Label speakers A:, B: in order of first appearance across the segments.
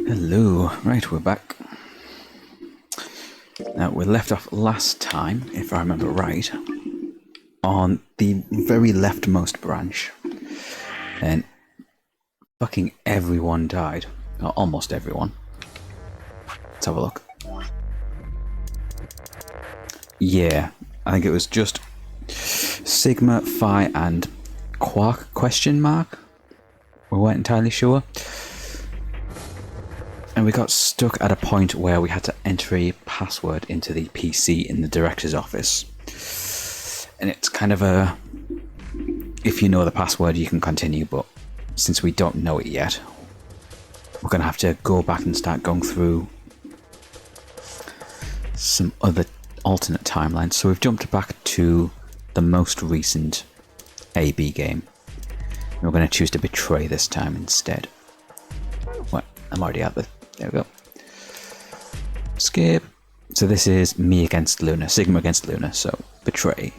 A: Hello. Right, we're back. Now, we left off last time, if I remember right, on the very leftmost branch. And fucking everyone died. Or almost everyone. Let's have a look. Yeah, I think it was just Sigma, Phi, and Quark, question mark? We weren't entirely sure. And we got stuck at a point where we had to enter a password into the PC in the director's office. And it's kind of a... if you know the password, you can continue, but since we don't know it yet, we're going to have to go back and start going through some other alternate timelines. So we've jumped back to the most recent AB game. And we're going to choose to betray this time instead. What? I'm already out there. There we go. Skip. So this is me against Luna, Sigma against Luna, so betray.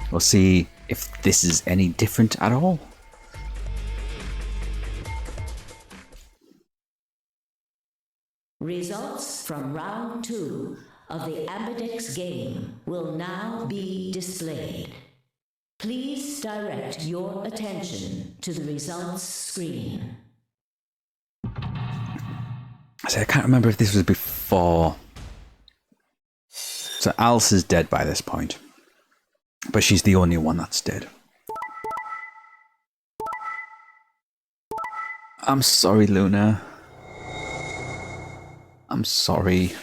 A: We'll see if this is any different at all.
B: Results from round 2 of the Ambidex game will now be displayed. Please direct your attention to the results screen.
A: So I can't remember if this was before. So Alice is dead by this point. But she's the only one that's dead. I'm sorry, Luna. I'm sorry.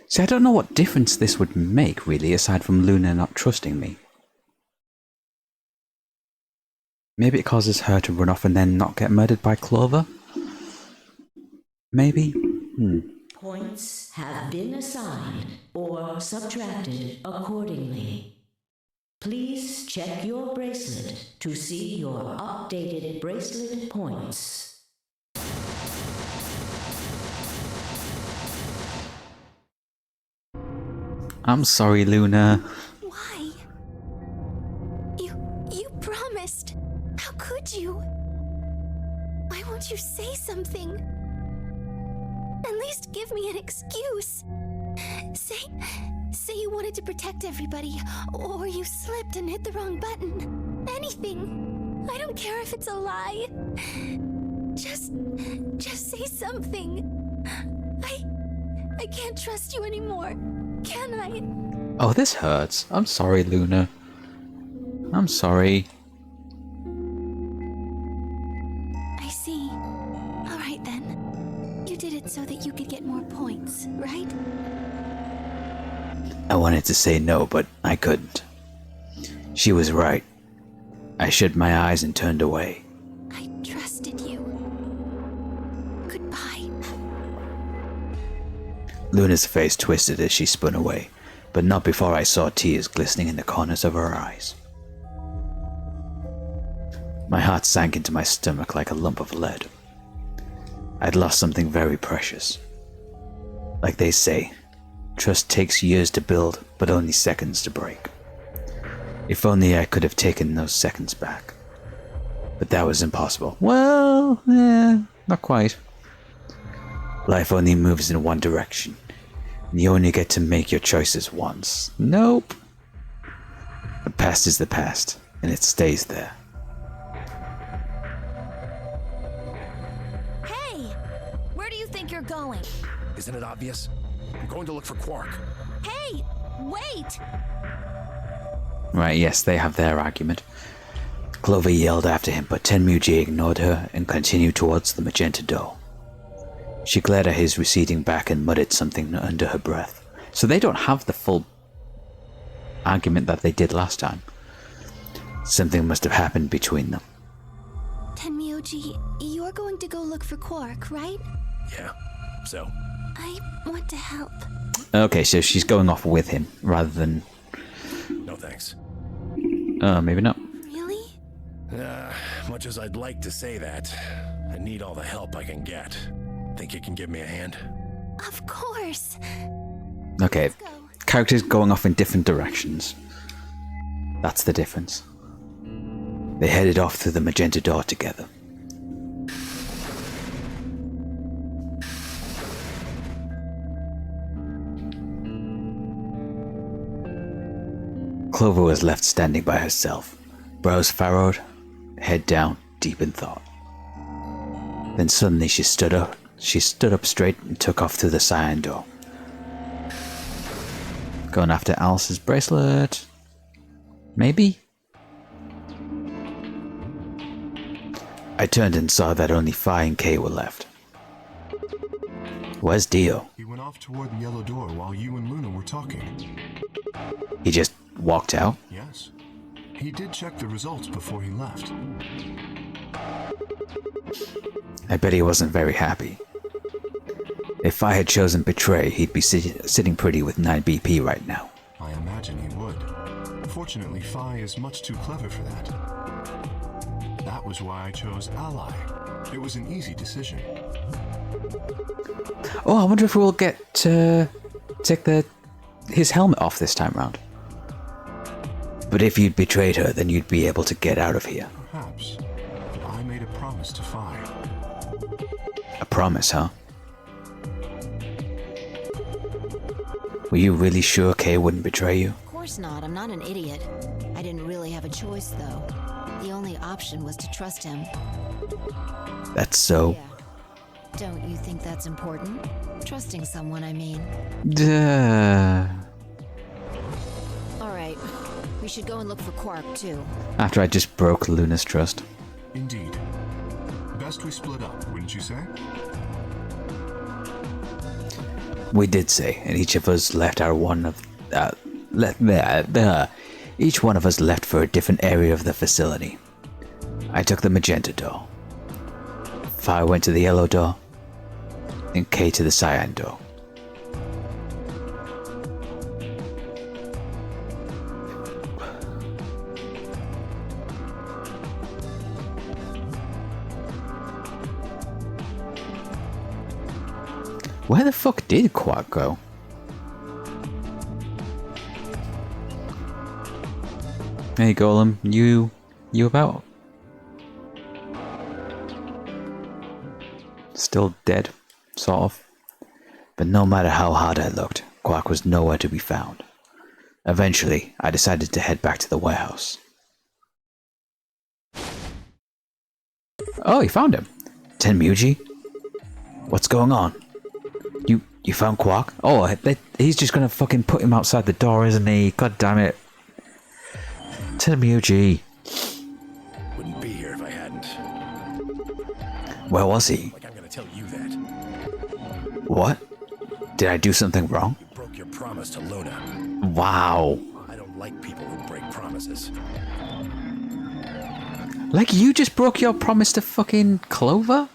A: See, I don't know what difference this would make, really, aside from Luna not trusting me. Maybe it causes her to run off and then not get murdered by Clover? Maybe?
B: Points have been assigned or subtracted accordingly. Please check your bracelet to see your updated bracelet points.
A: I'm sorry, Luna.
C: Why? You promised. How could you? Why won't you say something? At least give me an excuse. Say you wanted to protect everybody, or you slipped and hit the wrong button. Anything. I don't care if it's a lie. Just say something. I can't trust you anymore. Can I?
A: Oh, this hurts. I'm sorry, Luna. I'm sorry.
C: I see. All right then. You did it so that you could get more points, right?
A: I wanted to say no, but I couldn't. She was right. I shut my eyes and turned away.
C: I trusted you. Goodbye.
A: Luna's face twisted as she spun away, but not before I saw tears glistening in the corners of her eyes. My heart sank into my stomach like a lump of lead. I'd lost something very precious. Like they say, trust takes years to build, but only seconds to break. If only I could have taken those seconds back. But that was impossible. Well, not quite. Life only moves in one direction. And you only get to make your choices once. Nope. The past is the past, and it stays there.
C: Hey! Where do you think you're going?
D: Isn't it obvious? I'm going to look for Quark.
C: Hey! Wait!
A: Right, yes, they have their argument. Clover yelled after him, but Tenmuji ignored her and continued towards the magenta door. She glared at his receding back and muttered something under her breath. So they don't have the full argument that they did last time. Something must have happened between them.
C: Tenmyoji, you're going to go look for Quark, right?
D: Yeah, so?
C: I want to help.
A: Okay, so she's going off with him rather than...
D: No thanks.
A: maybe not.
C: Really?
D: Much as I'd like to say that, I need all the help I can get. Think you can give me a hand?
C: Of course.
A: Okay,
C: Let's go.
A: characters going off in different directions. That's the difference. They headed off through the magenta door together. Clover was left standing by herself, brows furrowed, head down, deep in thought. Then suddenly she stood up. She stood up straight and took off through the cyan door. Going after Alice's bracelet. Maybe? I turned and saw that only Fi and Kay were left. Where's Dio?
E: He went off toward the yellow door while you and Luna were talking.
A: He just walked out?
E: Yes. He did check the results before he left.
A: I bet he wasn't very happy. If I had chosen Betray, he'd be sitting pretty with 9 BP right now.
E: I imagine he would. Fortunately, Fi is much too clever for that. That was why I chose Ally. It was an easy decision.
A: Oh, I wonder if we'll get to take his helmet off this time round. But if you'd betrayed her, then you'd be able to get out of here.
E: Perhaps. But I made a promise to Fi.
A: A promise, huh? Were you really sure Kay wouldn't betray you?
F: Of course not. I'm not an idiot. I didn't really have a choice, though. The only option was to trust him.
A: That's so...
F: Yeah. Don't you think that's important? Trusting someone, I mean.
A: Duh.
F: All right. We should go and look for Quark, too.
A: After I just broke Luna's trust.
E: Indeed. Best we split up, wouldn't you say?
A: We did say, and each of us left our each one of us left for a different area of the facility. I took the magenta door. Fi went to the yellow door, and Kay to the cyan door. Where the fuck did Quark go? Hey Golem, you about? Still dead, sort of. But no matter how hard I looked, Quark was nowhere to be found. Eventually, I decided to head back to the warehouse. Oh, you found him. Tenmuji? What's going on? You found Quark? Oh, he's just gonna fucking put him outside the door, isn't he? God damn it. Tenmuji.
D: Wouldn't be here if I hadn't.
A: Where was he?
D: Like I'm gonna tell you that.
A: What? Did I do something wrong?
D: You broke your promise to Luna.
A: Wow.
D: I don't like people who break promises.
A: Like you just broke your promise to fucking Clover?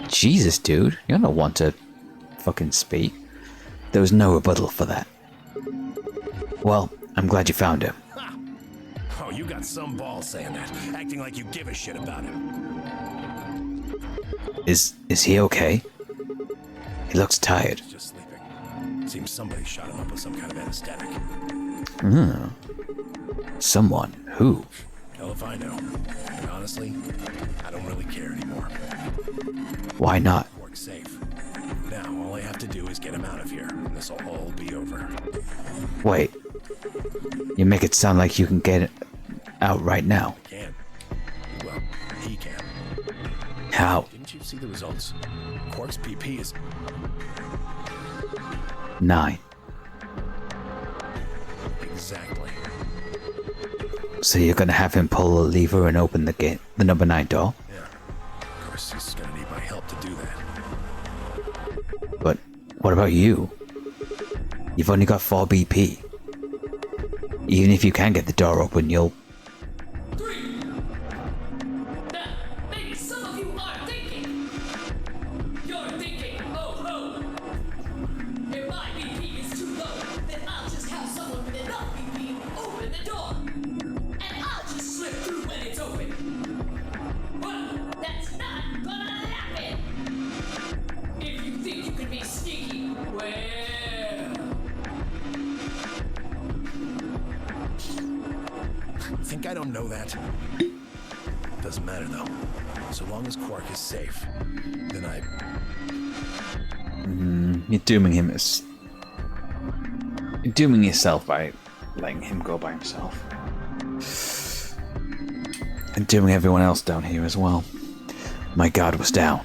A: Jesus, dude. You're not one to fucking speak. There was no rebuttal for that. Well, I'm glad you found him.
D: Ha! Oh, you got some balls saying that, acting like you give a shit about him.
A: Is he okay? He looks tired.
D: He's just sleeping. Seems somebody shot him up with some kind of anesthetic.
A: Someone? Who?
D: Hell if I know. And honestly, I don't really care anymore.
A: Why not?
D: Quark's safe. Now all I have to do is get him out of here, and this'll all be over.
A: Wait. You make it sound like you can get it out right now.
D: Can. Well, he can.
A: How?
D: Didn't you see the results? Quark's BP is
A: 9.
D: exactly.
A: So you're gonna have him pull a lever and open the gate, the number 9 door?
D: Yeah. Of course, he's gonna need my help to do that.
A: But what about you? You've only got 4 BP. Even if you can get the door open, you'll...
G: 3. Now, maybe some of you are thinking. You're thinking, oh, if my BP is too low, then I'll just have someone with enough BP open the door. And I'll just slip through when it's open. Well, that's not gonna happen. If you think you can be sneaky, well...
D: Think I don't know that? Doesn't matter though. So long as Quark is safe, then
A: You're dooming him You're dooming yourself by letting him go by himself. And dooming everyone else down here as well. My guard was down.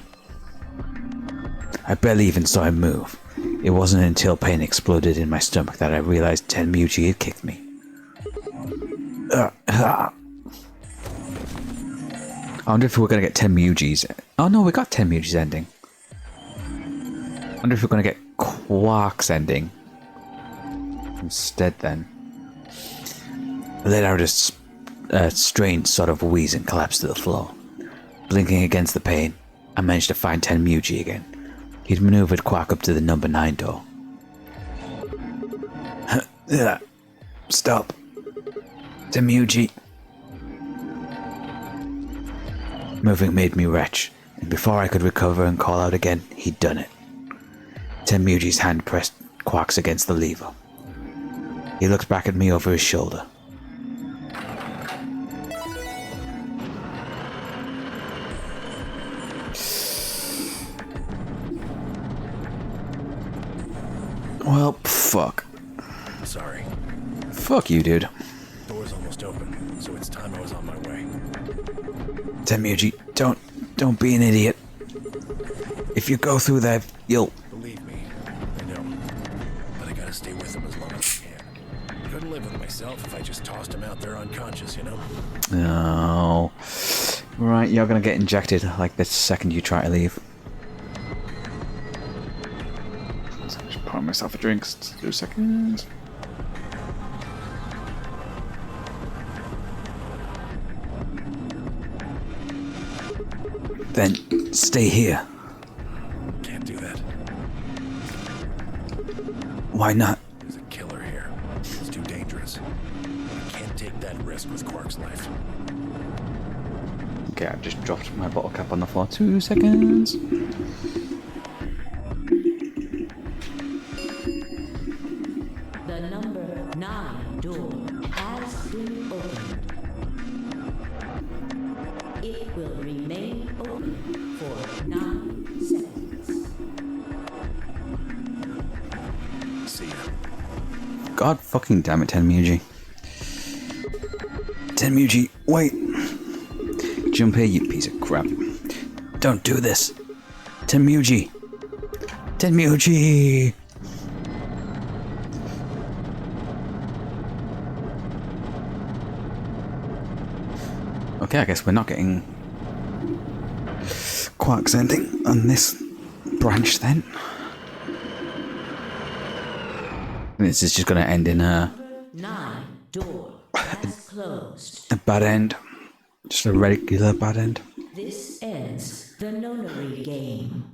A: I barely even saw him move. It wasn't until pain exploded in my stomach that I realized Tenmuji had kicked me. I wonder if we're going to get Tenmuji's... Oh no, we got Tenmuji's ending. I wonder if we're going to get Quark's ending instead then. I let out a strange sort of wheeze and collapsed to the floor. Blinking against the pain, I managed to find Tenmuji again. He'd maneuvered Quark up to the number 9 door. Stop. Tenmuji. Moving made me retch, and before I could recover and call out again, he'd done it. Tenmuji's hand pressed Quark's against the lever. He looked back at me over his shoulder. Well, fuck.
D: sorry.
A: Fuck you, dude.
D: Door's almost open, so it's time I was on my way.
A: Tenmuji, don't be an idiot. If you go through there, you'll...
D: Believe me, I know. But I gotta stay with him as long as I can. Couldn't live with myself if I just tossed him out there unconscious, you know?
A: No. Right, you're gonna get injected like the second you try to leave. So just pour myself a drink. 2 seconds. Then stay here.
D: Can't do that.
A: Why not?
D: There's a killer here. It's too dangerous. I can't take that risk with Quark's life.
A: Okay, I've just dropped my bottle cap on the floor. 2 seconds.
B: The number 9 door has been opened. It will remain open for 9 seconds.
D: See ya.
A: God fucking damn it, Tenmuji. Tenmuji, wait. Jump here, you piece of crap. Don't do this. Tenmuji. Tenmuji. Okay, I guess we're not getting Quark's ending on this branch then. This is just going to end in a
B: 9 door has closed.
A: bad end. Just a regular bad end.
B: This ends the nonary game.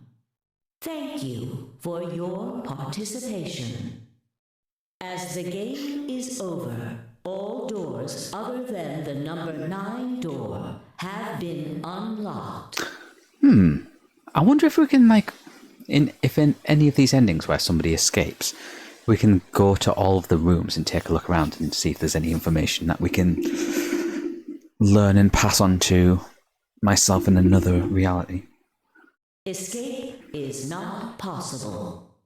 B: Thank you for your participation. As the game is over, all doors other than the number 9 door have been unlocked.
A: I wonder if we can, like, in any of these endings where somebody escapes, we can go to all of the rooms and take a look around and see if there's any information that we can learn and pass on to myself in another reality.
B: Escape is not possible.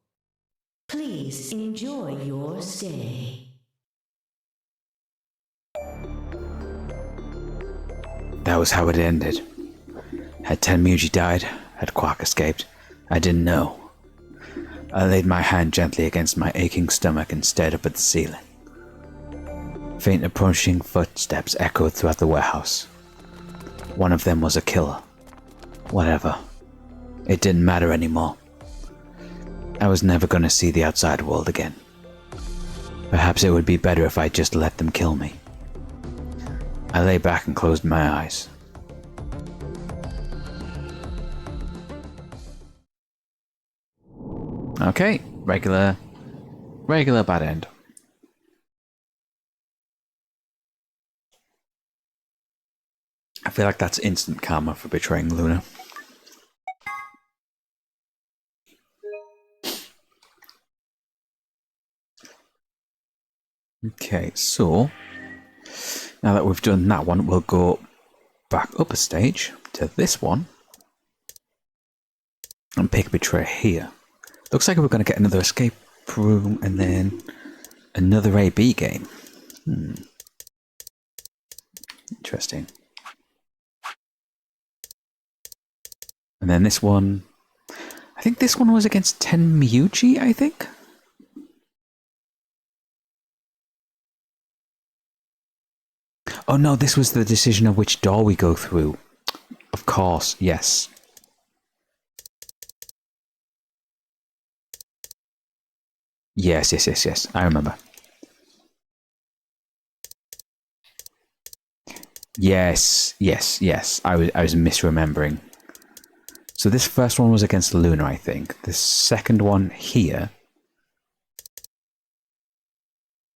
B: Please enjoy your stay.
A: That was how it ended. Had Tenmuji died, had Quark escaped, I didn't know. I laid my hand gently against my aching stomach and stared up at the ceiling. Faint approaching footsteps echoed throughout the warehouse. One of them was a killer. Whatever. It didn't matter anymore. I was never going to see the outside world again. Perhaps it would be better if I just let them kill me. I lay back and closed my eyes. Okay, regular bad end. I feel like that's instant karma for betraying Luna. Okay, so Now that we've done that one, we'll go back up a stage to this one and pick Betray here. Looks like we're going to get another escape room and then another AB game. Interesting. And then this one, I think this one was against Tenmyuji, I think? Oh no, this was the decision of which door we go through. Of course, yes. Yes, I remember. Yes, I was misremembering. So this first one was against Luna, I think. The second one here...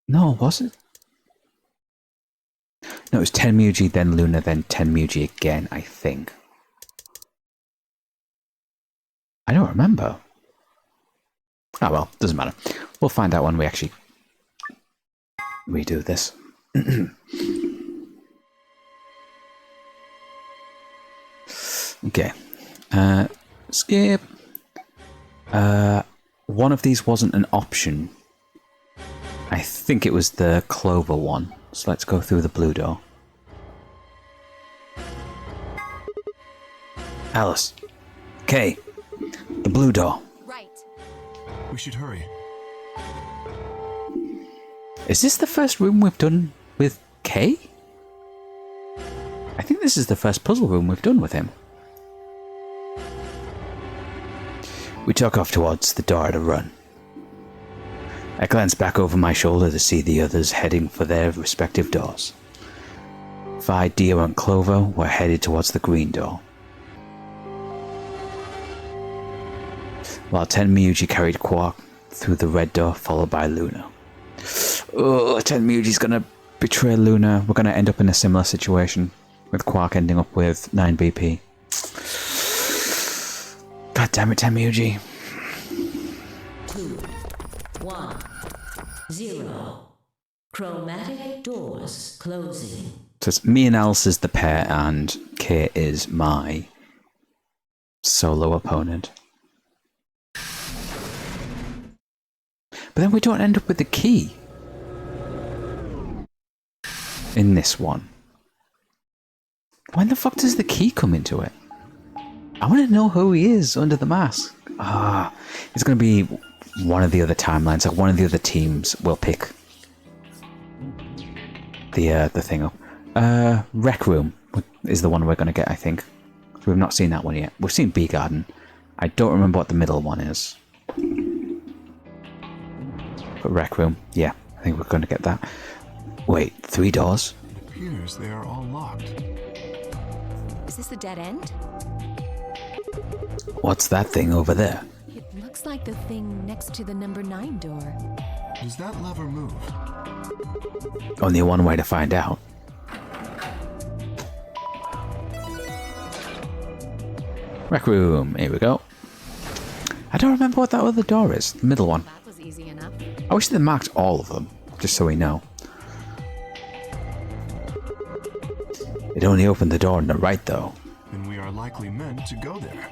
A: No, was it? No, it was Tenmyuji, then Luna, then Tenmyuji again, I think. I don't remember. Oh well, doesn't matter. We'll find out when we actually redo this. Okay. Skip. One of these wasn't an option. I think it was the Clover one. So let's go through the blue door. Alice. Kay. The blue door.
C: Right.
E: We should hurry.
A: Is this the first room we've done with Kay? I think this is the first puzzle room we've done with him. We took off towards the door at a run. I glanced back over my shoulder to see the others heading for their respective doors. Vi, Dio, and Clover were headed towards the green door, while Tenmyuji carried Quark through the red door, followed by Luna. Oh, Tenmyuji's gonna betray Luna. We're gonna end up in a similar situation, with Quark ending up with 9BP. God damn it, Tenmyuji.
B: 2, 1, 0. Chromatic doors closing.
A: So it's me and Alice is the pair, and Kay is my solo opponent. But then we don't end up with the key in this one. When the fuck does the key come into it? I want to know who he is under the mask. It's going to be one of the other timelines. Like one of the other teams will pick the thing up. Rec Room is the one we're going to get, I think. We've not seen that one yet. We've seen Bee Garden. I don't remember what the middle one is. But Rec Room, yeah, I think we're going to get that. Wait, 3 doors?
E: It appears they are all locked.
F: Is this the dead end?
A: What's that thing over there?
F: It looks like the thing next to the number 9 door.
E: Does that lever move?
A: Only one way to find out. Rec Room, here we go. I don't remember what that other door is. The middle one.
F: That was easy enough.
A: I wish they marked all of them, just so we know. It only opened the door on the right, though.
E: Then we are likely meant to go there.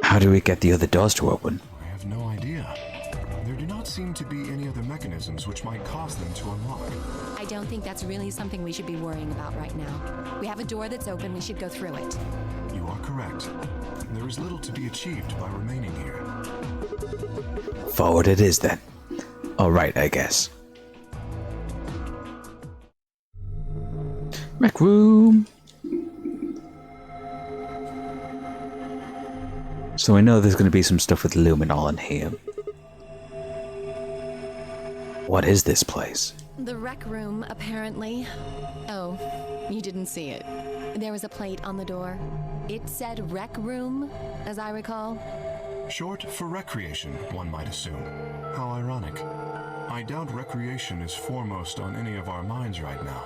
A: How do we get the other doors to open?
E: I have no idea. There do not seem to be any other mechanisms which might cause them to unlock.
F: I don't think that's really something we should be worrying about right now. We have a door that's open, we should go through it.
E: You are correct. There is little to be achieved by remaining here.
A: Forward it is, then. Alright, I guess. Rec Room! So I know there's going to be some stuff with Luminol in here. What is this place?
F: The rec room, apparently. Oh, you didn't see it. There was a plate on the door. It said rec room, as I recall.
E: Short for recreation, one might assume. How ironic. I doubt recreation is foremost on any of our minds right now.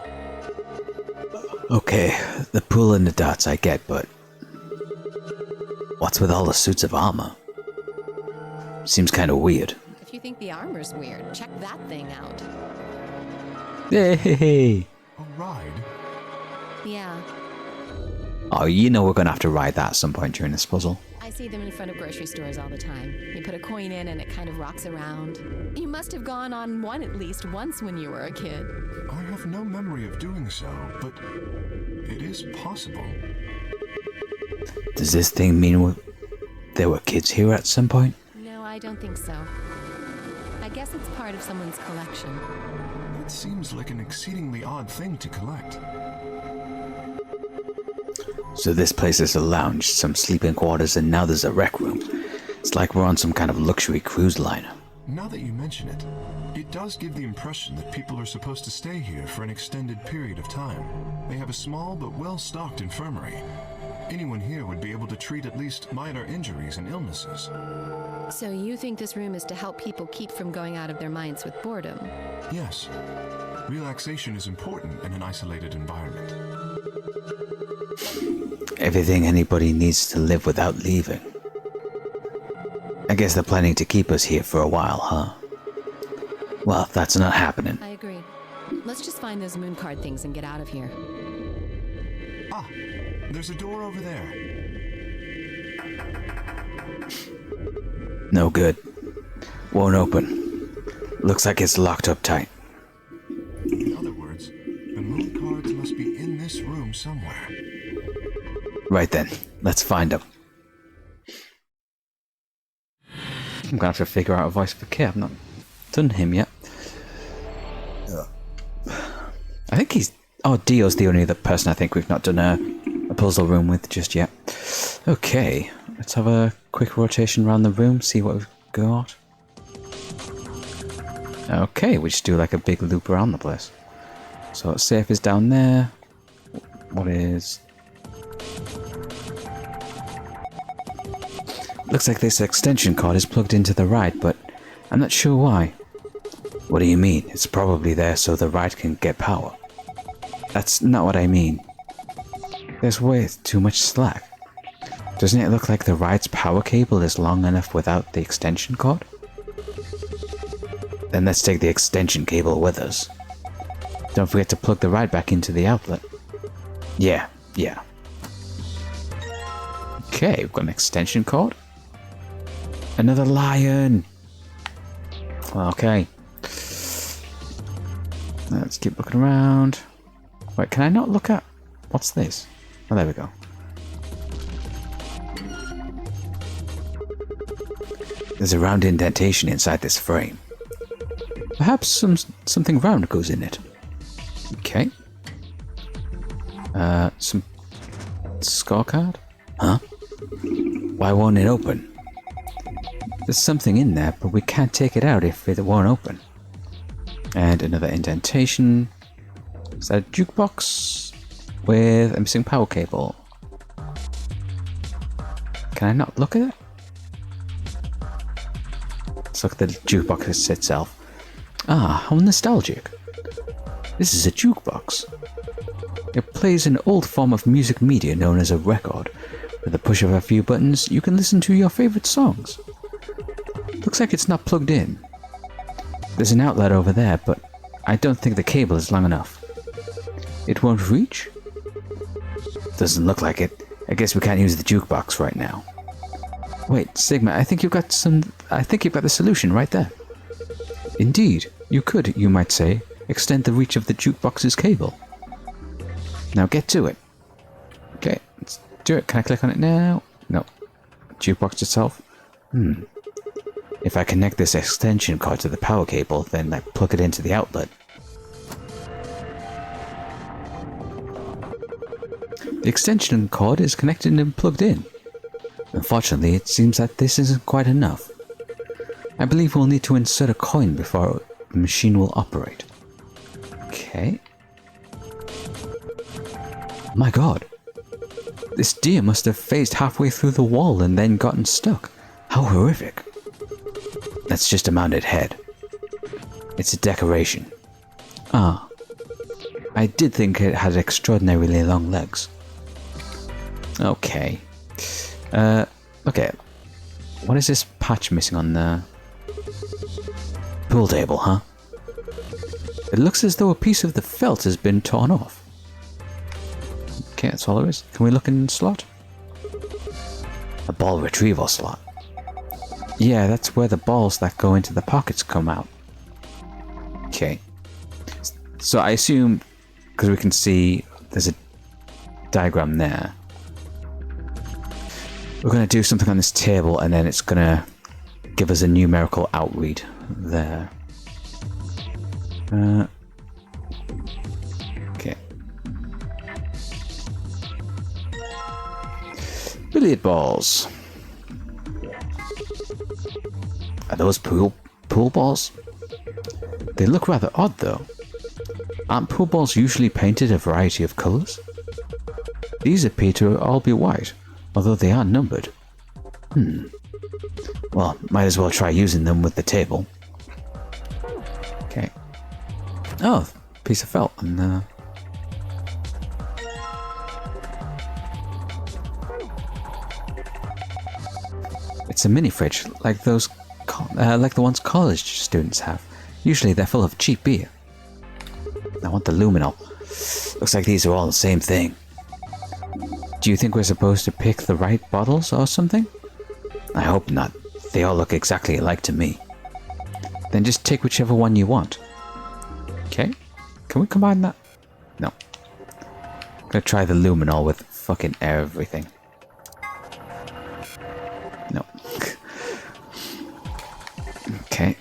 A: Okay, the pool and the darts I get, but... what's with all the suits of armor? Seems kind of weird.
F: If you think the armor's weird, check that thing out.
A: Hey!
E: A ride?
F: Yeah,
A: Oh, you know we're gonna have to ride that at some point during this puzzle.
F: I see them in front of grocery stores all the time. You put a coin in and it kind of rocks around. You must have gone on one at least once when you were a kid.
E: I have no memory of doing so, but it is possible.
A: Does this thing mean there were kids here at some point?
F: No, I don't think so. I guess it's part of someone's collection.
E: That seems like an exceedingly odd thing to collect.
A: So this place is a lounge, some sleeping quarters, and now there's a rec room. It's like we're on some kind of luxury cruise liner.
E: Now that you mention it, it does give the impression that people are supposed to stay here for an extended period of time. They have a small but well-stocked infirmary. Anyone here would be able to treat at least minor injuries and illnesses.
F: So you think this room is to help people keep from going out of their minds with boredom?
E: Yes, relaxation is important in an isolated environment.
A: Everything anybody needs to live without leaving. I guess they're planning to keep us here for a while, huh? Well, that's not happening.
F: I agree. Let's just find those moon card things and get out of here.
E: Ah, there's a door over there.
A: No good. Won't open. Looks like it's locked up tight.
E: In other words, the moon cards must be in this room somewhere.
A: Right then, let's find them. I'm gonna have to figure out a voice for Kit. I've not done him yet. I think he's... Oh, Dio's the only other person I think we've not done a puzzle room with just yet. Okay, let's have a quick rotation around the room, see what we've got. Okay, we just do like a big loop around the place. So safe is down there. What is... Looks like this extension cord is plugged into the ride, but I'm not sure why. What do you mean? It's probably there so the ride can get power. That's not what I mean. There's way too much slack. Doesn't it look like the ride's power cable is long enough without the extension cord? Then let's take the extension cable with us. Don't forget to plug the ride back into the outlet. Yeah. Okay, we've got an extension cord. Another lion! Okay. Let's keep looking around. Wait, can I not look at... What's this? Oh, there we go. There's a round indentation inside this frame. Perhaps something round goes in it. Okay. Some scorecard? Huh? Why won't it open? There's something in there, but we can't take it out if it won't open. And another indentation. Is that a jukebox? With a missing power cable. Can I not look at it? Let's look at the jukebox itself. Ah, how nostalgic. This is a jukebox. It plays an old form of music media known as a record. With the push of a few buttons, you can listen to your favorite songs. Looks like it's not plugged in. There's an outlet over there, but I don't think the cable is long enough. It won't reach? Doesn't look like it. I guess we can't use the jukebox right now. Wait, Sigma, I think you've got the solution right there. Indeed, you could, you might say, extend the reach of the jukebox's cable. Now get to it. Okay, let's do it. Can I click on it now? No. Jukebox itself? If I connect this extension cord to the power cable, then I plug it into the outlet. The extension cord is connected and plugged in. Unfortunately, it seems that this isn't quite enough. I believe we'll need to insert a coin before the machine will operate. Okay. My god. This deer must have phased halfway through the wall and then gotten stuck. How horrific. That's just a mounted head. It's a decoration. Ah. I did think it had extraordinarily long legs. Okay. Okay. What is this patch missing on the pool table, huh? It looks as though a piece of the felt has been torn off. Okay, that's all there is. Can we look in the slot? A ball retrieval slot. Yeah, that's where the balls that go into the pockets come out. Okay. So I assume, because we can see there's a diagram there, we're going to do something on this table and then it's going to give us a numerical outread there. Okay. Billiard balls. Are those pool balls? They look rather odd though. Aren't pool balls usually painted a variety of colours? These appear to all be white, although they are numbered. Well, might as well try using them with the table. Okay. Oh, piece of felt and it's a mini fridge, like those, like the ones college students have. Usually they're full of cheap beer. I want the luminol. Looks like these are all the same thing. Do you think we're supposed to pick the right bottles or something? I hope not. They all look exactly alike to me. Then just take whichever one you want. Okay. Can we combine that? No. I'm gonna try the luminol with fucking everything. No. Okay.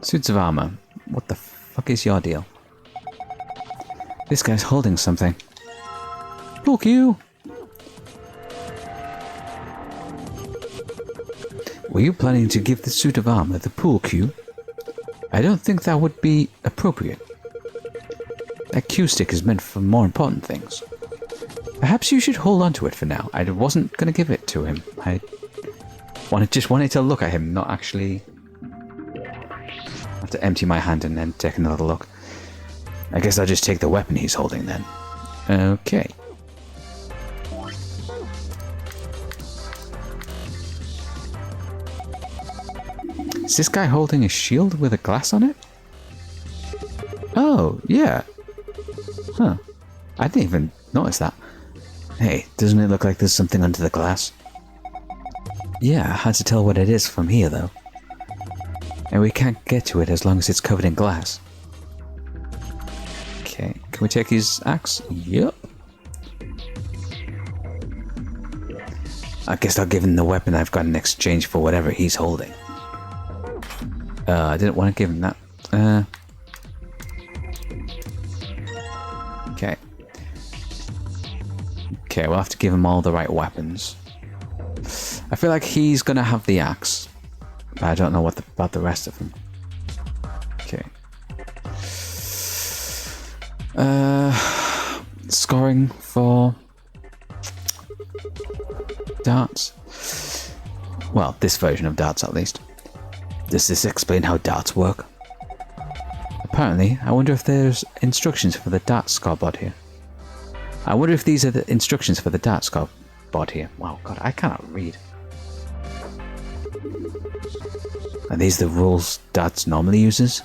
A: Suits of armor. What the fuck is your deal? This guy's holding something. Pool cue! Were you planning to give the suit of armor the pool cue? I don't think that would be appropriate. That cue stick is meant for more important things. Perhaps you should hold on to it for now. I wasn't going to give it to him. I just wanted to look at him, not actually... I have to empty my hand and then take another look. I guess I'll just take the weapon he's holding then. Okay. Is this guy holding a shield with a glass on it? Oh, yeah. Huh. I didn't even notice that. Hey, doesn't it look like there's something under the glass? Yeah, hard to tell what it is from here though. And we can't get to it as long as it's covered in glass. Okay, can we take his axe? Yep. I guess I'll give him the weapon I've got in exchange for whatever he's holding. I didn't want to give him that. Okay. Okay, we'll have to give him all the right weapons. I feel like he's gonna have the axe, but I don't know about the rest of them. Okay. Scoring for darts. Well, this version of darts at least. Does this explain how darts work? Apparently, I wonder if there's instructions for the darts scoreboard here. I wonder if these are the instructions for the darts scoreboard here. Wow, God, I cannot read. Are these the rules darts normally uses?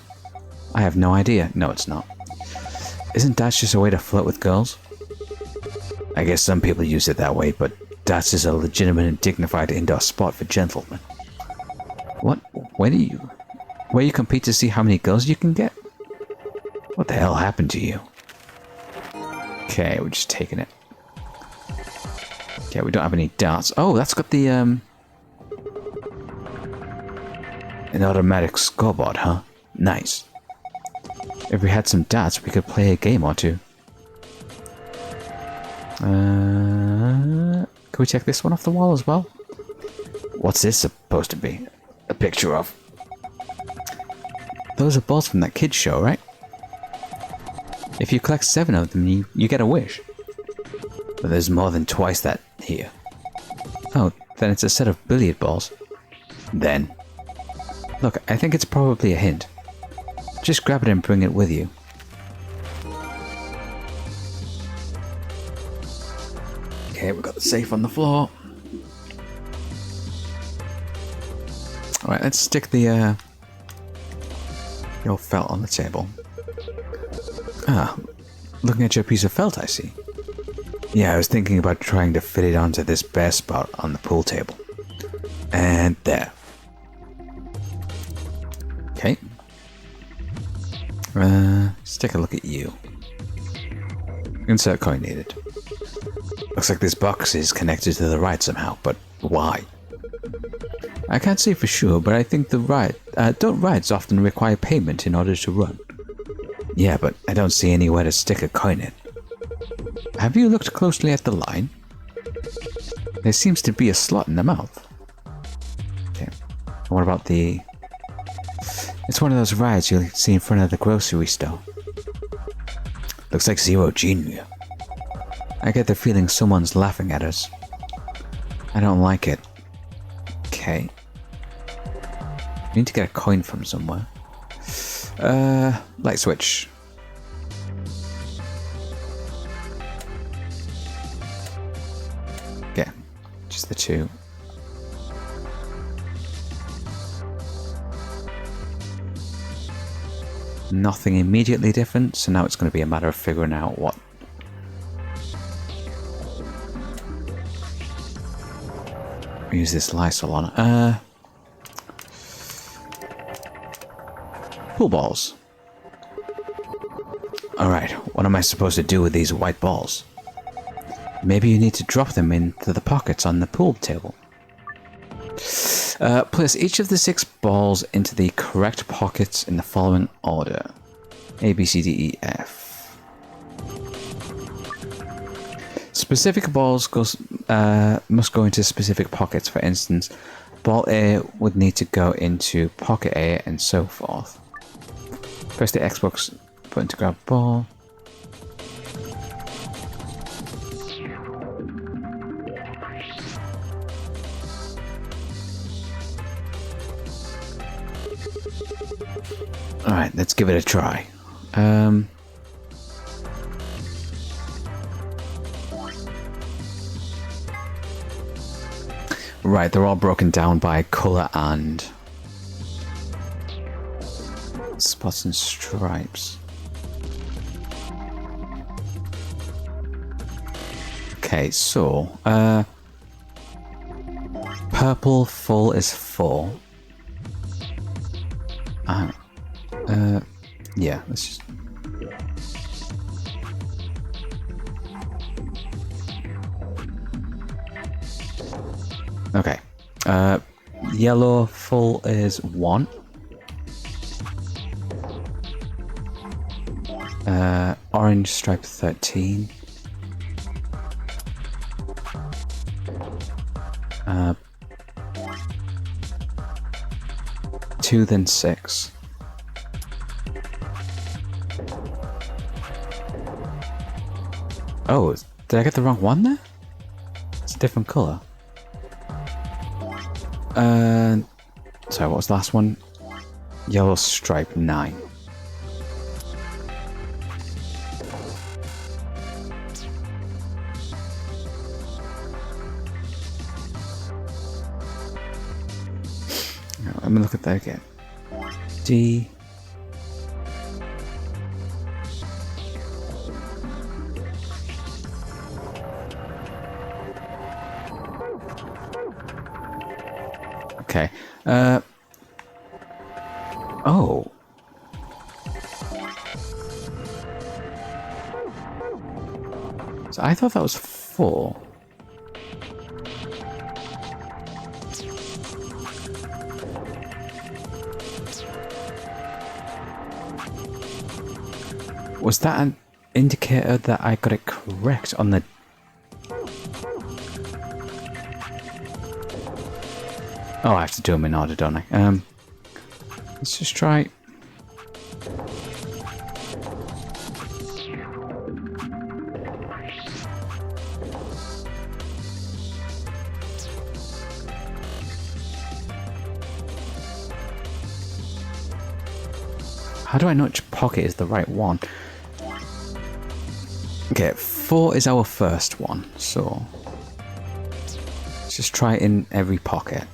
A: I have no idea. No, it's not. Isn't darts just a way to flirt with girls? I guess some people use it that way, but darts is a legitimate and dignified indoor sport for gentlemen. What? Where you compete to see how many girls you can get? What the hell happened to you? Okay, we're just taking it. Okay, we don't have any darts. Oh, that's got the an automatic scoreboard, huh? Nice. If we had some darts, we could play a game or two. Can we check this one off the wall as well? What's this supposed to be? A picture of? Those are balls from that kid's show, right? If you collect 7 of them, you get a wish. But there's more than twice that here. Oh, then it's a set of billiard balls. Then. Look, I think it's probably a hint. Just grab it and bring it with you. Okay, we've got the safe on the floor. Alright, let's stick the Your felt on the table. Ah, looking at your piece of felt, I see. Yeah, I was thinking about trying to fit it onto this bare spot on the pool table. And there. Okay. Let's take a look at you. Insert coin needed. Looks like this box is connected to the ride somehow, but why? I can't say for sure, but I think don't rides often require payment in order to run? Yeah, but I don't see anywhere to stick a coin in. Have you looked closely at the line? There seems to be a slot in the mouth. Okay. What about the... It's one of those rides you'll see in front of the grocery store. Looks like Zero Genius. I get the feeling someone's laughing at us. I don't like it. Okay. We need to get a coin from somewhere. Light switch. Okay. Just the two. Nothing immediately different, so now it's going to be a matter of figuring out what. Use this Lysol on. Pool balls. Alright, what am I supposed to do with these white balls? Maybe you need to drop them into the pockets on the pool table. Place each of the 6 balls into the correct pockets in the following order. A, B, C, D, E, F. Specific balls must go into specific pockets. For instance, ball A would need to go into pocket A and so forth. Press the Xbox button to grab ball. Alright, let's give it a try. Right, they're all broken down by colour and spots and stripes. Okay, so purple full is 4. Yeah, let's just... Okay. Yellow full is 1. Orange stripe 13. 2 then 6. Oh, did I get the wrong one there? It's a different colour. Sorry, what was the last one? Yellow stripe 9. Let me look at that again. D. Okay. Oh. So I thought that was 4. Was that an indicator that I got it correct on the... Oh, I have to do them in order, don't I? Let's just try... How do I know which pocket is the right one? Okay, 4 is our first one, so... Let's just try it in every pocket.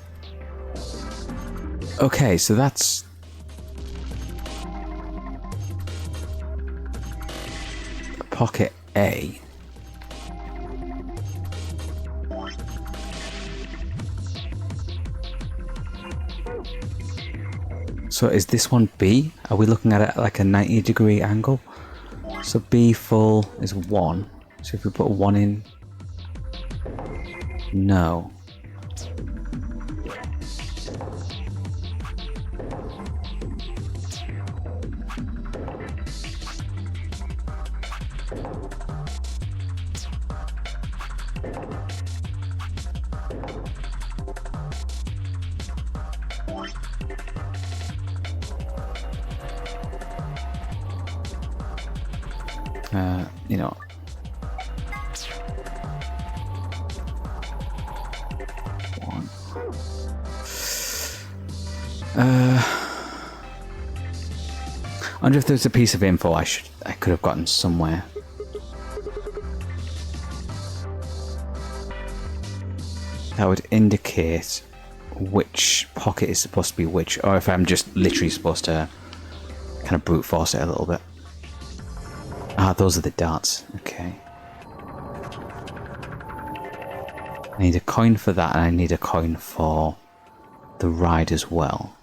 A: Okay, so that's... pocket A. So is this one B? Are we looking at it at like a 90-degree angle? So B full is 1. So if we put a 1 in... No. You know, one. I wonder if there's a piece of info I could have gotten somewhere. That would indicate which pocket is supposed to be which, or if I'm just literally supposed to kind of brute force it a little bit. Ah, those are the darts. Okay. I need a coin for that, and I need a coin for the ride as well.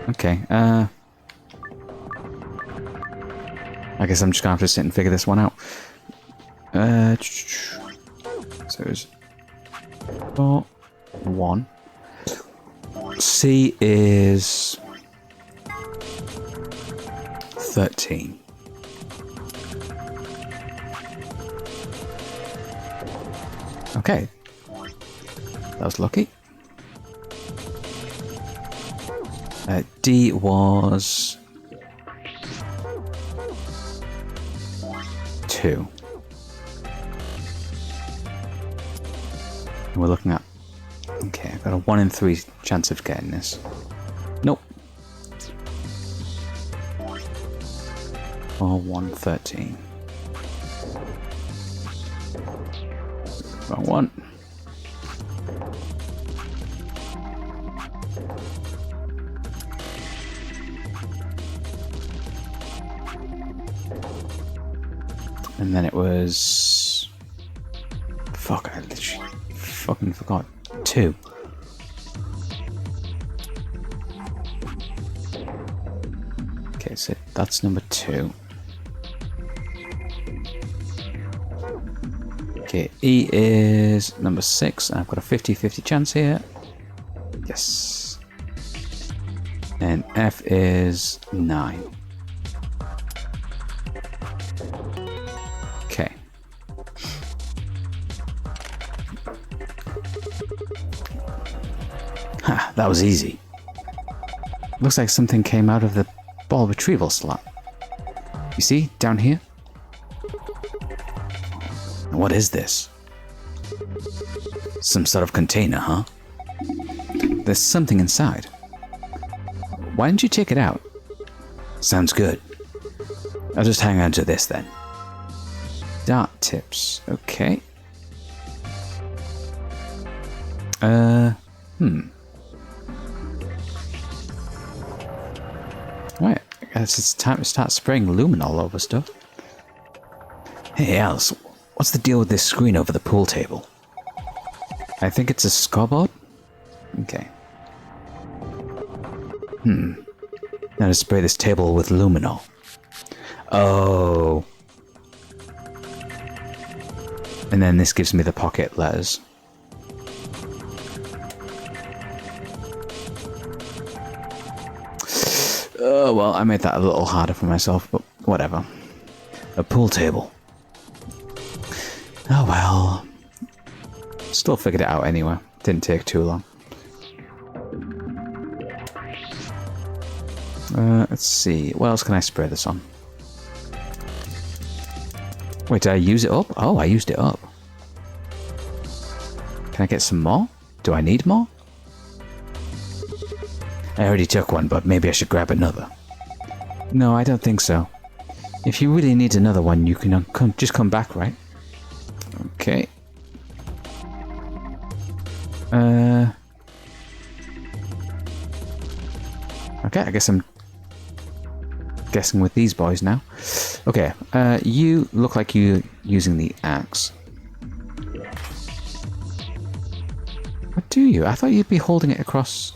A: Okay, I guess I'm just gonna have to sit and figure this one out. So it's 4, 1. C is 13. Okay. That was lucky. D was 2. And we're looking at... Okay, I've got a 1 in 3 chance of getting this. Nope. 4, 1, 13. Wrong one. And then it was... Fuck, I literally fucking forgot. 2. Okay, so that's number 2. Okay, E is number 6. I've got a 50-50 chance here. Yes. And F is 9. Okay. Ha, that was easy. Looks like something came out of the ball retrieval slot. You see, down here? What is this? Some sort of container, huh? There's something inside. Why didn't you take it out? Sounds good. I'll just hang on to this then. Dart tips. Okay. Right. I guess it's time to start spraying lumen all over stuff. Hey, Alice. What's the deal with this screen over the pool table? I think it's a scoreboard? Okay. Now to spray this table with luminol. Oh. And then this gives me the pocket letters. Oh, well, I made that a little harder for myself, but whatever. A pool table. Oh well. Still figured it out anyway. Didn't take too long. Let's see. What else can I spray this on? Wait, did I use it up? Oh, I used it up. Can I get some more? Do I need more? I already took one, but maybe I should grab another. No, I don't think so. If you really need another one, you can just come back, right? Okay. Okay, I guess I'm guessing with these boys now. Okay, you look like you're using the axe. What do you? I thought you'd be holding it across.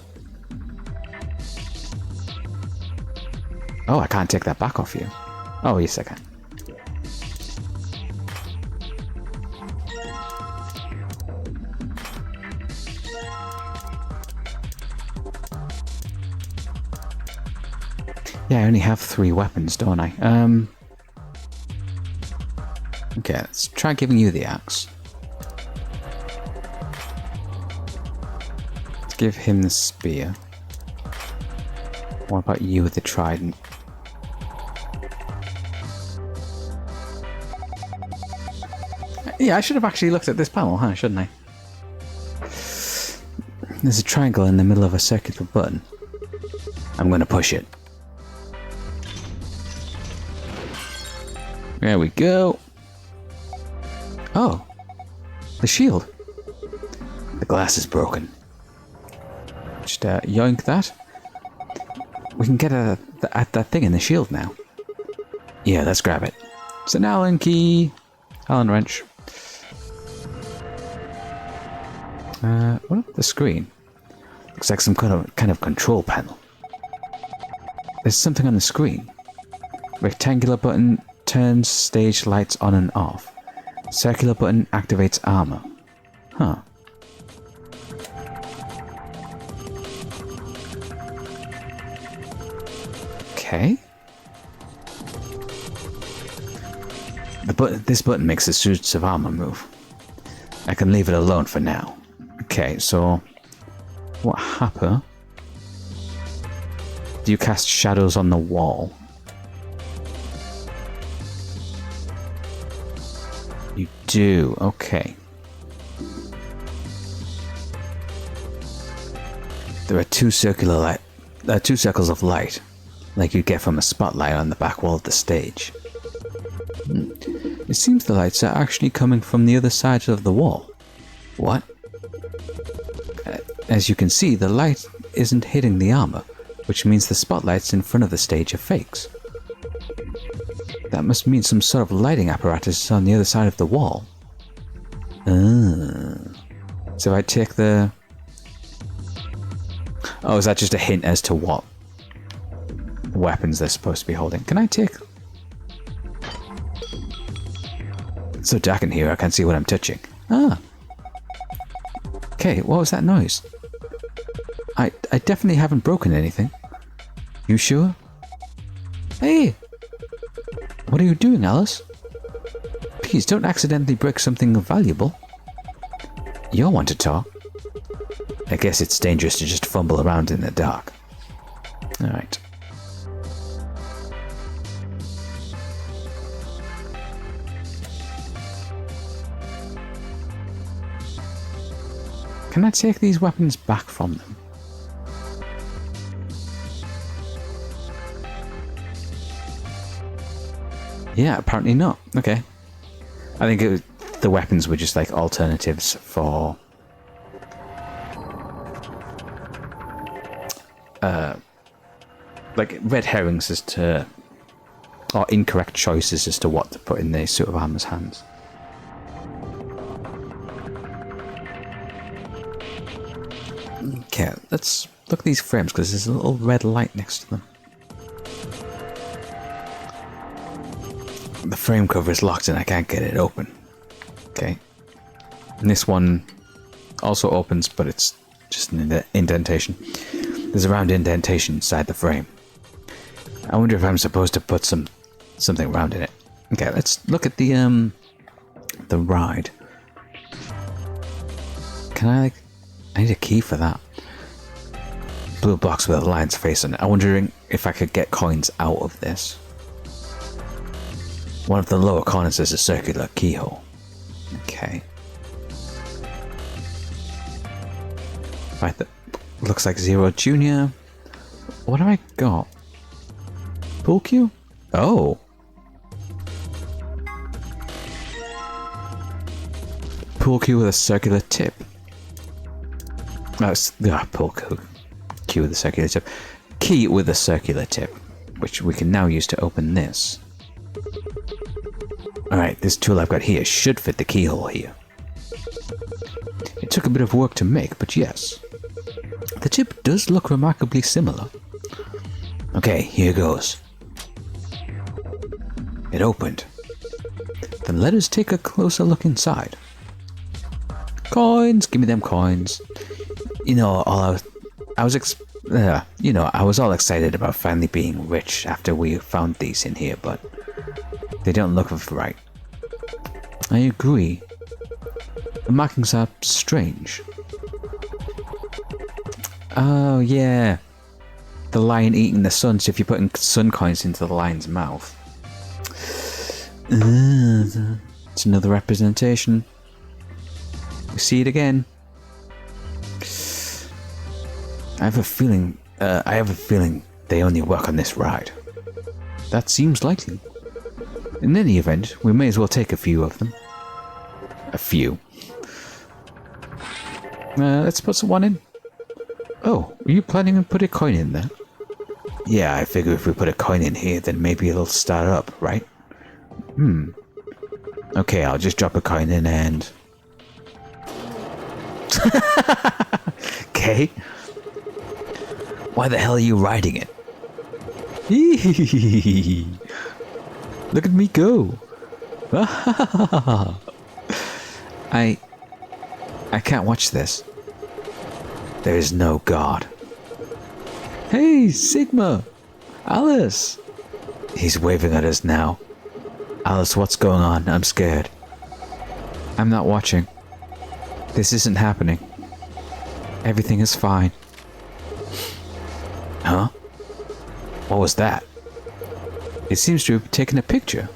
A: Oh, I can't take that back off you. Oh, yes, I can. Yeah, I only have 3 weapons, don't I? Okay, let's try giving you the axe. Let's give him the spear. What about you with the trident? Yeah, I should have actually looked at this panel, huh? Shouldn't I? There's a triangle in the middle of a circular button. I'm gonna push it. There we go. Oh, the shield. The glass is broken. Just yoink that. We can get at that thing in the shield now. Yeah, let's grab it. It's an Allen key. Allen wrench. What about the screen? Looks like some kind of control panel. There's something on the screen. Rectangular button turns stage lights on and off. Circular button activates armor. Huh. Okay. This button makes the suits of armor move. I can leave it alone for now. Okay, so what happened? Do you cast shadows on the wall? You do, okay. There are two circles of light, like you get from a spotlight on the back wall of the stage. It seems the lights are actually coming from the other side of the wall. What? As you can see, the light isn't hitting the armor, which means the spotlights in front of the stage are fakes. That must mean some sort of lighting apparatus is on the other side of the wall. So I take the... Oh, is that just a hint as to what weapons they're supposed to be holding? Can I take... It's so dark in here, I can't see what I'm touching. Ah. Okay, what was that noise? I definitely haven't broken anything. You sure? Hey! What are you doing, Alice? Please don't accidentally break something valuable. You want to talk? I guess it's dangerous to just fumble around in the dark. Alright. Can I take these weapons back from them? Yeah, apparently not. Okay. I think the weapons were just like alternatives for... like red herrings as to... or incorrect choices as to what to put in the suit of armor's hands. Okay, let's look at these frames because there's a little red light next to them. The frame cover is locked and I can't get it open. Okay. And this one also opens, but it's just an indentation. There's a round indentation inside the frame. I wonder if I'm supposed to put something round in it. Okay, let's look at the ride. Can I like... I need a key for that. Blue box with a lion's face on it. I'm wondering if I could get coins out of this. One of the lower corners is a circular keyhole. Okay. Right, that looks like Zero Junior. What have I got? Pool cue? Oh. Pool cue with a circular tip. That's pool cue with a circular tip. Key with a circular tip. which we can now use to open this. Alright, this tool I've got here should fit the keyhole here. It took a bit of work to make, but yes. The tip does look remarkably similar. Okay, here goes. It opened. Then let us take a closer look inside. Coins! Give me them coins. You know, I was all excited about finally being rich after we found these in here, but they don't look right. I agree. The markings are strange. Oh, yeah. The lion eating the sun, so if you're putting sun coins into the lion's mouth. It's another representation. We see it again. I have a feeling they only work on this ride. That seems likely. In any event, we may as well take a few of them. A few. Let's put one in. Oh, are you planning to put a coin in there? Yeah, I figure if we put a coin in here, then maybe it'll start up, right? Okay, I'll just drop a coin in and... Okay. Why the hell are you riding it? Look at me go. I can't watch this. There is no God. Hey, Sigma! Alice! He's waving at us now. Alice, what's going on? I'm scared. I'm not watching. This isn't happening. Everything is fine. Huh? What was that? It seems to have taken a picture.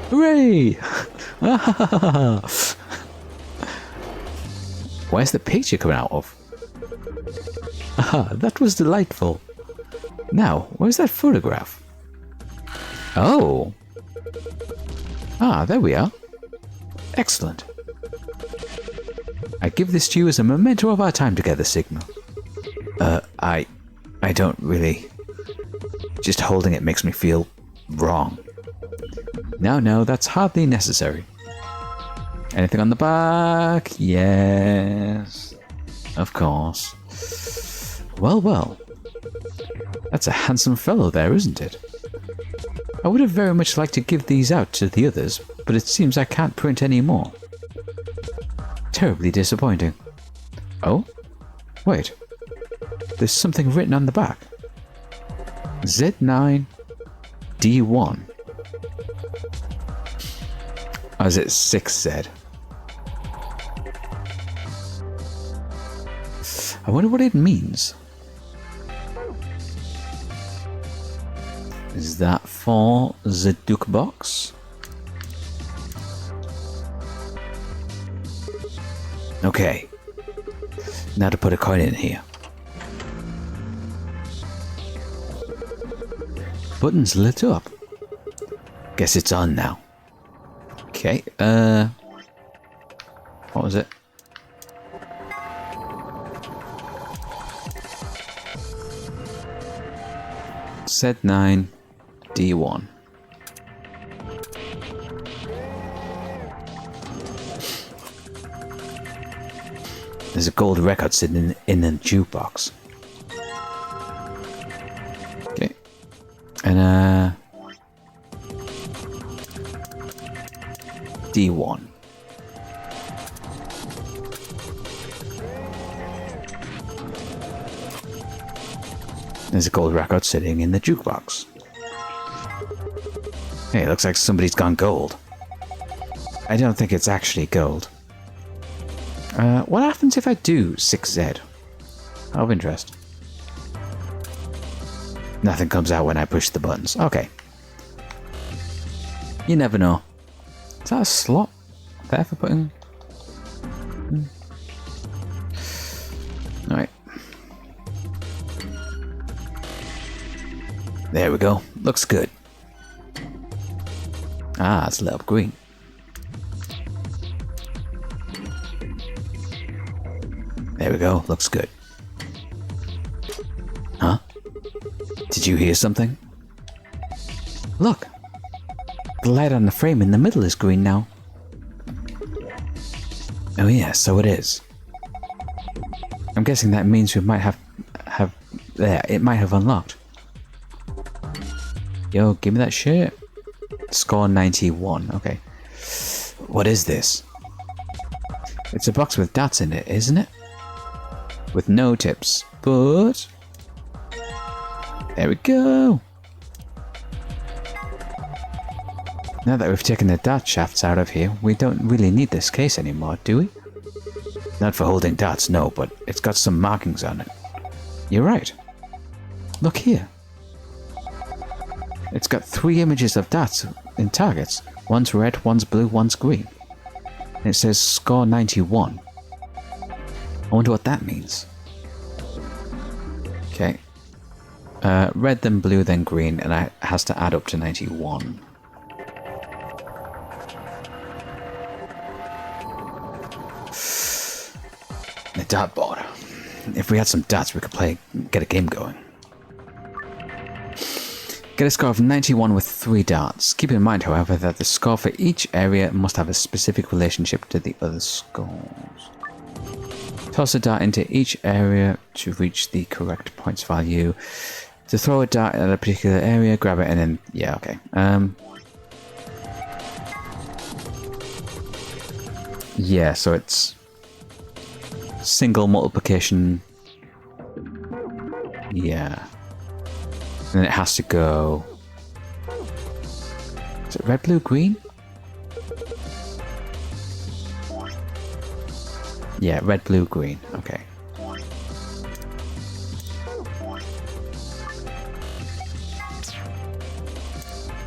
A: Hooray! Where's the picture coming out of? That was delightful. Now, where's that photograph? Oh! There we are. Excellent. I give this to you as a memento of our time together, Sigma. I don't really... Just holding it makes me feel wrong. No, that's hardly necessary. Anything on the back? Yes. Of course. Well. That's a handsome fellow there, isn't it? I would have very much liked to give these out to the others, but it seems I can't print any more. Terribly disappointing. Oh? Wait. There's something written on the back. Z9 D1. Or is it 6Z? I wonder what it means. Is that for the Duke box? Okay. Now to put a coin in here. Button's lit up. Guess it's on now. Okay, what was it? Z9 D1. There's a gold record sitting in a jukebox. Okay. And D1. There's a gold record sitting in the jukebox. Hey, it looks like somebody's gone gold. I don't think it's actually gold. What happens if I do 6Z? Out of interest. Nothing comes out when I push the buttons. Okay. You never know. Is that a slot there for putting? Alright. There we go. Looks good. It's lit up green. There we go. Looks good. Huh? Did you hear something? Look! The light on the frame in the middle is green now. Oh yeah, so it is. I'm guessing that means we might have there, it might have unlocked. Yo, give me that shit. Score 91, okay. What is this? It's a box with dots in it, isn't it? With no tips, but... There we go! Now that we've taken the dart shafts out of here, we don't really need this case anymore, do we? Not for holding darts, no, but it's got some markings on it. You're right. Look here. It's got 3 images of darts in targets. One's red, one's blue, one's green. And it says score 91. I wonder what that means. Okay. Red, then blue, then green, and it has to add up to 91. The dartboard. If we had some darts, we could get a game going. Get a score of 91 with 3 darts. Keep in mind, however, that the score for each area must have a specific relationship to the other scores. Toss a dart into each area to reach the correct points value. To throw a dart at a particular area, grab it, and then... Yeah, okay. Yeah, so it's... single multiplication. Yeah. And then it has to go... Is it red, blue, green? Yeah, red, blue, green. Okay.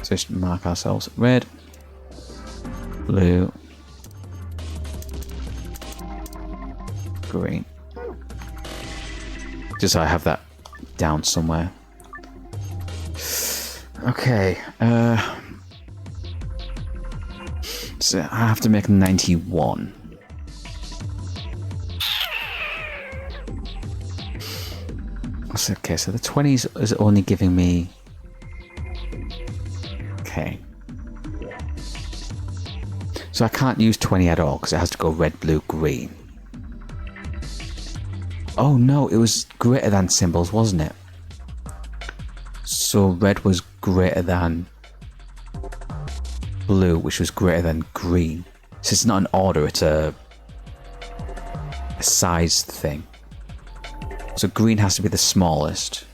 A: So just mark ourselves. Red, blue, green. Just so I have that down somewhere. Okay, so I have to make 91. Okay, so the 20s is only giving me... Okay. So I can't use 20 at all, because it has to go red, blue, green. Oh no, it was greater than symbols, wasn't it? So red was greater than blue, which was greater than green. So it's not an order, it's a size thing. So green has to be the smallest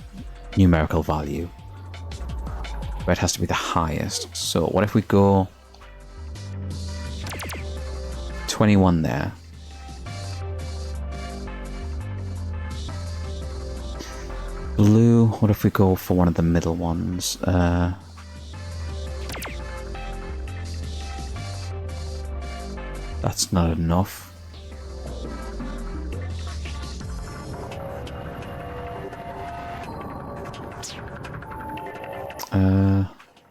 A: numerical value. Red has to be the highest. So what if we go 21 there? Blue, what if we go for one of the middle ones? That's not enough.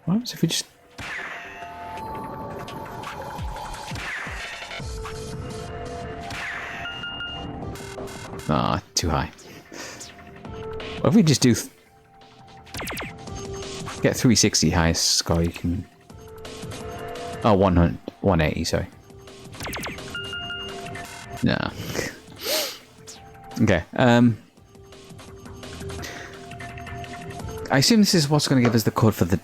A: What happens if we just... Ah, too high. What if we just do... Get 360 highest score you can... Oh, 180, sorry. No. Okay, I assume this is what's going to give us the code for the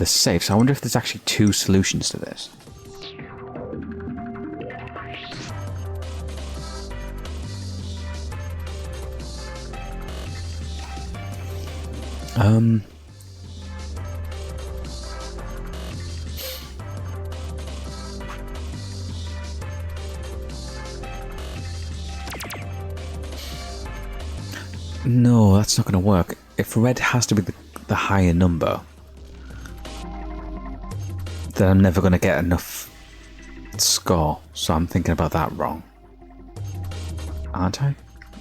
A: safe. So I wonder if there's actually 2 solutions to this. No, that's not going to work. If red has to be the higher number, then I'm never going to get enough score. So I'm thinking about that wrong. Aren't I?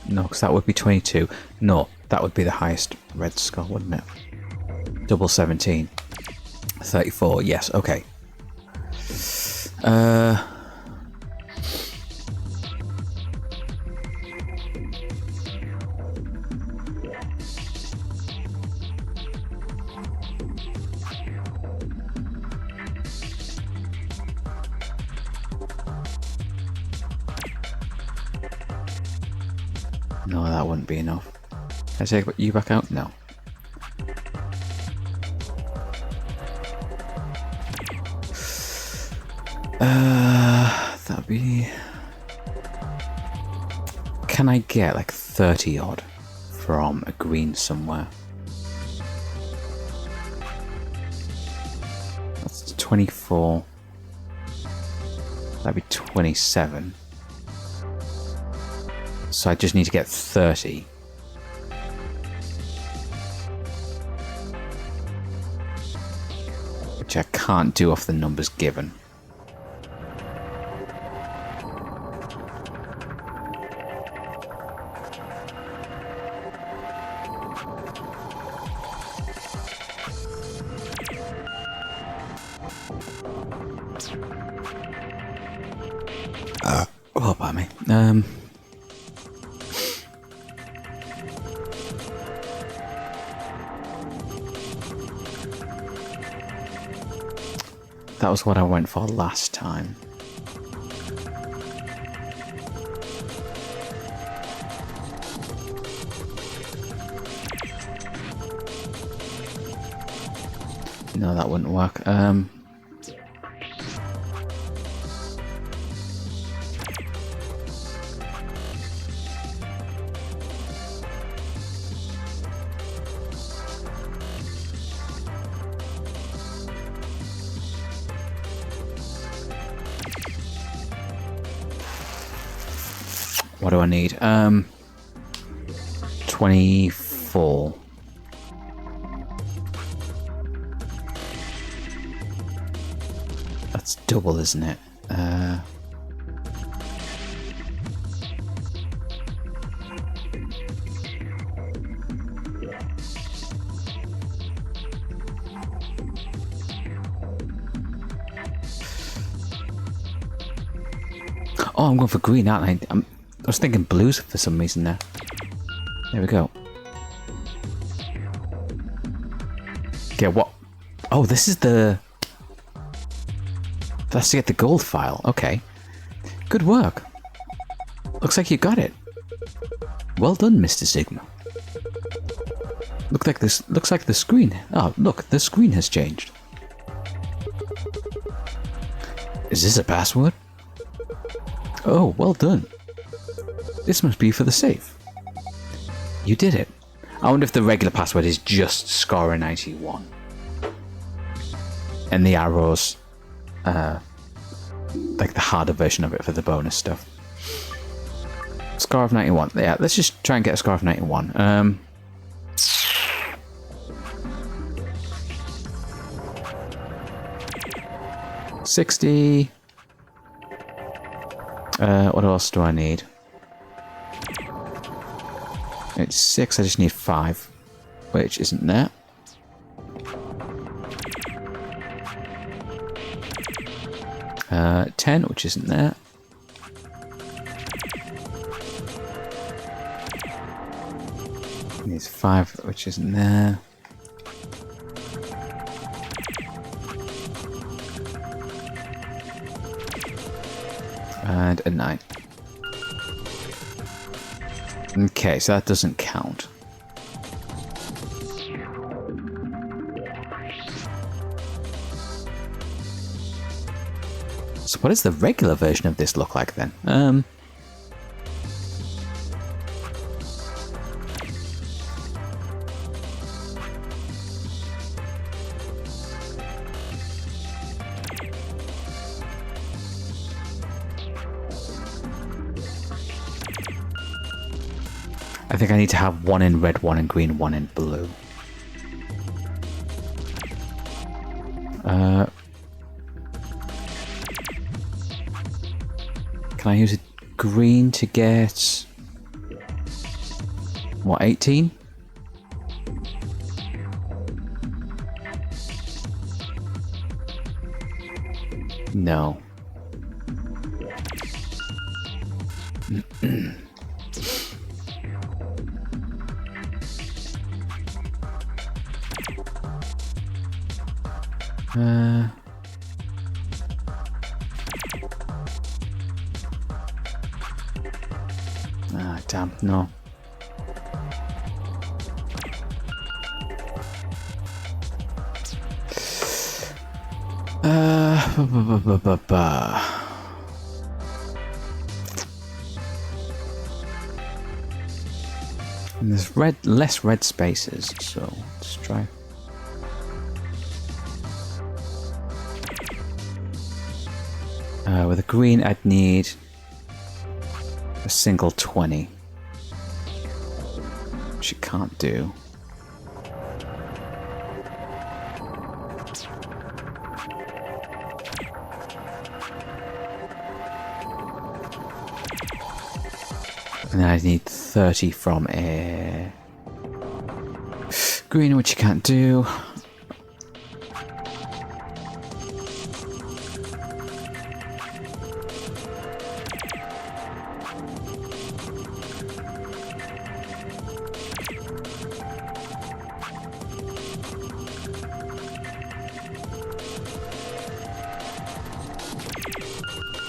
A: No, because that would be 22. No, that would be the highest red score, wouldn't it? Double 17. 34, yes, okay. No, that wouldn't be enough. Can I take you back out? No. That'd be... Can I get like 30 odd from a green somewhere? That's 24. That'd be 27. So I just need to get 30. Which I can't do off the numbers given. Oh, by me. That was what I went for last time. No, that wouldn't work. What do I need? 24. That's double, isn't it? Oh, I'm going for green, aren't I? I was thinking blues for some reason there. There we go. Okay, what? Oh, this is the... That's to get the gold file. Okay. Good work. Looks like you got it. Well done, Mr. Sigma. Looks like the screen. Oh, look, the screen has changed. Is this a password? Oh, well done. This must be for the safe. You did it. I wonder if the regular password is just Scorer91. And the arrows, like the harder version of it for the bonus stuff. Score of 91. Yeah, let's just try and get a score of 91. 60. What else do I need? It's 6, I just need 5, which isn't there. Uh, 10, which isn't there. Needs 5, which isn't there. And a 9. Okay, so that doesn't count. So what does the regular version of this look like then? I think I need to have one in red, one in green, one in blue. Can I use a green to get... what, 18? No. Damn, no. And there's less red spaces, so let's try. With a green, I'd need a single 20, which you can't do. And then I need 30 from a green, which you can't do.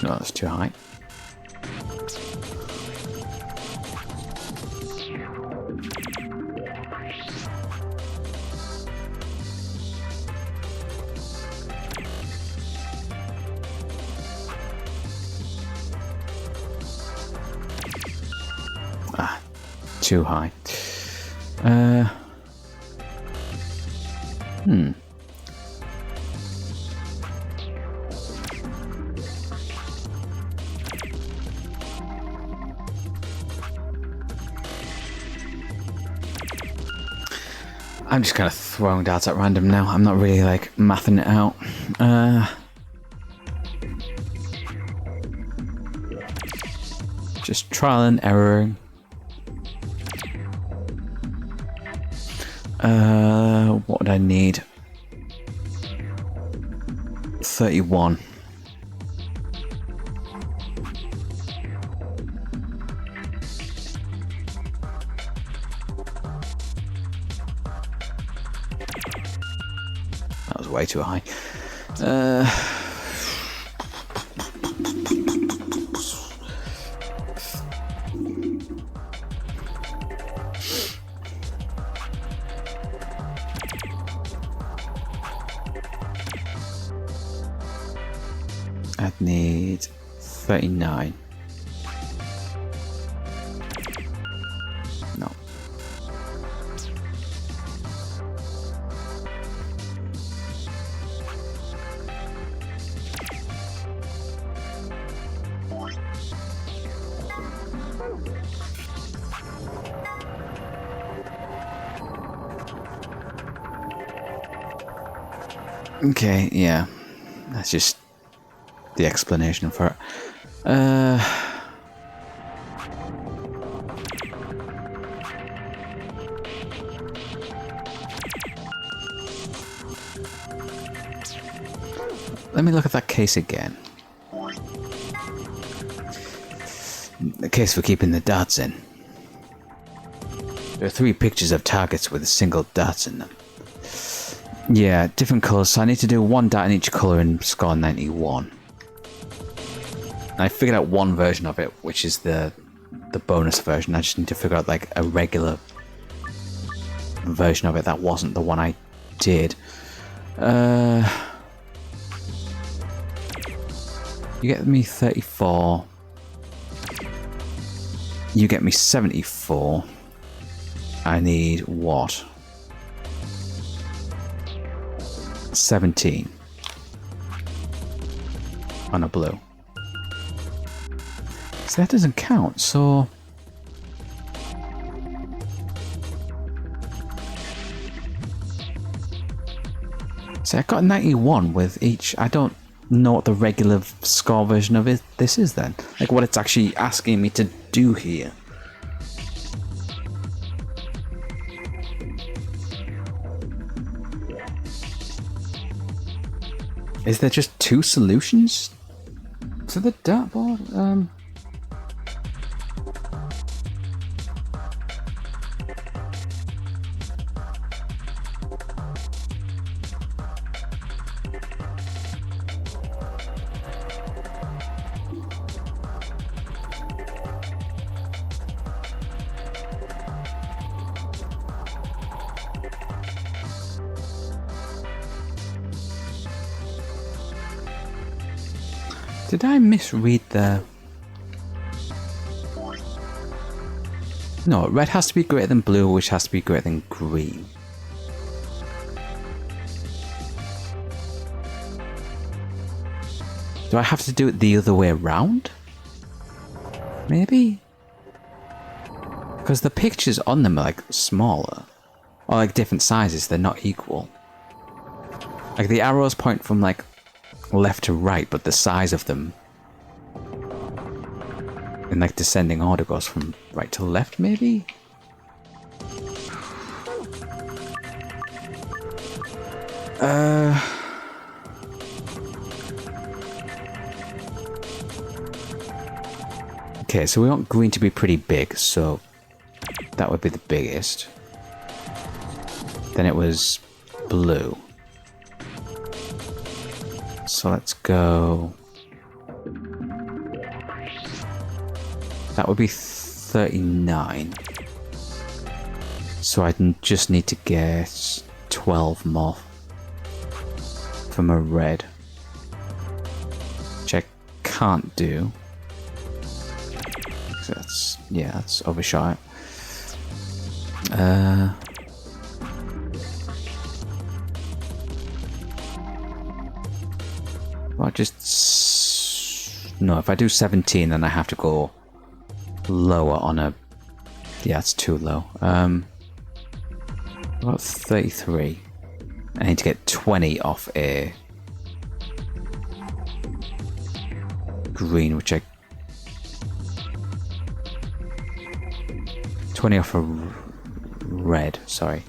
A: No, that's too high. Too high. I'm just kind of throwing darts at random now. I'm not really like mathing it out. Just trial and erroring. What would I need? 31. That was way too high. I'd need 39. No. Okay, yeah. That's just the explanation for it. Let me look at that case again. The case for keeping the darts in. There are 3 pictures of targets with a single dart in them. Yeah, different colours, so I need to do 1 dart in each colour and score 91. I figured out one version of it, which is the bonus version. I just need to figure out like a regular version of it that wasn't the one I did. You get me 34. You get me 74. I need what? 17 on a blue. So that doesn't count, so... So I got 91 with each. I don't know what the regular score version of this is then. Like what it's actually asking me to do here. Is there just 2 solutions to the dartboard? Did I misread the... No, red has to be greater than blue, which has to be greater than green. Do I have to do it the other way around? Maybe? Because the pictures on them are like smaller. Or like different sizes, they're not equal. Like the arrows point from like left to right, but the size of them in like descending order goes from right to left, maybe? Okay, so we want green to be pretty big, so that would be the biggest. Then it was blue. So let's go... That would be 39. So I just need to get 12 more from a red. Which I can't do. So that's... yeah, that's overshot. Well, just... no, if I do 17, then I have to go lower on a... yeah, it's too low. About 33. I need to get 20 off a green, which I... 20 off a red, sorry.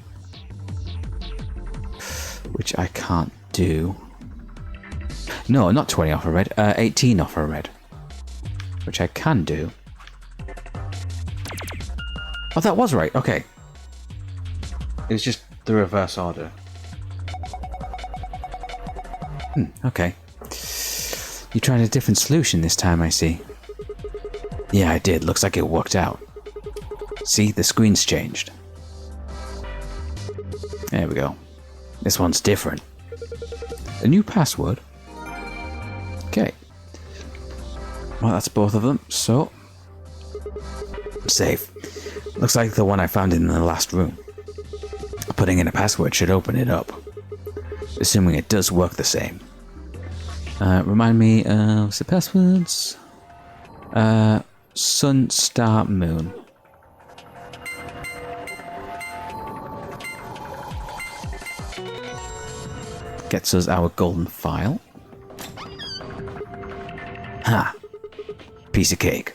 A: Which I can't do. No, not 20 off a red, 18 off a red. Which I can do. Oh, that was right, okay. It was just the reverse order. Okay. You tried a different solution this time, I see. Yeah, I did. Looks like it worked out. See, the screen's changed. There we go. This one's different. A new password? Okay. Well, that's both of them, so... safe. Looks like the one I found in the last room. Putting in a password should open it up. Assuming it does work the same. Remind me of the passwords. Sun, star, moon. Gets us our golden file. Ha! Piece of cake.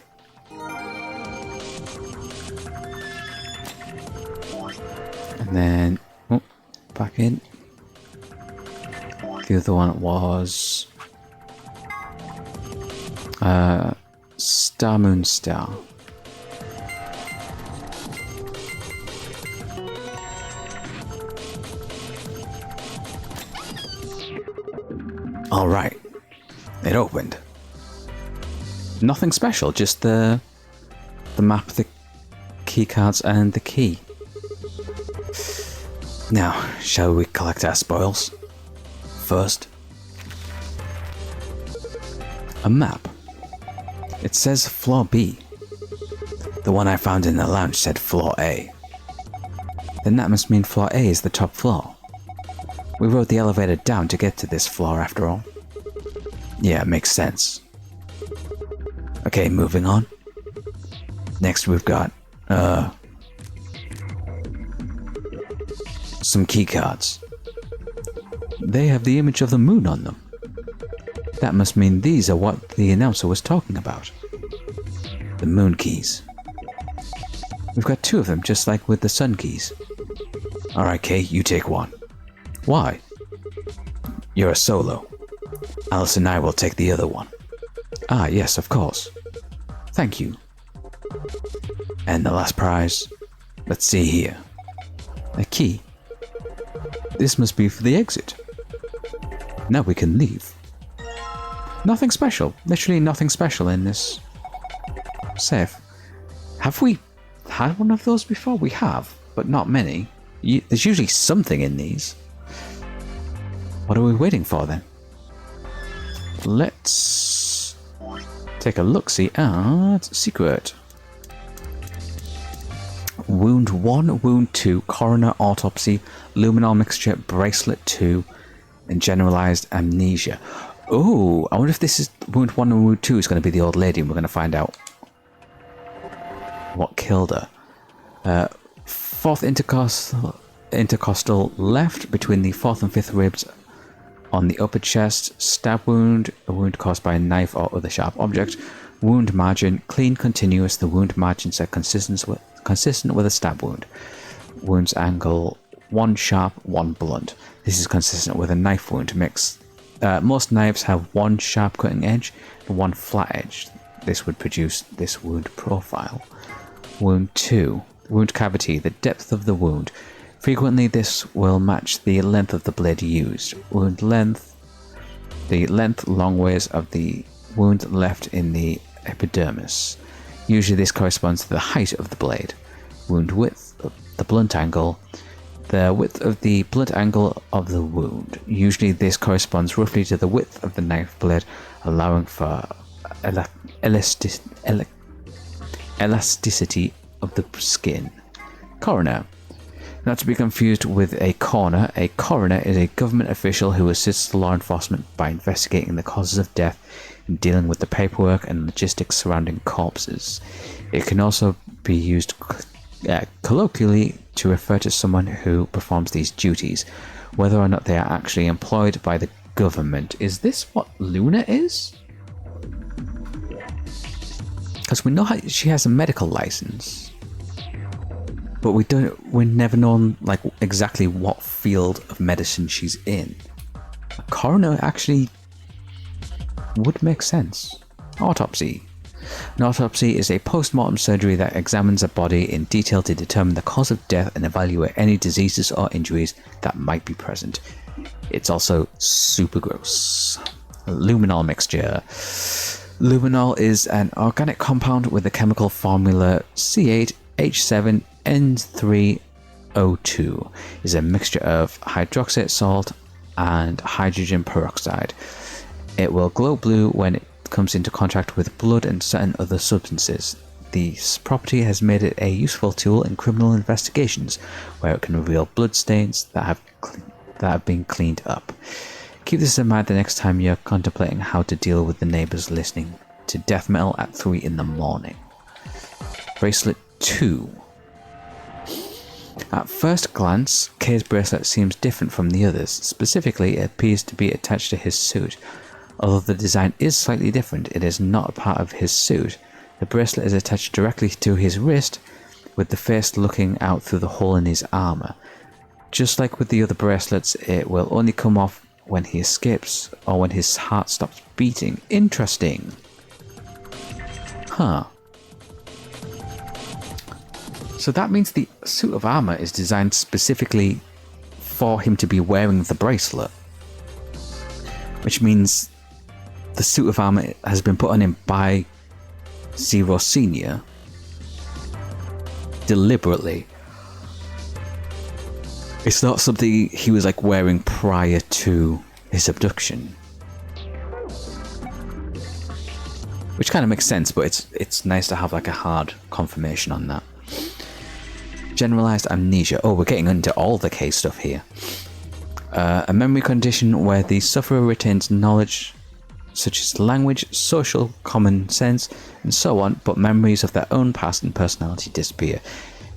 A: And then, oh, back in. The other one was Star, Moon, Star. All right, it opened. Nothing special, just the map, the keycards, and the key. Now, shall we collect our spoils? First, a map. It says floor B. The one I found in the lounge said floor A. Then that must mean floor A is the top floor. We rode the elevator down to get to this floor after all. Yeah, it makes sense. Okay, moving on. Next we've got, some keycards. They have the image of the moon on them. That must mean these are what the announcer was talking about. The moon keys. We've got two of them, just like with the sun keys. Alright, Kay, you take one. Why? You're a solo. Alice and I will take the other one. Ah, yes, of course. Thank you. And the last prize. Let's see here. A key. This must be for the exit. Now we can leave. Nothing special. Literally nothing special in this safe. Have we had one of those before? We have, but not many. There's usually something in these. What are we waiting for then? Let's take a look-see at secret. Wound 1, Wound 2, Coroner Autopsy, Luminol Mixture, Bracelet 2, and Generalized Amnesia. Oh, I wonder if this is Wound 1 and Wound 2 is going to be the old lady, and we're going to find out what killed her. Fourth intercostal left between the 4th and 5th ribs on the upper chest. Stab wound, a wound caused by a knife or other sharp object. Wound margin, clean, continuous. The wound margins are consistent with a stab wound. Wounds angle, 1 sharp, 1 blunt. This is consistent with a knife wound mix. Most knives have 1 sharp cutting edge and 1 flat edge. This would produce this wound profile. Wound 2. Wound cavity, the depth of the wound. Frequently this will match the length of the blade used. Wound length, the length long ways of the wound left in the epidermis. Usually this corresponds to the height of the blade. Wound width, the blunt angle, the width of the blunt angle of the wound. Usually this corresponds roughly to the width of the knife blade, allowing for elasticity of the skin. Coroner. Not to be confused with a coroner. A coroner is a government official who assists law enforcement by investigating the causes of death and dealing with the paperwork and logistics surrounding corpses. It can also be used colloquially to refer to someone who performs these duties, whether or not they are actually employed by the government. Is this what Luna is? Because we know how she has a medical license, but we're never known like exactly what field of medicine she's in. A coroner actually would make sense. Autopsy. An autopsy is a post-mortem surgery that examines a body in detail to determine the cause of death and evaluate any diseases or injuries that might be present. It's also super gross. Luminol mixture. Luminol is an organic compound with the chemical formula C8H7N3O2. It's a mixture of hydroxide salt and hydrogen peroxide. It will glow blue when it comes into contact with blood and certain other substances. This property has made it a useful tool in criminal investigations, where it can reveal blood stains that have been cleaned up. Keep this in mind the next time you're contemplating how to deal with the neighbors listening to death metal at 3 in the morning. Bracelet 2. At first glance, Kay's bracelet seems different from the others. Specifically, it appears to be attached to his suit. Although the design is slightly different, it is not a part of his suit. The bracelet is attached directly to his wrist, with the face looking out through the hole in his armor. Just like with the other bracelets, it will only come off when he escapes or when his heart stops beating. Interesting. Huh. So that means the suit of armor is designed specifically for him to be wearing the bracelet. Which means the suit of armor has been put on him by Zero Senior deliberately. It's not something he was like wearing prior to his abduction. Which kind of makes sense, but it's nice to have like a hard confirmation on that. Generalized amnesia. Oh, we're getting into all the case stuff here. A memory condition where the sufferer retains knowledge such as language, social, common sense, and so on, but memories of their own past and personality disappear.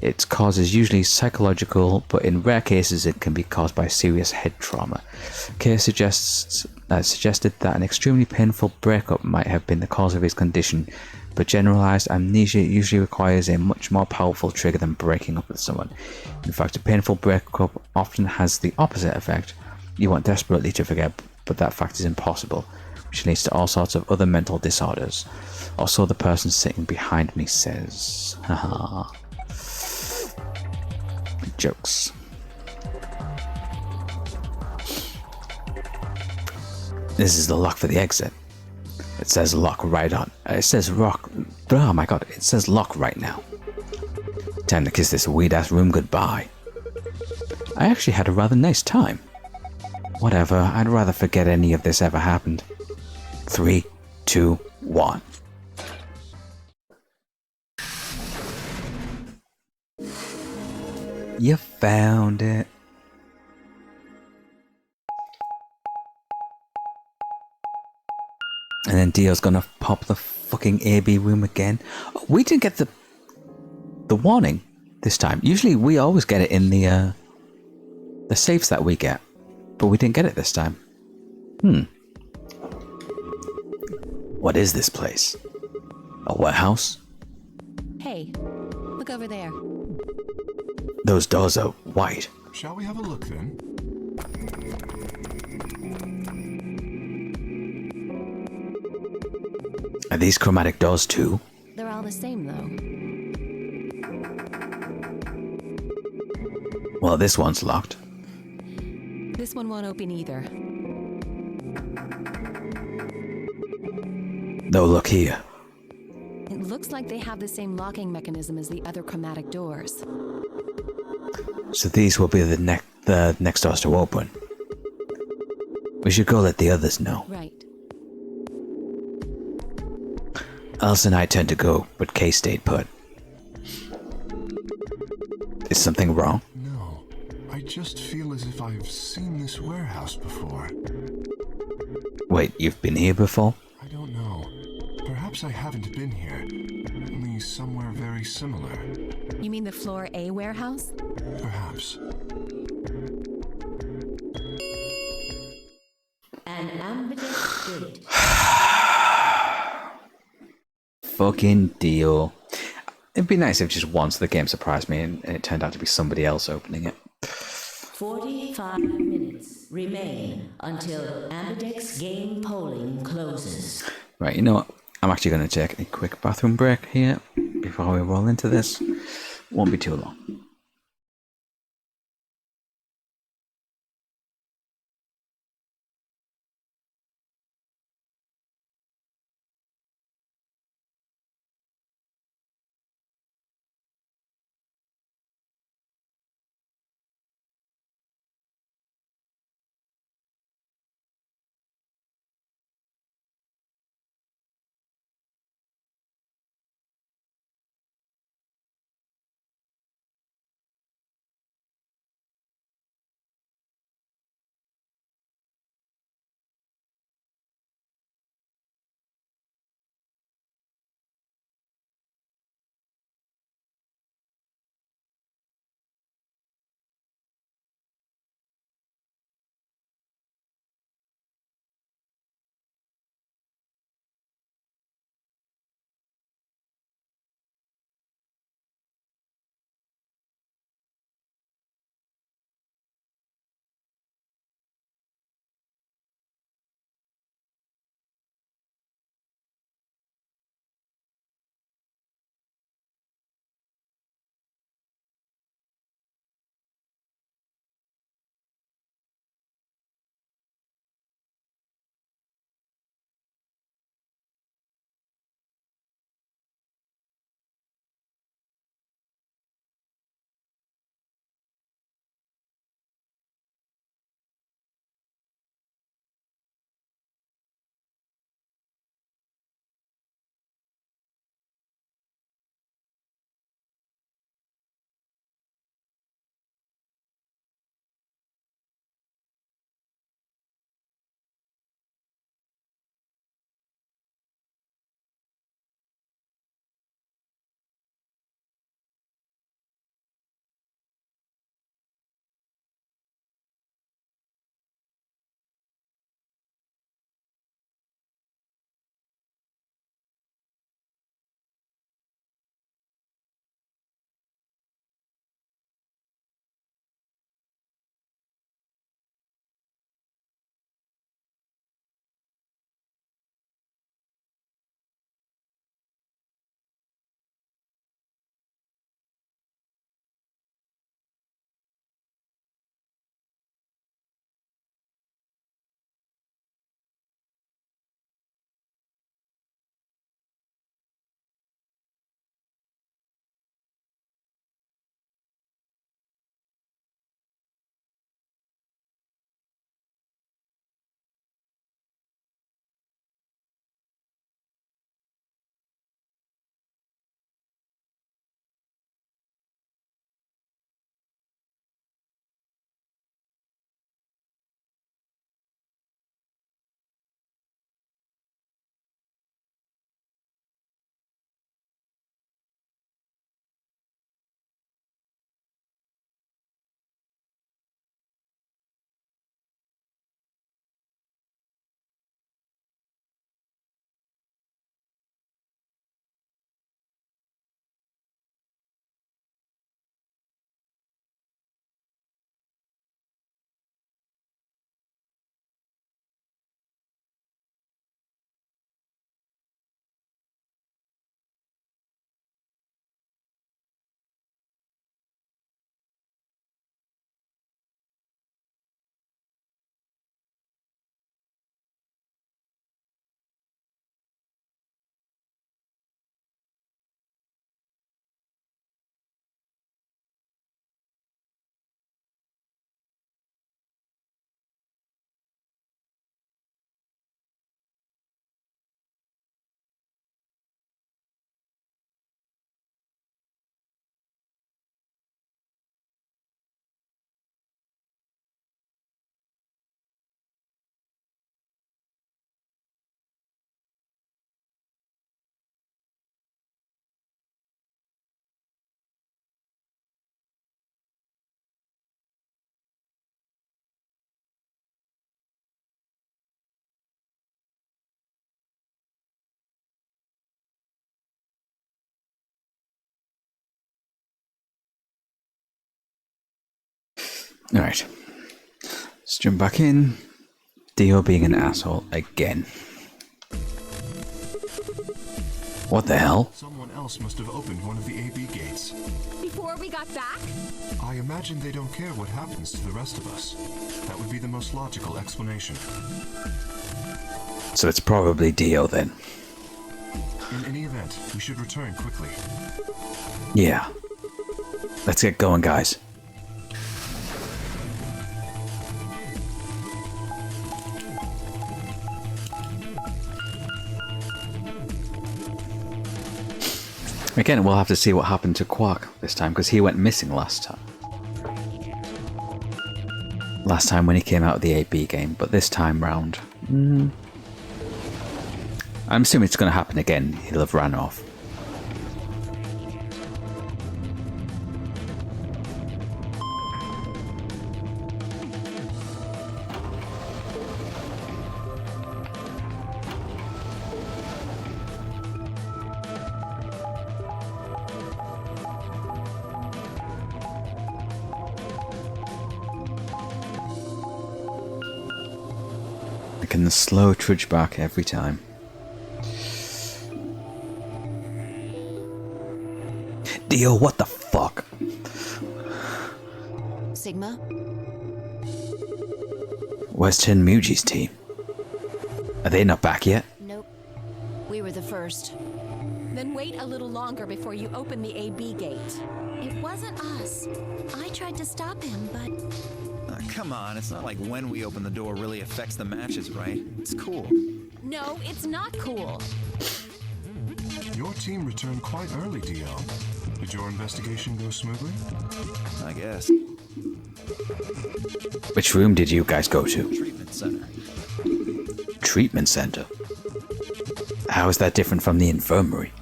A: Its cause is usually psychological, but in rare cases it can be caused by serious head trauma. Kay suggested that an extremely painful breakup might have been the cause of his condition, but generalized amnesia usually requires a much more powerful trigger than breaking up with someone. In fact, a painful breakup often has the opposite effect. You want desperately to forget, but that fact is impossible, which leads to all sorts of other mental disorders. Also, the person sitting behind me says, haha. Jokes. This is the lock for the exit. It says lock right on. It says rock. Oh my god, it says lock right now. Time to kiss this weird ass room goodbye. I actually had a rather nice time. Whatever, I'd rather forget any of this ever happened. 3, 2, 1. You found it. And then Dio's gonna pop the fucking AB room again. Oh, we didn't get the warning this time. Usually we always get it in the safes that we get, but we didn't get it this time. What is this place? A warehouse?
F: Hey, look over there.
A: Those doors are white.
E: Shall we have a look then?
A: Are these chromatic doors too?
F: They're all the same, though.
A: Well, this one's locked.
F: This one won't open either.
A: Though look here.
F: It looks like they have the same locking mechanism as the other chromatic doors.
A: So these will be the next doors to open. We should go let the others know.
F: Right.
A: Alice and I tend to go, but Kay stayed put. Is something wrong?
E: No. I just feel as if I've seen this warehouse before.
A: Wait, you've been here before?
E: I don't know. Perhaps I haven't been here. Only somewhere very similar.
F: You mean the Floor A warehouse?
E: Perhaps.
B: An ambidex gate.
A: Fucking deal. It'd be nice if just once the game surprised me and it turned out to be somebody else opening it.
B: 45 minutes remain until ambidex game polling closes.
A: Right, you know what? I'm actually going to take a quick bathroom break here before we roll into this. Won't be too long. Alright. Let's jump back in. Dio being an asshole again. What the hell?
E: Someone else must have opened one of the AB gates.
F: Before we got back?
E: I imagine they don't care what happens to the rest of us. That would be the most logical explanation.
A: So it's probably Dio then.
E: In any event, we should return quickly.
A: Yeah. Let's get going, guys. Again, we'll have to see what happened to Quark this time, because he went missing last time. Last time when he came out of the AB game, but this time round... I'm assuming it's going to happen again. He'll have ran off. I can slow trudge back every time. Dio, what the fuck?
F: Sigma?
A: Where's Tenmuji's team? Are they not back yet?
F: Nope. We were the first. Then wait a little longer before you open the AB gate.
C: It wasn't us. I tried to stop him, but
H: Come on, it's not like when we open the door really affects the matches, right? It's cool.
F: No, it's not cool.
E: Your team returned quite early, Dio. Did your investigation go smoothly?
H: I guess.
A: Which room did you guys go to?
H: Treatment center.
A: Treatment center? How is that different from the infirmary?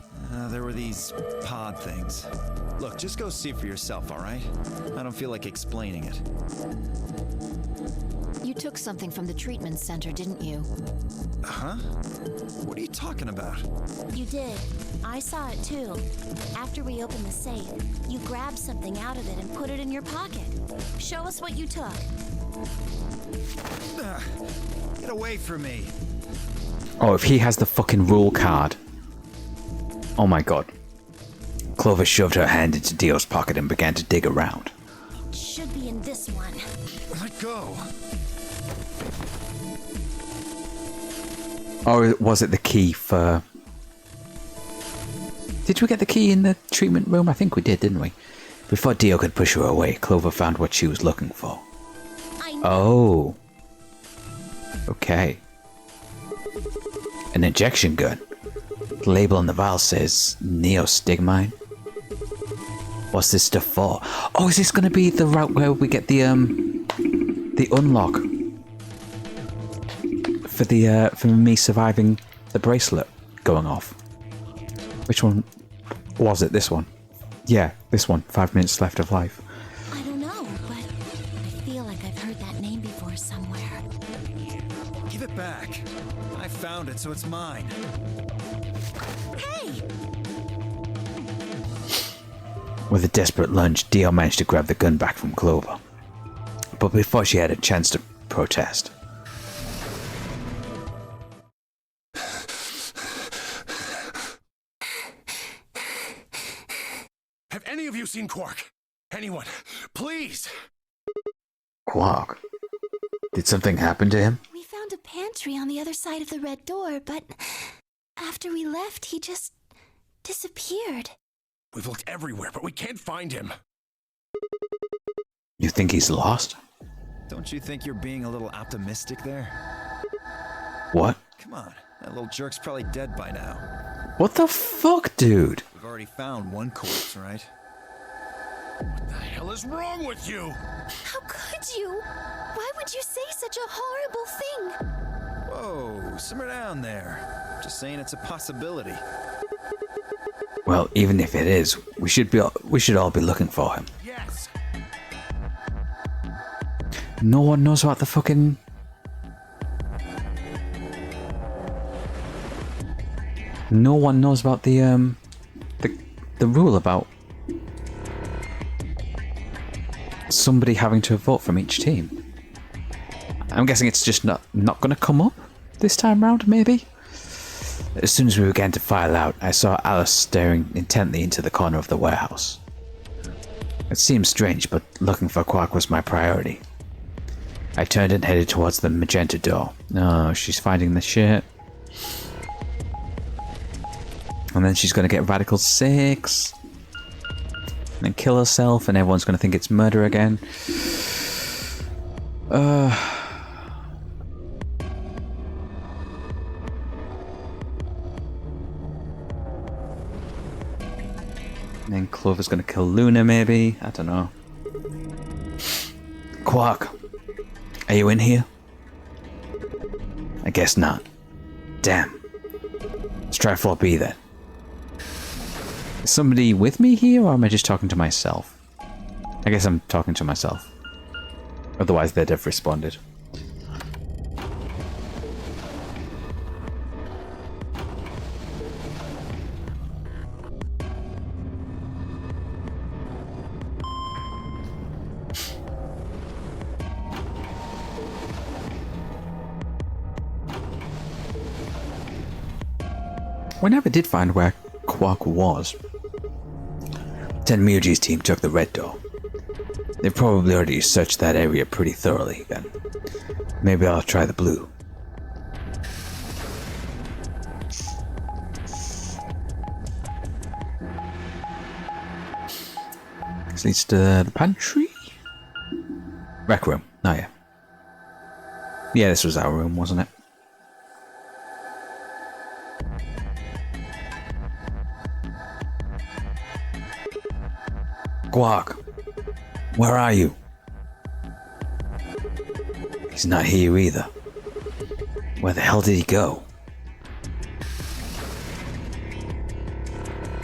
H: There were these pod things. Look, just go see for yourself, all right? I don't feel like explaining it.
F: You took something from the treatment center, didn't you?
H: Huh? What are you talking about?
C: you did. I saw it too. After we opened the safe, you grabbed something out of it and put it in your pocket. Show us what you took.
H: Get away from me.
A: Oh, if he has the fucking rule card. Oh my god. Clover shoved her hand into Dio's pocket and began to dig around.
C: It should be in this one.
H: Let go.
A: Or was it the key for... Did we get the key in the treatment room? I think we did, didn't we? Before Dio could push her away, Clover found what she was looking for.
C: I know.
A: Oh. Okay. An injection gun. The label on the vial says Neostigmine. What's this stuff for? Oh, is this going to be the route where we get the unlock for me surviving the bracelet going off? Which one was it? This one? Yeah, this one. 5 minutes left of life.
C: I don't know, but I feel like I've heard that name before somewhere.
H: Give it back. I found it, so it's mine.
C: Hey!
A: With a desperate lunge, Dio managed to grab the gun back from Clover. But before she had a chance to protest...
D: Have any of you seen Quark? Anyone? Please!
A: Quark? Did something happen to him?
C: We found a pantry on the other side of the red door, but after we left, he just disappeared.
D: We've looked everywhere, but we can't find him.
A: You think he's lost?
H: Don't you think you're being a little optimistic there?
A: What?
H: Come on, that little jerk's probably dead by now.
A: What the fuck, dude?
H: We've already found one corpse, right?
D: What the hell is wrong with you?
C: How could you? Why would you say such a horrible thing?
H: Whoa, simmer down there. Just saying it's a possibility.
A: Well, even if it is, we should all be looking for him.
D: Yes.
A: No one knows about the fucking... No one knows about the rule about somebody having to vote from each team. I'm guessing it's just not going to come up this time round, maybe? As soon as we began to file out, I saw Alice staring intently into the corner of the warehouse. It seemed strange, but looking for Quark was my priority. I turned and headed towards the magenta door. Oh, she's finding the shit. And then she's going to get Radical 6. And kill herself, and everyone's going to think it's murder again. And then Clover's going to kill Luna, maybe. I don't know. Quark, are you in here? I guess not. Damn. Let's try 4B then. Is somebody with me here, or am I just talking to myself? I guess I'm talking to myself. Otherwise they'd have responded. We never did find where Quark was. Tenmuji's team took the red door. They've probably already searched that area pretty thoroughly then. Maybe I'll try the blue. This leads to the pantry? Rec room. Oh yeah. Yeah, this was our room, wasn't it? Quark, where are you? He's not here either. Where the hell did he go?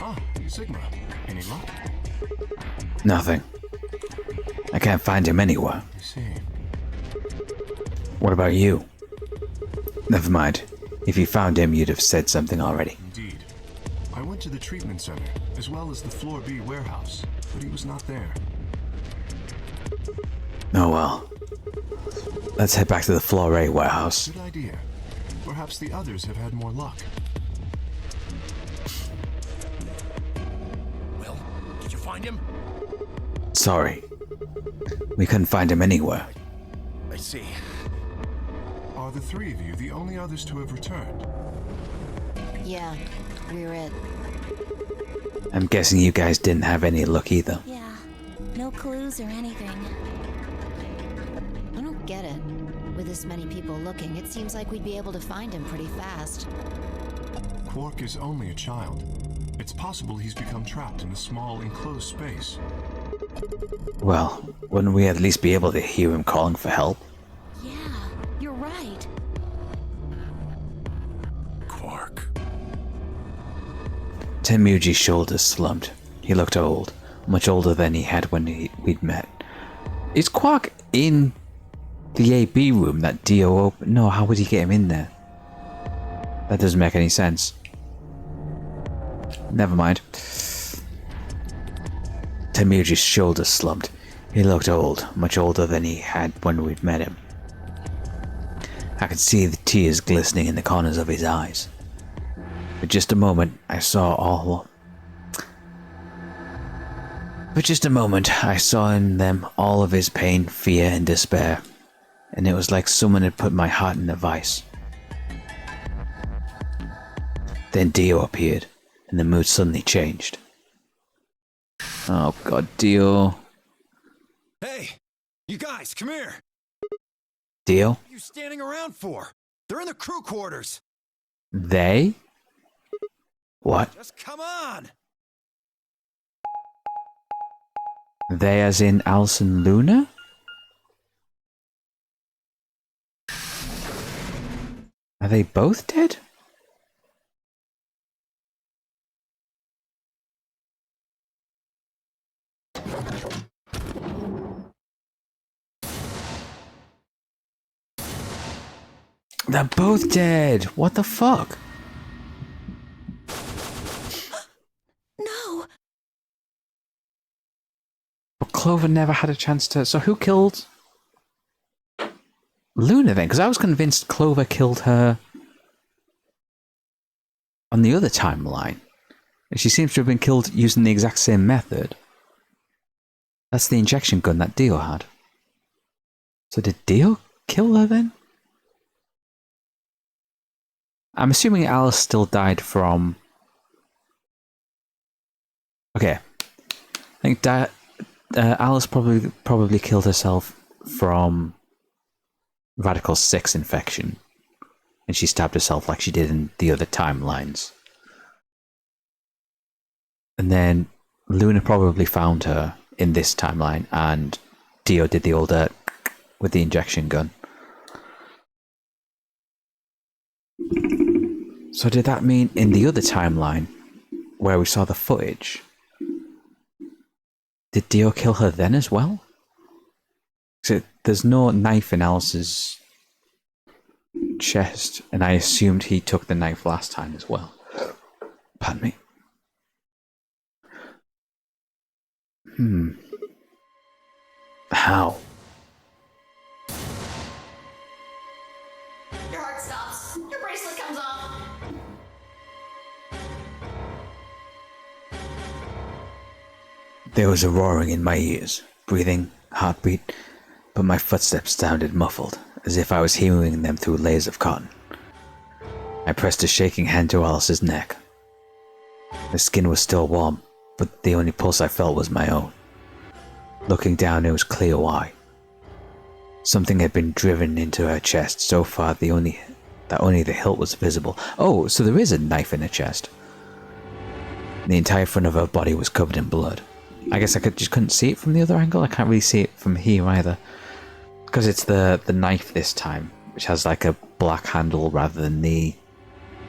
E: Ah, Sigma. Any luck?
A: Nothing. I can't find him anywhere.
E: I see.
A: What about you? Never mind. If you found him, you'd have said something already.
E: Indeed. I went to the treatment center, as well as the Floor B warehouse, but he was not there.
A: Oh well. Let's head back to the Floor A warehouse.
E: Good idea. Perhaps the others have had more luck.
D: Well, did you find him?
A: Sorry. We couldn't find him anywhere.
D: I see.
E: Are the three of you the only others to have returned?
F: Yeah, we're it.
A: I'm guessing you guys didn't have any luck either.
C: Yeah, no clues or anything.
F: I don't get it. With this many people looking, it seems like we'd be able to find him pretty fast.
E: Quark is only a child. It's possible he's become trapped in a small, enclosed space.
A: Well, wouldn't we at least be able to hear him calling for help?
C: Yeah, you're right.
D: Quark.
A: Tenmuji's shoulders slumped. He looked old, much older than he had when we'd met. Is Quark in the AB room that Dio opened? No, how would he get him in there? That doesn't make any sense. Never mind. Tenmuji's shoulders slumped. He looked old, much older than he had when we'd met him. I could see the tears glistening in the corners of his eyes. For just a moment, I saw in them all of his pain, fear, and despair, and it was like someone had put my heart in a vice. Then Dio appeared, and the mood suddenly changed. Oh god, Dio.
H: Hey, you guys, come here.
A: Dio?
H: What are you standing around for? They're in the crew quarters.
A: They? What?
H: Just come on.
A: They as in Alice and Luna? Are they both dead? They're both dead. What the fuck?
C: No!
A: But Clover never had a chance to... So who killed Luna then? Because I was convinced Clover killed her on the other timeline. And she seems to have been killed using the exact same method. That's the injection gun that Dio had. So did Dio kill her then? I'm assuming Alice still died from... Okay. I think Alice probably killed herself from Radical 6 infection. And she stabbed herself like she did in the other timelines. And then Luna probably found her in this timeline, and Dio did the old with the injection gun. So did that mean in the other timeline, where we saw the footage, did Dio kill her then as well? So there's no knife in Alice's chest, and I assumed he took the knife last time as well. Pardon me. How?
I: Your heart stops. Your bracelet comes off.
A: There was a roaring in my ears, breathing, heartbeat, but my footsteps sounded muffled, as if I was hearing them through layers of cotton. I pressed a shaking hand to Alice's neck. The skin was still warm, but the only pulse I felt was my own. Looking down, it was clear why. Something had been driven into her chest so far that only the hilt was visible. Oh, so there is a knife in her chest. The entire front of her body was covered in blood. I guess I just couldn't see it from the other angle. I can't really see it from here either. Because it's the knife this time, which has like a black handle rather than the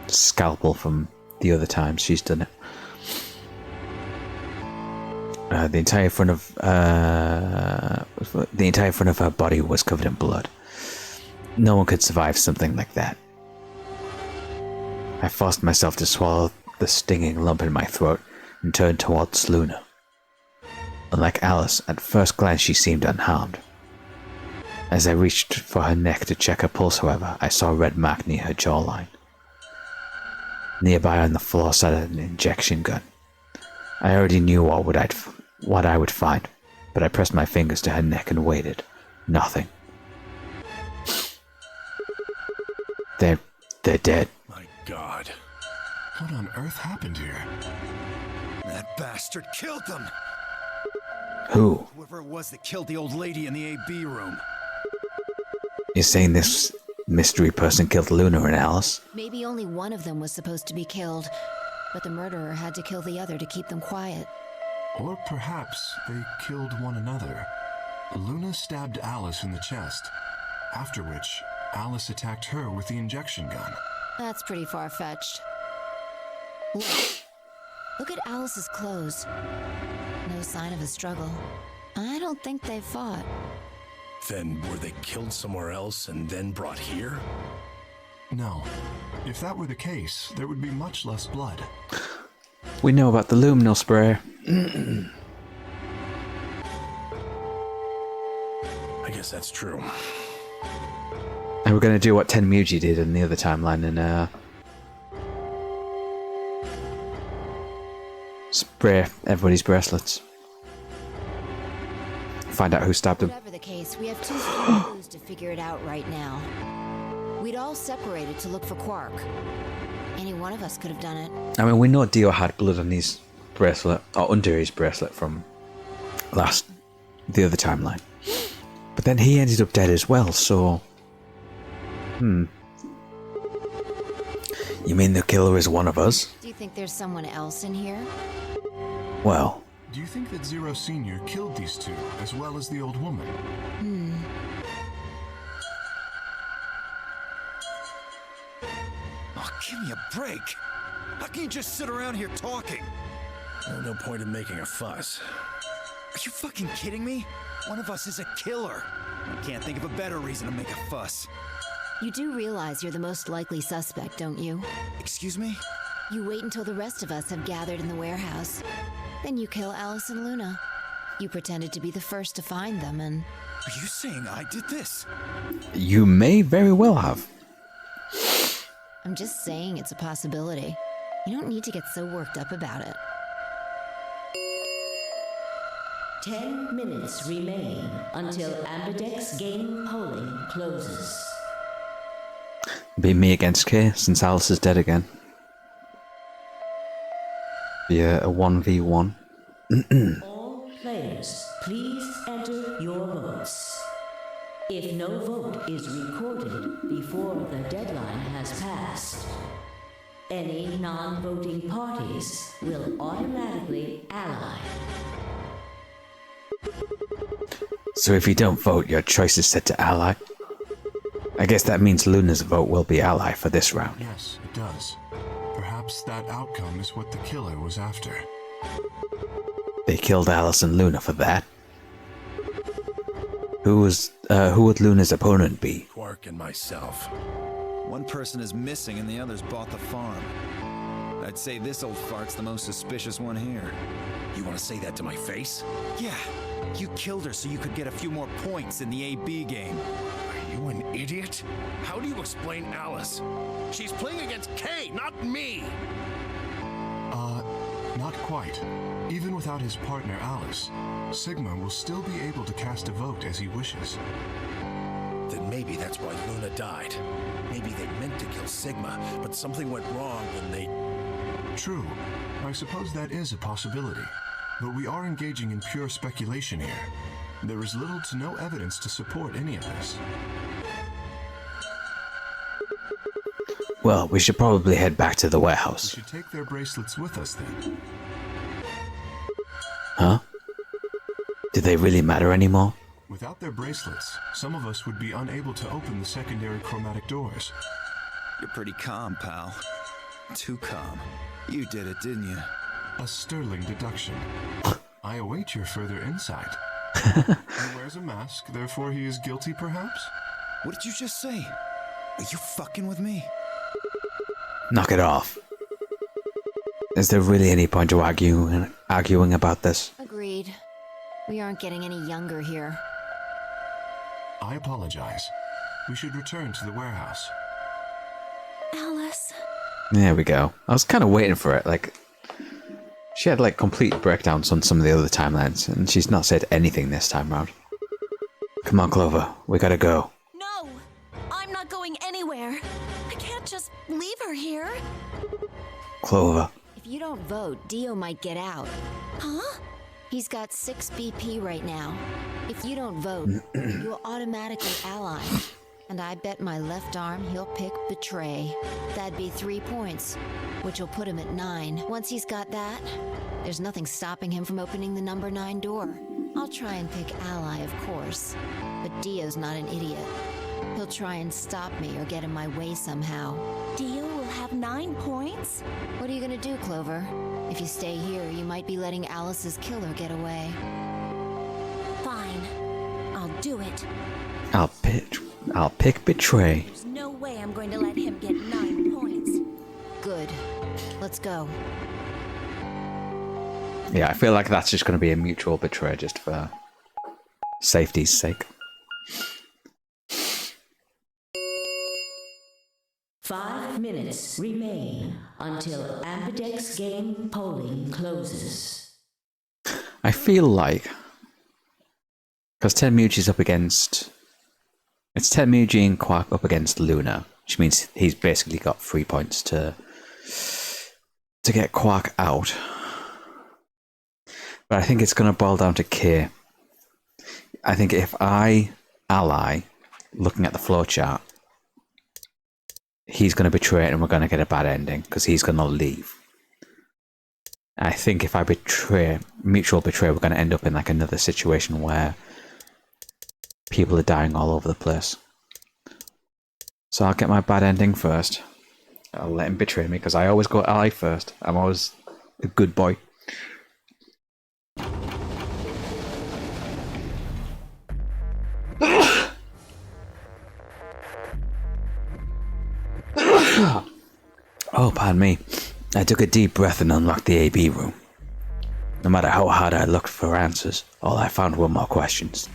A: scalpel from the other times she's done it. The entire front of her body was covered in blood. No one could survive something like that. I forced myself to swallow the stinging lump in my throat and turned towards Luna. Unlike Alice, at first glance she seemed unharmed. As I reached for her neck to check her pulse, however, I saw a red mark near her jawline. Nearby on the floor sat an injection gun. I already knew what I would find, but I pressed my fingers to her neck and waited. Nothing. They're dead.
D: My God.
E: What on earth happened here?
H: That bastard killed them!
A: Who?
H: Whoever it was that killed the old lady in the AB room.
A: You're saying this mystery person killed Luna and Alice?
C: Maybe only one of them was supposed to be killed, but the murderer had to kill the other to keep them quiet.
E: Or perhaps they killed one another. Luna stabbed Alice in the chest, after which Alice attacked her with the injection gun.
C: That's pretty far-fetched. Look at Alice's clothes. No sign of a struggle. I don't think they fought.
D: Then were they killed somewhere else and then brought here?
E: No. If that were the case, there would be much less blood.
A: We know about the luminal spray.
D: I guess that's true.
A: And we're going to do what Tenmuji did in the other timeline and spray everybody's bracelets. Find out who stabbed them.
C: Whatever the case, we have too few clues to figure it out right now. We'd all separated to look for Quark. Any one of us could have done it.
A: I mean, we know Dio had blood on his bracelet, or under his bracelet from the other timeline. But then he ended up dead as well, so... You mean the killer is one of us?
C: Do you think there's someone else in here?
A: Well...
E: Do you think that Zero Senior killed these two, as well as the old woman?
H: Oh, give me a break! How can you just sit around here talking?
D: No point in making a fuss.
H: Are you fucking kidding me? One of us is a killer. I can't think of a better reason to make a fuss.
C: You do realize you're the most likely suspect, don't you?
H: Excuse me?
C: You wait until the rest of us have gathered in the warehouse. Then you kill Alice and Luna.
F: You pretended to be the first to find them, and
H: Are you saying I did this?
A: You may very well have.
F: I'm just saying it's a possibility. You don't need to get so worked up about it.
B: 10 minutes remain until Ambidex game polling closes.
A: Be me against Kay, since Alice is dead again. Be a 1v1.
B: All players, please enter your votes. If no vote is recorded before the deadline has passed, any non-voting parties will automatically ally.
A: So if you don't vote, your choice is set to ally. I guess that means Luna's vote will be ally for this round.
E: Yes, it does. Perhaps that outcome is what the killer was after.
A: They killed Alice and Luna for that. Who would Luna's opponent be?
D: Quark and myself.
H: One person is missing and the others bought the farm. I'd say this old fart's the most suspicious one here.
D: You want to say that to my face?
H: Yeah, you killed her so you could get a few more points in the AB game.
D: Are you an idiot? How do you explain Alice? She's playing against Kay, not me!
E: Not quite. Even without his partner Alice, Sigma will still be able to cast a vote as he wishes.
D: Then maybe that's why Luna died. Maybe they meant to kill Sigma, but something went wrong when they...
E: True. I suppose that is a possibility. But we are engaging in pure speculation here. There is little to no evidence to support any of this.
A: Well, we should probably head back to the
E: We
A: warehouse.
E: should take their bracelets with us then.
A: Huh? Do they really matter anymore?
E: Without their bracelets, some of us would be unable to open the secondary chromatic doors.
H: You're pretty calm, pal. Too calm. You did it, didn't you?
E: A sterling deduction. I await your further insight. He wears a mask, therefore he is guilty, perhaps?
H: What did you just say? Are you fucking with me?
A: Knock it off. Is there really any point to arguing about this?
F: agreed. We aren't getting any younger here.
E: I apologize. We should return to the warehouse.
C: Alice.
A: There we go. I was kind of waiting for it. Like, she had like complete breakdowns on some of the other timelines, and she's not said anything this time round. Come on, Clover. We gotta go.
C: No! I'm not going anywhere. I can't just leave her here.
A: Clover.
F: If you don't vote, Dio might get out.
C: Huh?
F: He's got 6 BP right now. If you don't vote, you'll automatically ally. And I bet my left arm he'll pick Betray. That'd be 3 points, which will put him at 9. Once he's got that, there's nothing stopping him from opening the number 9 door. I'll try and pick Ally, of course, but Dio's not an idiot. He'll try and stop me or get in my way somehow.
C: Dio will have 9 points?
F: What are you gonna do, Clover? If you stay here, you might be letting Alice's killer get away.
C: Fine. I'll do it.
A: I'll pick Betray.
C: There's no way I'm going to let him get 9 points.
F: Good. Let's go.
A: Yeah, I feel like that's just going to be a mutual betray just for safety's sake.
B: 5 minutes remain until Ambidex game polling closes.
A: I feel like, because Tenmuji's up against, it's Tenmuji and Quark up against Luna, which means he's basically got 3 points to get Quark out. But I think it's going to boil down to K. I think if I ally, looking at the flowchart, he's going to betray it and we're going to get a bad ending because he's going to leave. I think if I mutual betray, we're going to end up in like another situation where people are dying all over the place. So I'll get my bad ending first. I'll let him betray me because I always go ally first. I'm always a good boy. Oh, pardon me. I took a deep breath and unlocked the AB room. No matter how hard I looked for answers, all I found were more questions.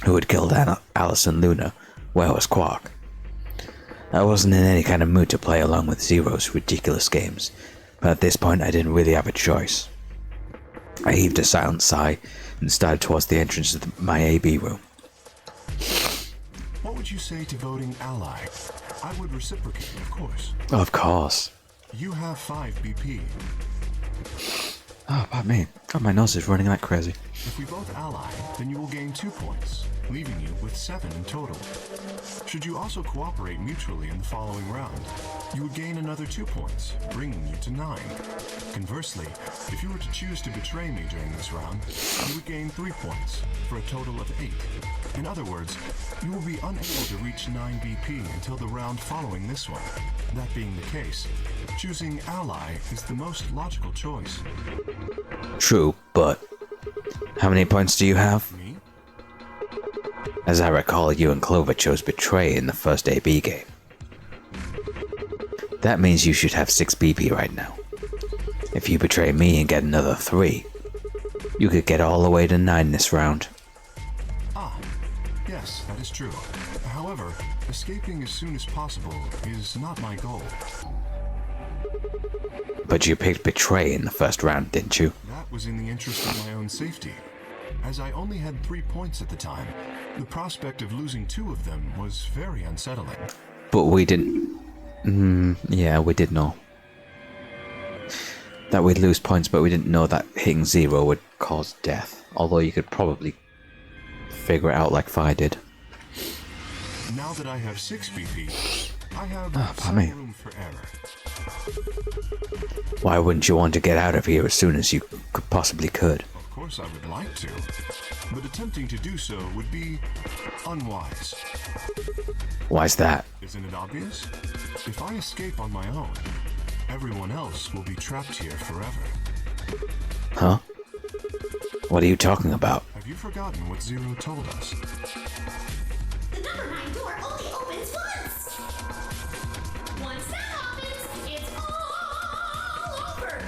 A: Who had killed Allison Luna? Where was Quark? I wasn't in any kind of mood to play along with Zero's ridiculous games, but at this point I didn't really have a choice. I heaved a silent sigh and started towards the entrance of my AB room.
E: What would you say to voting ally? I would reciprocate, of course.
A: Of course.
E: You have 5 BP.
A: Oh, pardon me. God, my nose is running like crazy.
E: If we both ally, then you will gain 2 points, leaving you with 7 in total. Should you also cooperate mutually in the following round, you would gain another 2 points, bringing you to 9. Conversely, if you were to choose to betray me during this round, you would gain 3 points, for a total of 8. In other words, you will be unable to reach 9 BP until the round following this one. That being the case, choosing ally is the most logical choice.
A: True, but how many points do you have?
E: Me?
A: As I recall, you and Clover chose Betray in the first AB game. That means you should have 6 BP right now. If you betray me and get another 3, you could get all the way to 9 this round.
E: Ah, yes, that is true. However, escaping as soon as possible is not my goal.
A: But you picked Betray in the first round, didn't you?
E: That was in the interest of my own safety. As I only had 3 points at the time, the prospect of losing 2 of them was very unsettling.
A: But we didn't... yeah, we did know that we'd lose points, but we didn't know that hitting 0 would cause death. Although you could probably figure it out like I did.
E: Now that I have 6 BP, I have
A: pardon me.
E: some room for error.
A: Why wouldn't you want to get out of here as soon as you possibly could?
E: Of course I would like to, but attempting to do so would be unwise.
A: Why's that?
E: Isn't it obvious? If I escape on my own, everyone else will be trapped here forever.
A: Huh? What are you talking about?
E: Have you forgotten what Zero told us?
I: The number 9 door only opens once! Once that happens, it's all over!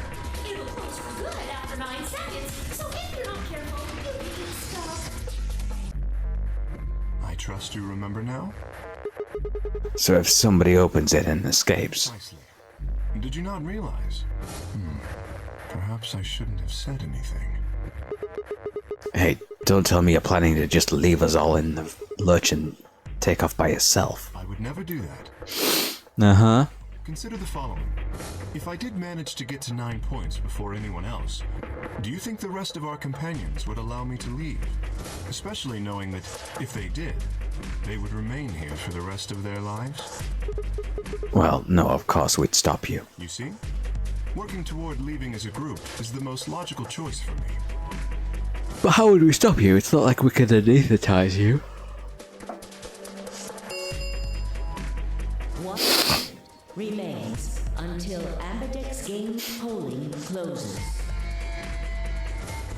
I: It'll close for good after 9 seconds, so if you're not careful, you'll get stuck.
E: I trust you remember now?
A: So if somebody opens it and escapes...
E: Precisely. Did you not realize? Perhaps I shouldn't have said anything.
A: Hey, don't tell me you're planning to just leave us all in the lurch and take off by yourself.
E: I would never do that.
A: Uh-huh.
E: Consider the following. If I did manage to get to 9 points before anyone else, do you think the rest of our companions would allow me to leave? Especially knowing that, if they did, they would remain here for the rest of their lives?
A: Well, no, of course we'd stop you.
E: You see? Working toward leaving as a group is the most logical choice for me.
A: But how would we stop you? It's not like we could anesthetize you.
B: One remains until Ambidex game polling closes.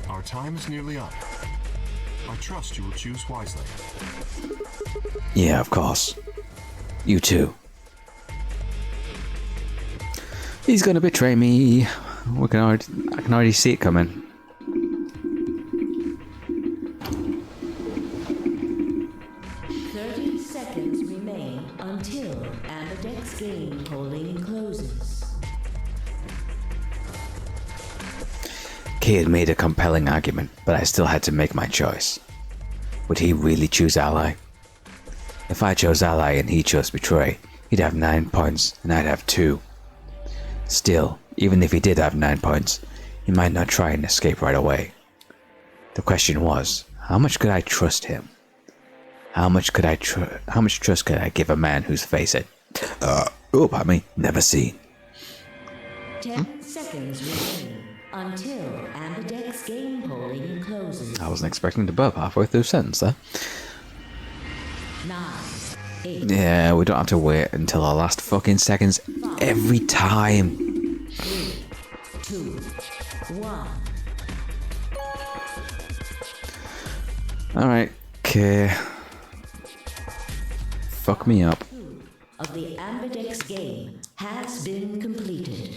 E: Our time is nearly up. I trust you will choose wisely.
A: Yeah, of course. You too. He's gonna betray me. I can already see it coming.
B: Until Ambidex game polling closes.
A: Kay had made a compelling argument, but I still had to make my choice. Would he really choose Ally? If I chose Ally and he chose Betray, he'd have 9 points and I'd have 2. Still, even if he did have 9 points, he might not try and escape right away. The question was, how much could I trust him? How much trust could I give a man whose face pardon me, never seen?
B: 10 seconds remain until Ambidex game polling closes.
A: I wasn't expecting to burp halfway through a sentence there.
B: 9, 8.
A: Yeah, we don't have to wait until our last fucking seconds every time.
B: 3, 2, 1.
A: Alright, okay. Fuck me up.
B: Of the Ambidex game has been completed.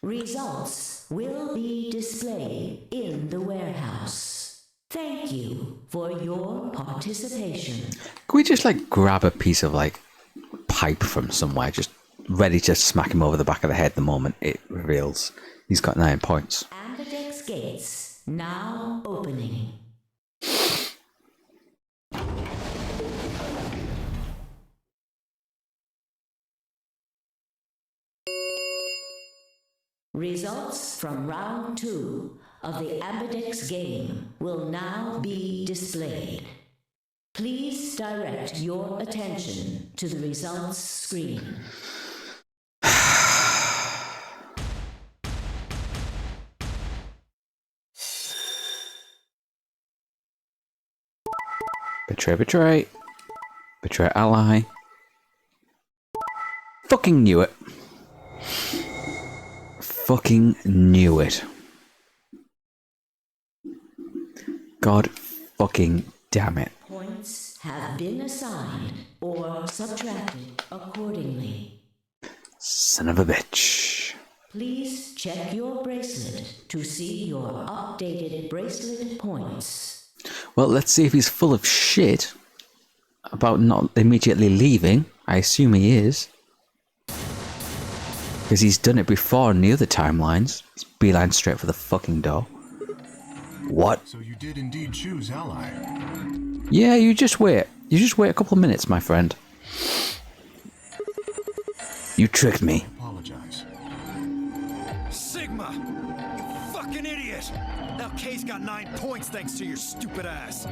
B: Results will be displayed in the warehouse. Thank you for your participation.
A: Can we just like grab a piece of like pipe from somewhere, just ready to smack him over the back of the head the moment it reveals he's got 9 points?
B: Ambidex gates now opening. Results from round 2 of the Ambidex game will now be displayed. Please direct your attention to the results screen.
A: Betray, betray. Betray ally. Fucking knew it. Fucking knew it. God fucking damn it.
B: Points have been assigned or subtracted accordingly.
A: Son of a bitch.
B: Please check your bracelet to see your updated bracelet points.
A: Well, let's see if he's full of shit about not immediately leaving. I assume he is. Because he's done it before in the other timelines. He's beeline straight for the fucking door. What?
E: So you did indeed choose ally.
A: Yeah, you just wait. You just wait a couple of minutes, my friend. You tricked me.
E: I apologize.
H: Sigma! You fucking idiot! Now Kay's got 9 points thanks to your stupid ass.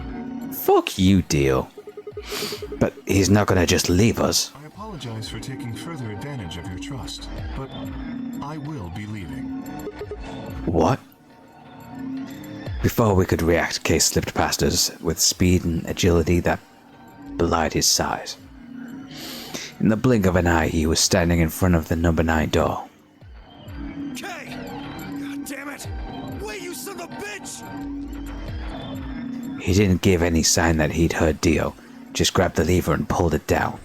A: Fuck you, Dio. But he's not gonna just leave us.
E: I apologize for taking further advantage of your trust, but I will be leaving.
A: What? Before we could react, Kay slipped past us with speed and agility that belied his size. In the blink of an eye, he was standing in front of the number 9 door.
H: Kay! God damn it! Wait, you son of a bitch!
A: He didn't give any sign that he'd heard Dio, just grabbed the lever and pulled it down.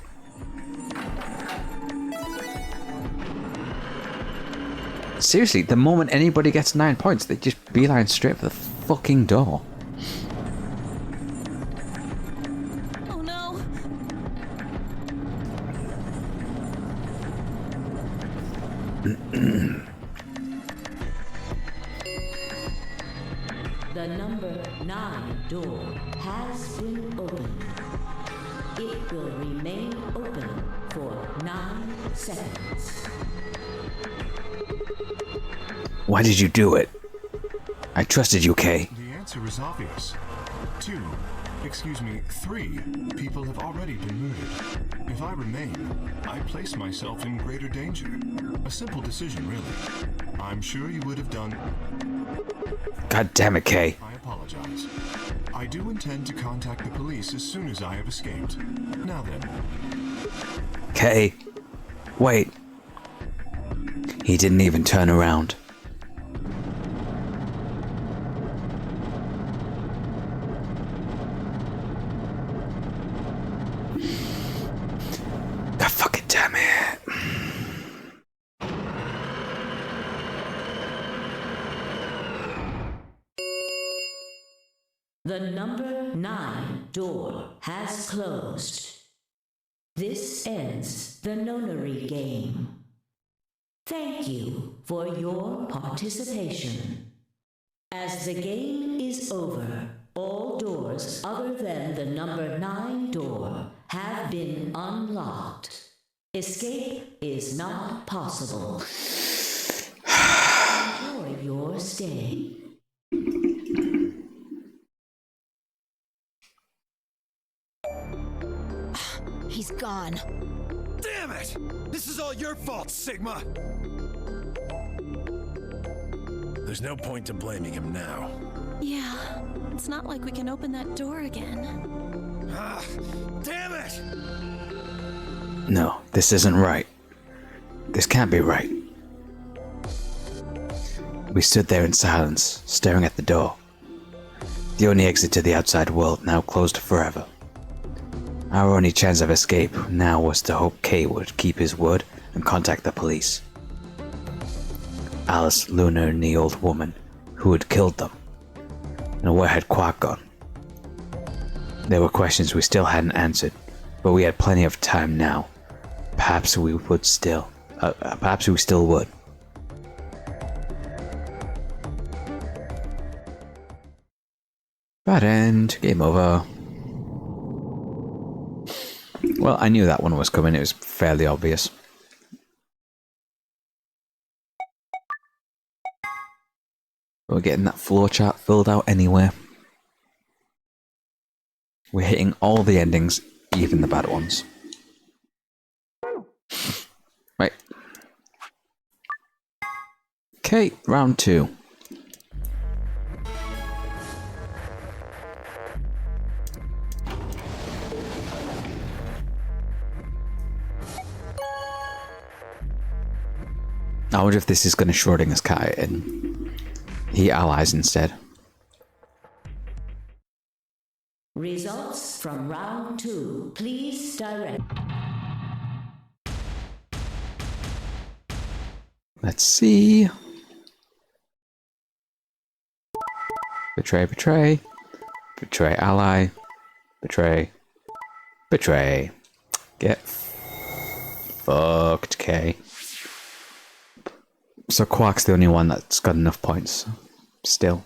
A: Seriously, the moment anybody gets 9 points, they just beeline straight for the fucking door.
C: Oh no!
B: The number 9 door has been opened. It will remain open for 9 seconds.
A: Why did you do it? I trusted you, Kay.
E: The answer is obvious. 3 people have already been murdered. If I remain, I place myself in greater danger. A simple decision, really. I'm sure you would have done...
A: God damn it, Kay.
E: I apologize. I do intend to contact the police as soon as I have escaped. Now then.
A: Kay. Wait. He didn't even turn around. God fucking damn it.
B: The number 9 door has closed. This ends the nonary game. Thank you for your participation. As the game is over, all doors other than the number 9 door have been unlocked. Escape is not possible. Enjoy your stay.
F: He's gone.
H: Damn it! This is all your fault, Sigma!
D: There's no point in blaming him now.
C: Yeah, it's not like we can open that door again.
H: Ah, damn it!
A: No, this isn't right. This can't be right. We stood there in silence, staring at the door. The only exit to the outside world now closed forever. Our only chance of escape now was to hope Kay would keep his word and contact the police. Alice, Luna, and the old woman who had killed them. And where had Quark gone? There were questions we still hadn't answered, but we had plenty of time now. Perhaps we still would. Bad end. Game over. Well, I knew that one was coming. It was fairly obvious. We're getting that floor chart filled out anywhere. We're hitting all the endings, even the bad ones. Right. Okay, round 2. I wonder if this is going to Schrodinger's cat it and he allies instead.
B: Results from round 2. Please direct.
A: Let's see. Betray, betray. Betray ally. Betray. Betray. Get fucked, K. So Quark's the only one that's got enough points. Still.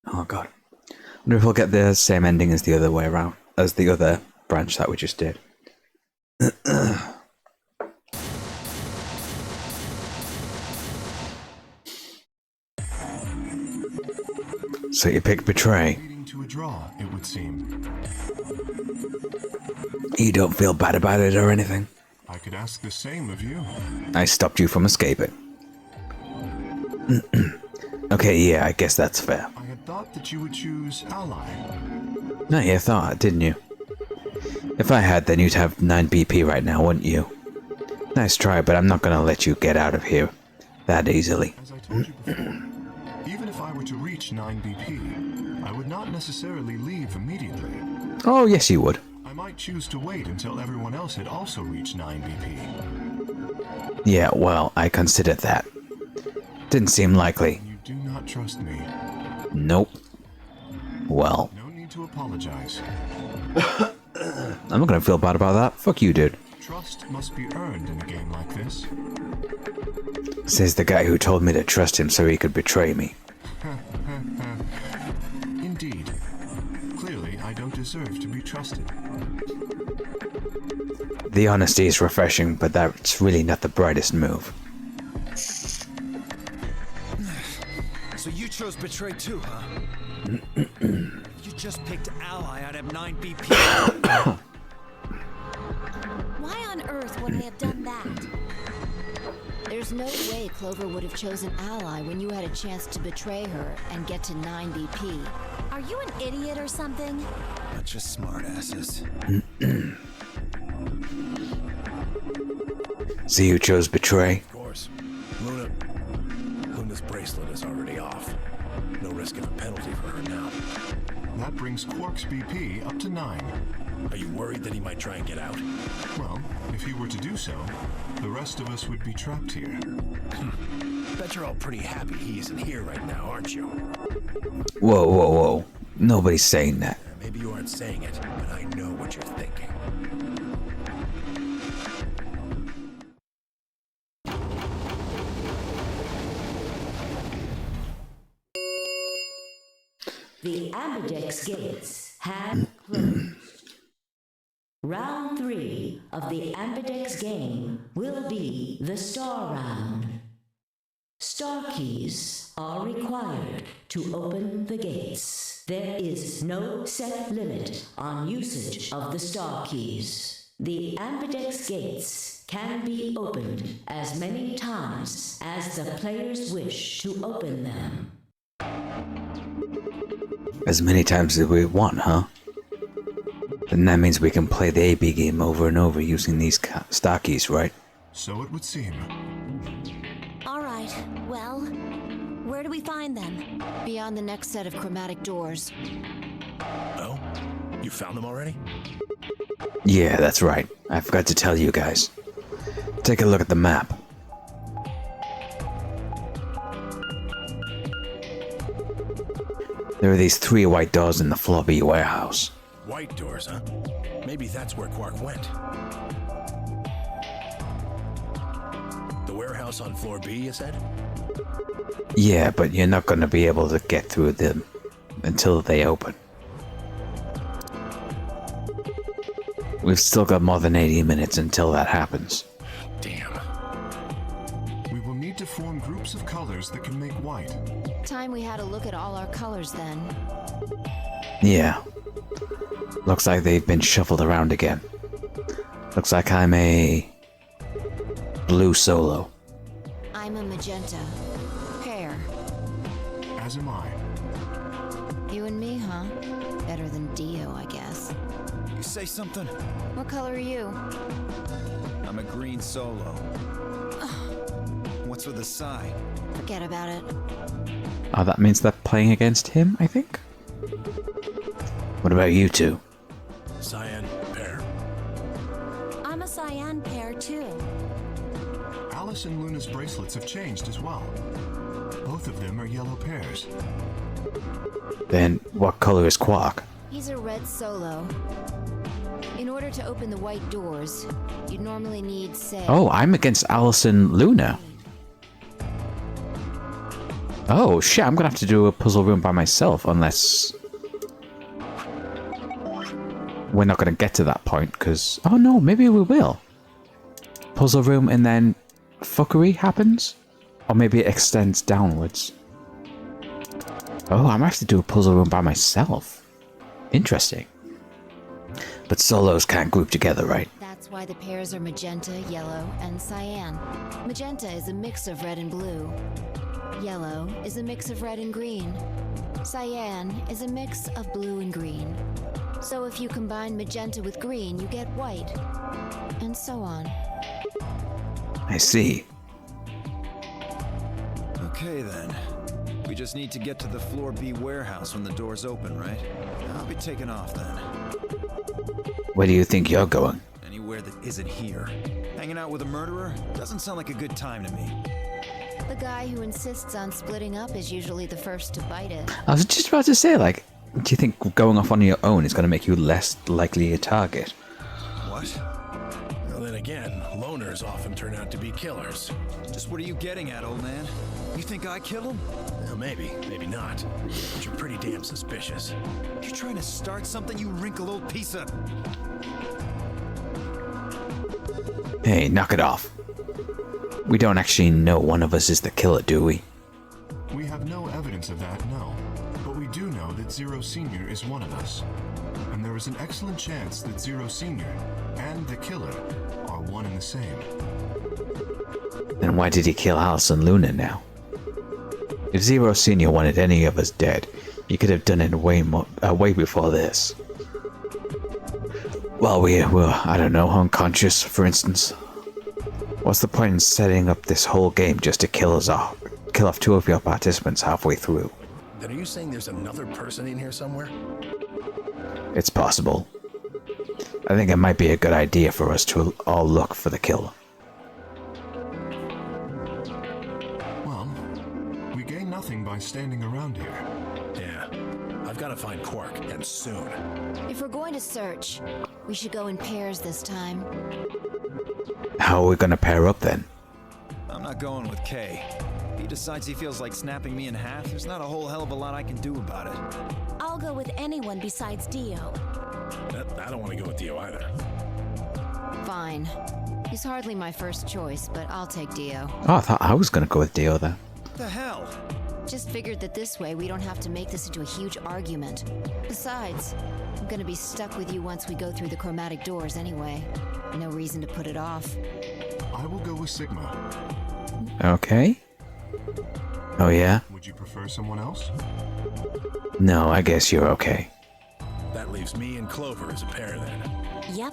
A: Oh god. I wonder if we'll get the same ending as the other way around, as the other branch that we just did. So you pick Betray.
E: Leading to a draw, it would seem.
A: You don't feel bad about it or anything?
E: I could ask the same of you.
A: I stopped you from escaping. Okay, yeah, I guess that's fair.
E: I had thought that you would choose ally.
A: No, you thought, didn't you? If I had, then you'd have 9 BP right now, wouldn't you? Nice try, but I'm not gonna let you get out of here that easily.
E: As I told you before, even if I were to reach 9 BP, I would not necessarily leave immediately.
A: Oh, yes you would.
E: I might choose to wait until everyone else had also reached 9 BP.
A: Yeah, well, I considered that. Didn't seem likely.
E: You do not trust me.
A: Nope. Well.
E: No need to apologize.
A: I'm not gonna feel bad about that. Fuck you, dude.
E: Trust must be earned in a game like this.
A: Says the guy who told me to trust him so he could betray me.
E: Indeed. Clearly, I don't deserve to be trusted.
A: The honesty is refreshing, but that's really not the brightest move.
H: So you chose Betray too, huh? You just picked ally out of 9 BP.
C: Why on earth would I have done that?
F: There's no way Clover would have chosen ally when you had a chance to betray her and get to 9 BP.
C: Are you an idiot or something?
H: Bunch of smartasses.
A: So you chose Betray?
D: Of course. Luna's bracelet is already off. No risk of a penalty for her now.
E: That brings Quark's BP up to 9.
D: Are you worried that he might try and get out?
E: Well, if he were to do so, the rest of us would be trapped here.
D: Bet you're all pretty happy he isn't here right now, aren't you?
A: Whoa, whoa, whoa. Nobody's saying that.
D: Maybe you aren't saying it, but I know what you're thinking.
B: The Ambidex gates have closed. Round 3 of the Ambidex game will be the Star Round. Star keys are required to open the gates. There is no set limit on usage of the Star keys. The Ambidex gates can be opened as many times as the players wish to open them.
A: As many times as we want, huh? Then that means we can play the AB game over and over using these star keys, right?
E: So it would seem.
C: All right, well, where do we find them?
F: Beyond the next set of chromatic doors.
D: Oh? You found them already?
A: Yeah, that's right. I forgot to tell you guys. Take a look at the map. There are these 3 white doors in the Floor B warehouse.
D: White doors, huh? Maybe that's where Quark went. The warehouse on floor B, you said?
A: Yeah, but you're not going to be able to get through them until they open. We've still got more than 80 minutes until that happens.
D: Damn.
E: We will need to form groups of colors that can make white.
F: Time we had a look at all our colors then.
A: Yeah. Looks like they've been shuffled around again. Looks like I'm a blue solo.
F: I'm a magenta. Pear.
E: As am I.
F: You and me, huh? Better than Dio, I guess.
H: You say something?
F: What color are you?
H: I'm a green solo. What's with the sigh?
F: Forget about it.
A: Oh, that means they're playing against him, I think? What about you two?
D: Cyan, pear.
C: I'm a cyan pair too.
E: Alice and Luna's bracelets have changed as well. Both of them are yellow pairs.
A: Then what color is Quark?
F: He's a red solo. In order to open the white doors, you'd normally need, say...
A: Oh, I'm against Alice and Luna. Oh, shit, I'm gonna have to do a puzzle room by myself, unless... We're not gonna get to that point, because... Oh no, maybe we will. Puzzle room and then... fuckery happens? Or maybe it extends downwards. Oh, I might have to do a puzzle room by myself. Interesting. But solos can't group together, right?
F: That's why the pairs are magenta, yellow, and cyan. Magenta is a mix of red and blue. Yellow is a mix of red and green. Cyan is a mix of blue and green. So if you combine magenta with green, you get white. And so on.
A: I see.
H: Okay then. We just need to get to the floor B warehouse when the doors open, right? I'll be taking off then.
A: Where do you think you're going?
H: Anywhere that isn't here. Hanging out with a murderer? Doesn't sound like a good time to me.
F: The guy who insists on splitting up is usually the first to bite it.
A: I was just about to say, like, do you think going off on your own is going to make you less likely a target?
H: What?
D: Well, then again, loners often turn out to be killers.
H: Just what are you getting at, old man? You think I killed him?
D: Well, maybe, maybe not. But you're pretty damn suspicious.
H: You're trying to start something, you wrinkled old piece of...
A: Hey, knock it off. We don't actually know one of us is the killer, do we?
E: We have no evidence of that, no. But we do know that Zero Senior is one of us. And there is an excellent chance that Zero Senior and the killer are one and the same.
A: Then why did he kill Alice and Luna now? If Zero Senior wanted any of us dead, he could have done it way before this. While we were, I don't know, unconscious, for instance. What's the point in setting up this whole game just to kill us off? Kill off 2 of your participants halfway through?
D: Then are you saying there's another person in here somewhere?
A: It's possible. I think it might be a good idea for us to all look for the killer.
E: Well, we gain nothing by standing around here.
D: Yeah. I've got to find Quark, and soon.
F: If we're going to search, we should go in pairs this time.
A: How are we gonna pair up then?
H: I'm not going with Kay. If he decides he feels like snapping me in half, there's not a whole hell of a lot I can do about it.
C: I'll go with anyone besides Dio.
D: I don't want to go with Dio either.
F: Fine. He's hardly my first choice, but I'll take Dio.
A: Oh, I thought I was gonna go with Dio there.
H: What the hell?
F: Just figured that this way we don't have to make this into a huge argument. Besides, I'm gonna be stuck with you once we go through the chromatic doors anyway. No reason to put it off.
E: I will go with Sigma.
A: Okay. Oh yeah?
E: Would you prefer someone else?
A: No, I guess you're okay.
D: That leaves me and Clover as a pair then.
C: Yep.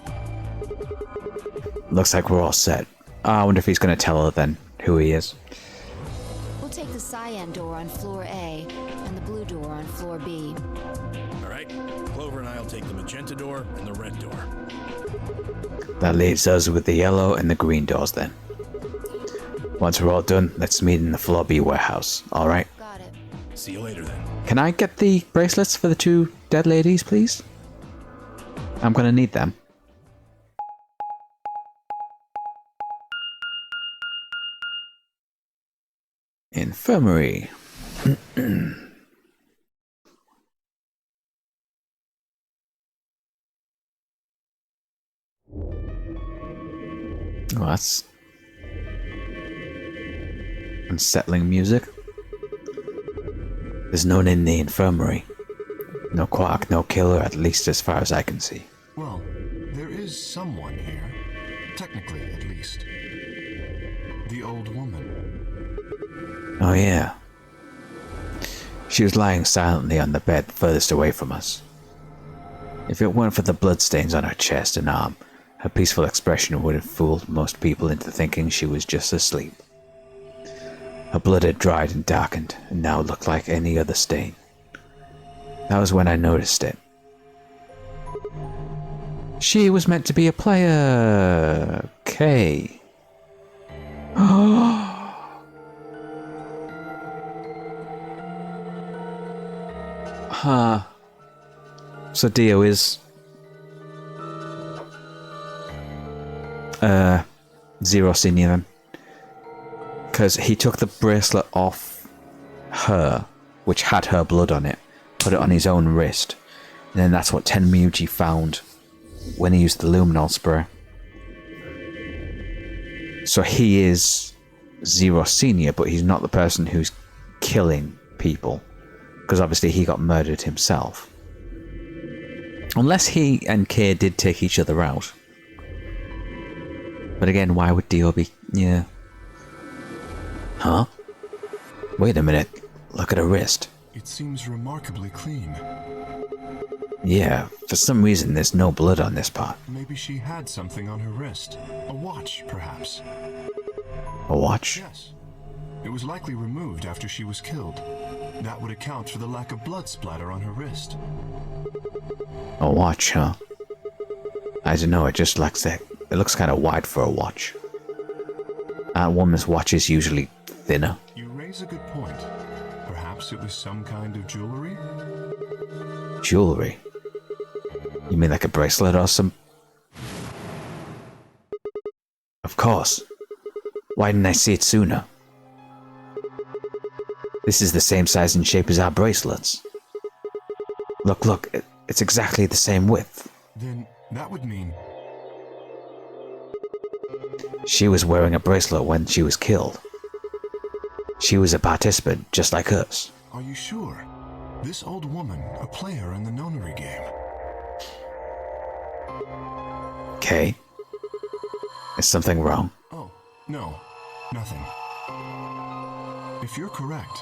A: Looks like we're all set. I wonder if he's gonna tell her then who he is.
F: We'll take the cyan door on floor A and the blue door on floor B.
D: All right? Clover and I'll take the magenta door and the red door.
A: That leaves us with the yellow and the green doors then. Once we're all done, let's meet in the Floor B warehouse, alright?
F: Got it.
D: See you later then.
A: Can I get the bracelets for the two dead ladies, please? I'm gonna need them. Infirmary. Oh, that's unsettling music. There's none in the infirmary. No Quark, no killer, at least as far as I can see.
E: Well, there is someone here. Technically, at least. The old woman.
A: Oh yeah. She was lying silently on the bed furthest away from us. If it weren't for the bloodstains on her chest and arm, her peaceful expression would have fooled most people into thinking she was just asleep. Her blood had dried and darkened, and now looked like any other stain. That was when I noticed it. She was meant to be a player. Okay. Huh. So Dio is Zero Senior then. Because he took the bracelet off her, which had her blood on it, put it on his own wrist, and then that's what Tenmyuji found when he used the luminol spray. So he is Zero Senior, but he's not the person who's killing people, because obviously he got murdered himself. Unless he and Kay did take each other out. But again, why would Dio be... yeah. Huh? Wait a minute. Look at her wrist.
E: It seems remarkably clean.
A: Yeah, for some reason there's no blood on this part.
E: Maybe she had something on her wrist. A watch, perhaps.
A: A watch?
E: Yes. It was likely removed after she was killed. That would account for the lack of blood splatter on her wrist.
A: A watch, huh? I don't know, it just looks like... it looks kind of wide for a watch. That woman's watch is usually thinner.
E: You raise a good point. Perhaps it was some kind of jewelry?
A: Jewelry? You mean like a bracelet or some... Of course. Why didn't I see it sooner? This is the same size and shape as our bracelets. Look, it's exactly the same width.
E: Then that would mean...
A: She was wearing a bracelet when she was killed. She was a participant, just like us.
E: Are you sure? This old woman, a player in the Nonary game.
A: Okay. Is something wrong?
E: Oh, no. Nothing. If you're correct,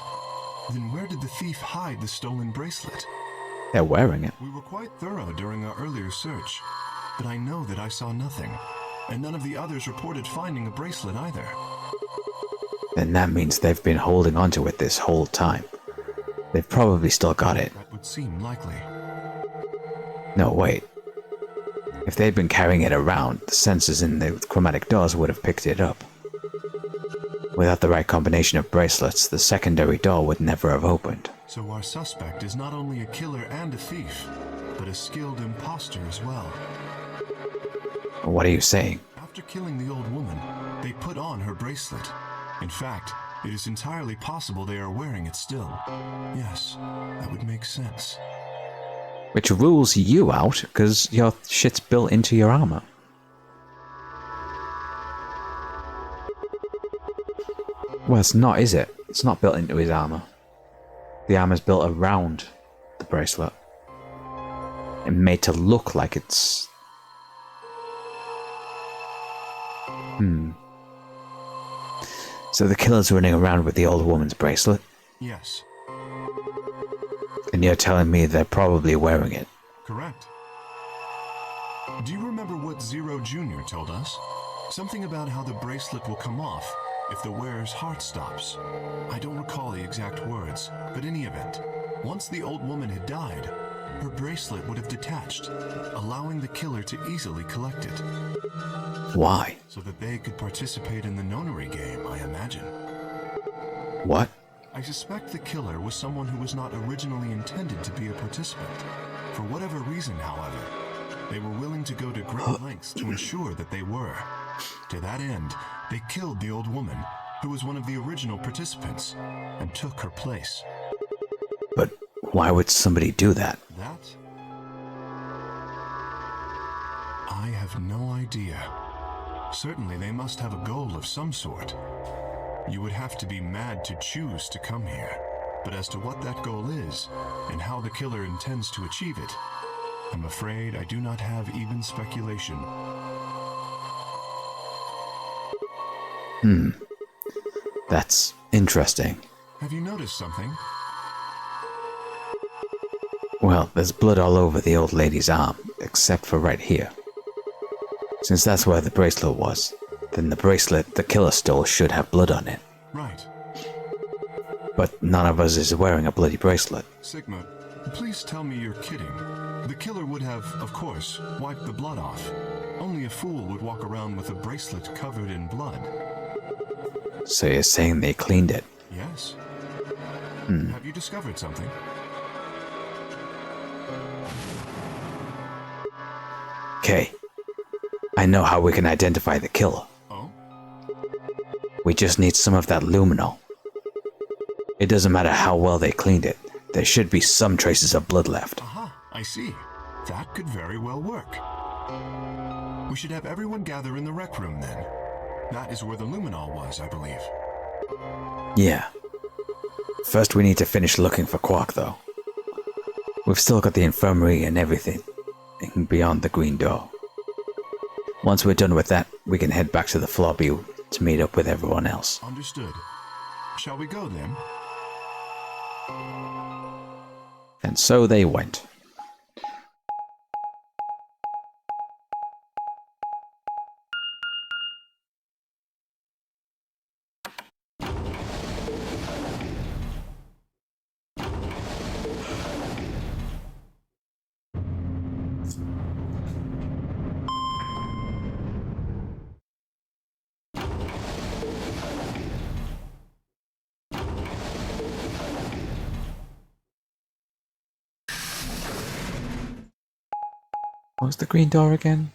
E: then where did the thief hide the stolen bracelet?
A: They're wearing it.
E: We were quite thorough during our earlier search, but I know that I saw nothing, and none of the others reported finding a bracelet either.
A: Then that means they've been holding onto it this whole time. They've probably still got it.
E: That would seem likely.
A: No, wait. If they'd been carrying it around, the sensors in the chromatic doors would have picked it up. Without the right combination of bracelets, the secondary door would never have opened.
E: So our suspect is not only a killer and a thief, but a skilled imposter as well.
A: What are you saying?
E: After killing the old woman, they put on her bracelet. In fact, it is entirely possible they are wearing it still. Yes, that would make sense.
A: Which rules you out, because your shit's built into your armor. Well, it's not, is it? It's not built into his armor. The armor's built around the bracelet. And made to look like it's... So the killer's running around with the old woman's bracelet?
E: Yes.
A: And you're telling me they're probably wearing it?
E: Correct. Do you remember what Zero Jr. told us? Something about how the bracelet will come off if the wearer's heart stops. I don't recall the exact words, but in any event, once the old woman had died, her bracelet would have detached, allowing the killer to easily collect it.
A: Why?
E: So that they could participate in the nonary game, I imagine.
A: What?
E: I suspect the killer was someone who was not originally intended to be a participant. For whatever reason, however, they were willing to go to great lengths to ensure that they were. To that end, they killed the old woman, who was one of the original participants, and took her place.
A: But why would somebody do that?
E: That? I have no idea. Certainly they must have a goal of some sort. You would have to be mad to choose to come here. But as to what that goal is, and how the killer intends to achieve it, I'm afraid I do not have even speculation.
A: That's interesting.
E: Have you noticed something?
A: Well, there's blood all over the old lady's arm, except for right here. Since that's where the bracelet was, then the bracelet the killer stole should have blood on it.
E: Right.
A: But none of us is wearing a bloody bracelet.
E: Sigma, please tell me you're kidding. The killer would have, of course, wiped the blood off. Only a fool would walk around with a bracelet covered in blood.
A: So you're saying they cleaned it?
E: Yes. Have you discovered something?
A: Okay. I know how we can identify the killer.
E: Oh?
A: We just need some of that luminol. It doesn't matter how well they cleaned it. There should be some traces of blood left.
E: Aha, I see. That could very well work. We should have everyone gather in the rec room then. That is where the luminol was, I believe.
A: Yeah. First we need to finish looking for Quark, though. We've still got the infirmary and everything beyond the green door. Once we're done with that, we can head back to the lobby to meet up with everyone else.
E: Understood. Shall we go then?
A: And so they went. What was the green door again?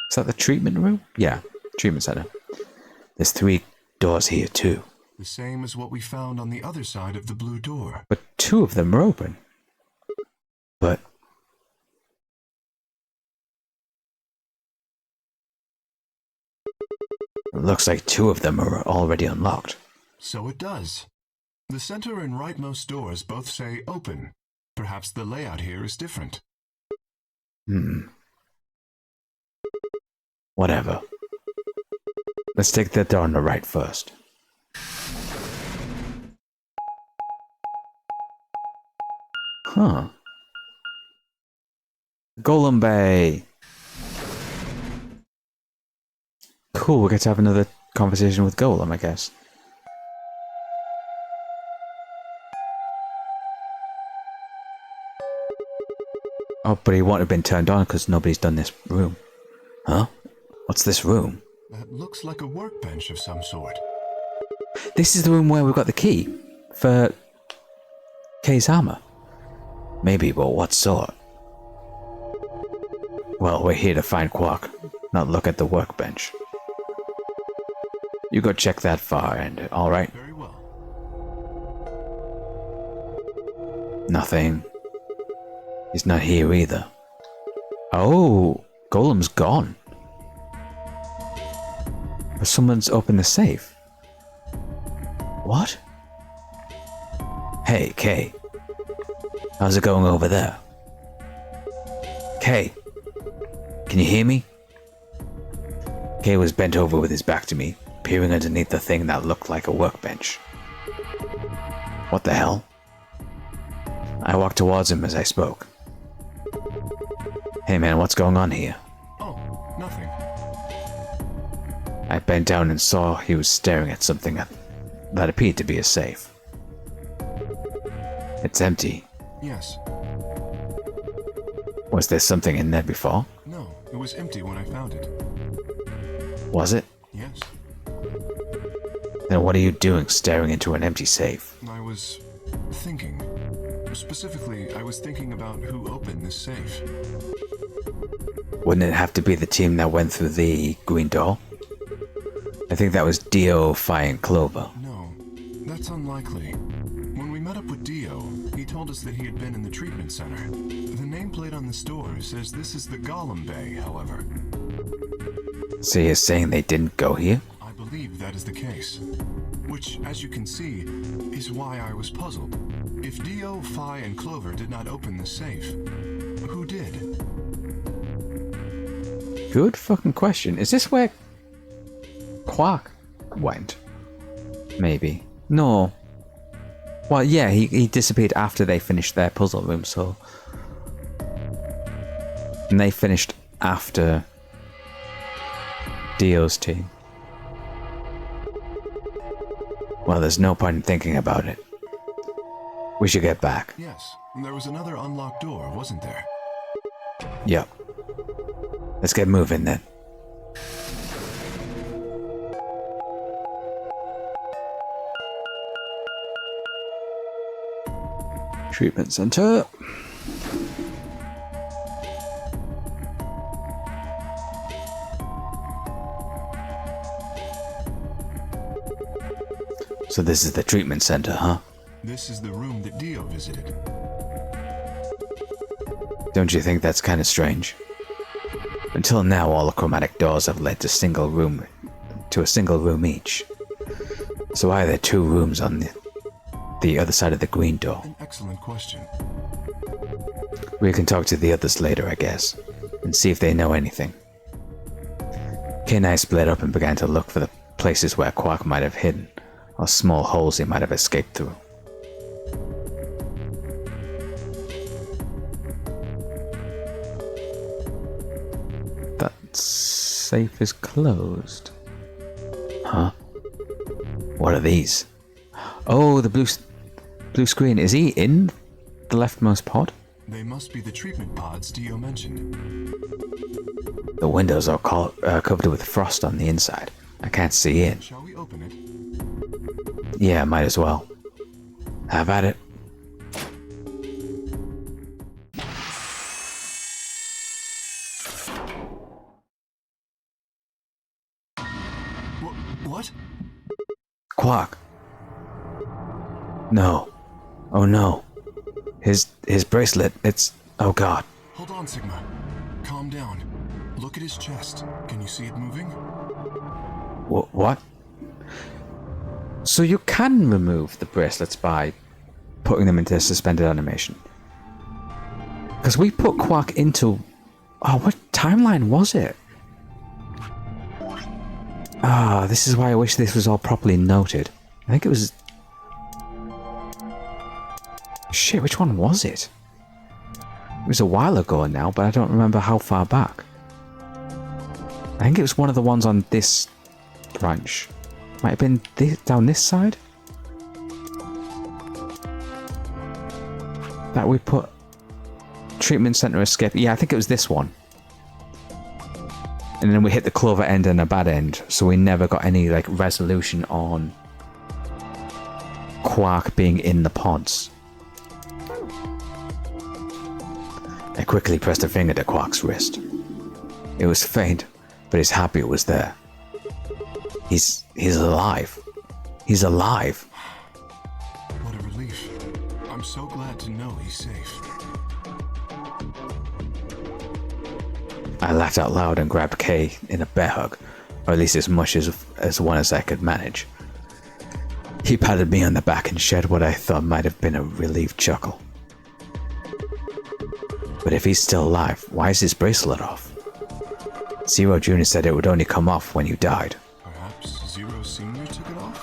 A: Is that the treatment room? Yeah, treatment center. There's 3 doors here too.
E: The same as what we found on the other side of the blue door.
A: But 2 of them are open. But... it looks like 2 of them are already unlocked.
E: So it does. The center and rightmost doors both say open. Perhaps the layout here is different.
A: Whatever. Let's take that door on the right first. Huh. Golem Bay! Cool, we get to have another conversation with Golem, I guess. Oh, but he won't have been turned on because nobody's done this room. Huh? What's this room?
E: That looks like a workbench of some sort.
A: This is the room where we've got the key for Kay's hammer. Maybe, but what sort? Well, we're here to find Quark, not look at the workbench. You go check that far end, alright?
E: Very well.
A: Nothing. He's not here either. Oh, Golem's gone. But someone's opened the safe. What? Hey, Kay. How's it going over there? Kay, can you hear me? Kay was bent over with his back to me, peering underneath the thing that looked like a workbench. What the hell? I walked towards him as I spoke. Hey man, what's going on here?
E: Oh, nothing.
A: I bent down and saw he was staring at something that appeared to be a safe. It's empty.
E: Yes.
A: Was there something in there before?
E: No, it was empty when I found it.
A: Was it?
E: Yes.
A: Then what are you doing staring into an empty safe?
E: I was thinking. Specifically, I was thinking about who opened this safe.
A: Wouldn't it have to be the team that went through the green door? I think that was Dio, Fi, and Clover.
E: No, that's unlikely. When we met up with Dio, he told us that he had been in the treatment center. The nameplate on the store says this is the Golem Bay, however.
A: So you're saying they didn't go here?
E: I believe that is the case. Which, as you can see, is why I was puzzled. If Dio, Fi, and Clover did not open the safe, who did?
A: Good fucking question. Is this where Quark went? Maybe. No. Well, yeah, he disappeared after they finished their puzzle room, so... And they finished after Dio's team. Well, there's no point in thinking about it. We should get back.
E: Yes, there was another unlocked door, wasn't there?
A: Yep. Let's get moving then. Treatment center. So this is the treatment center, huh?
E: This is the room that Dio visited.
A: Don't you think that's kind of strange? Until now, all the chromatic doors have led to a single room each. So why are there two rooms on the other side of the green door?
E: An excellent question.
A: We can talk to the others later, I guess, and see if they know anything. Kay and I split up and began to look for the places where Quark might have hidden, or small holes he might have escaped through. That safe is closed. Huh? What are these? Oh, the blue screen. Is he in the leftmost pod?
E: They must be the treatment pods Dio mentioned.
A: The windows are covered with frost on the inside. I can't see in.
E: Shall we open it?
A: Yeah, might as well. Have at it.
E: What?
A: Quark. No. Oh no. His bracelet, it's... Oh god.
E: Hold on, Sigma. Calm down. Look at his chest. Can you see it moving?
A: What? So you can remove the bracelets by putting them into suspended animation. Because we put Quark into... Oh, what timeline was it? Ah, this is why I wish this was all properly noted. I think it was... Shit, which one was it? It was a while ago now, but I don't remember how far back. I think it was one of the ones on this branch. Might have been down this side? That we put... Treatment center escape. Yeah, I think it was this one. And then we hit the clover end and a bad end, so we never got any like resolution on Quark being in the pods. I quickly pressed a finger to Quark's wrist. It was faint, but he's happy it was there. He's alive. He's alive.
E: What a relief. I'm so glad to know he's safe.
A: I laughed out loud and grabbed Kay in a bear hug, or at least as much as one as I could manage. He patted me on the back and shed what I thought might have been a relieved chuckle. But if he's still alive, why is his bracelet off? Zero Jr. said it would only come off when you died.
E: Perhaps Zero Senior took it off?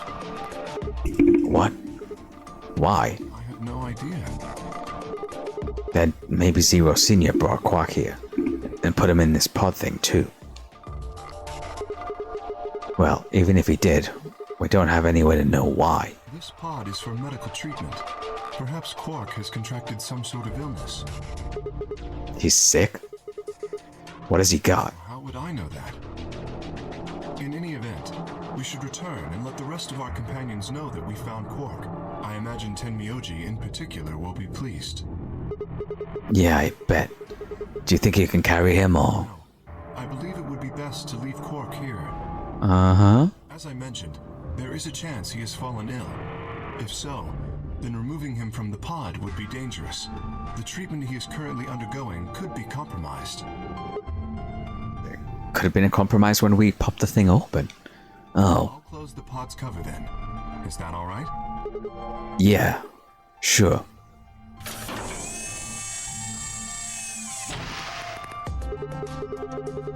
A: What? Why?
E: I have no idea.
A: Then maybe Zero Senior brought Quark here, and put him in this pod thing too. Well, even if he did, we don't have any way to know why.
E: This pod is for medical treatment. Perhaps Quark has contracted some sort of illness.
A: He's sick? What has he got?
E: How would I know that? In any event, we should return and let the rest of our companions know that we found Quark. I imagine Tenmyoji in particular will be pleased.
A: Yeah, I bet. Do you think you can carry him or?
E: No, I believe it would be best to leave Quark here.
A: Uh-huh.
E: As I mentioned, there is a chance he has fallen ill. If so, then removing him from the pod would be dangerous. The treatment he is currently undergoing could be compromised.
A: Could have been a compromise when we popped the thing open. Oh.
E: I'll close the pod's cover then. Is that all right?
A: Yeah. Sure.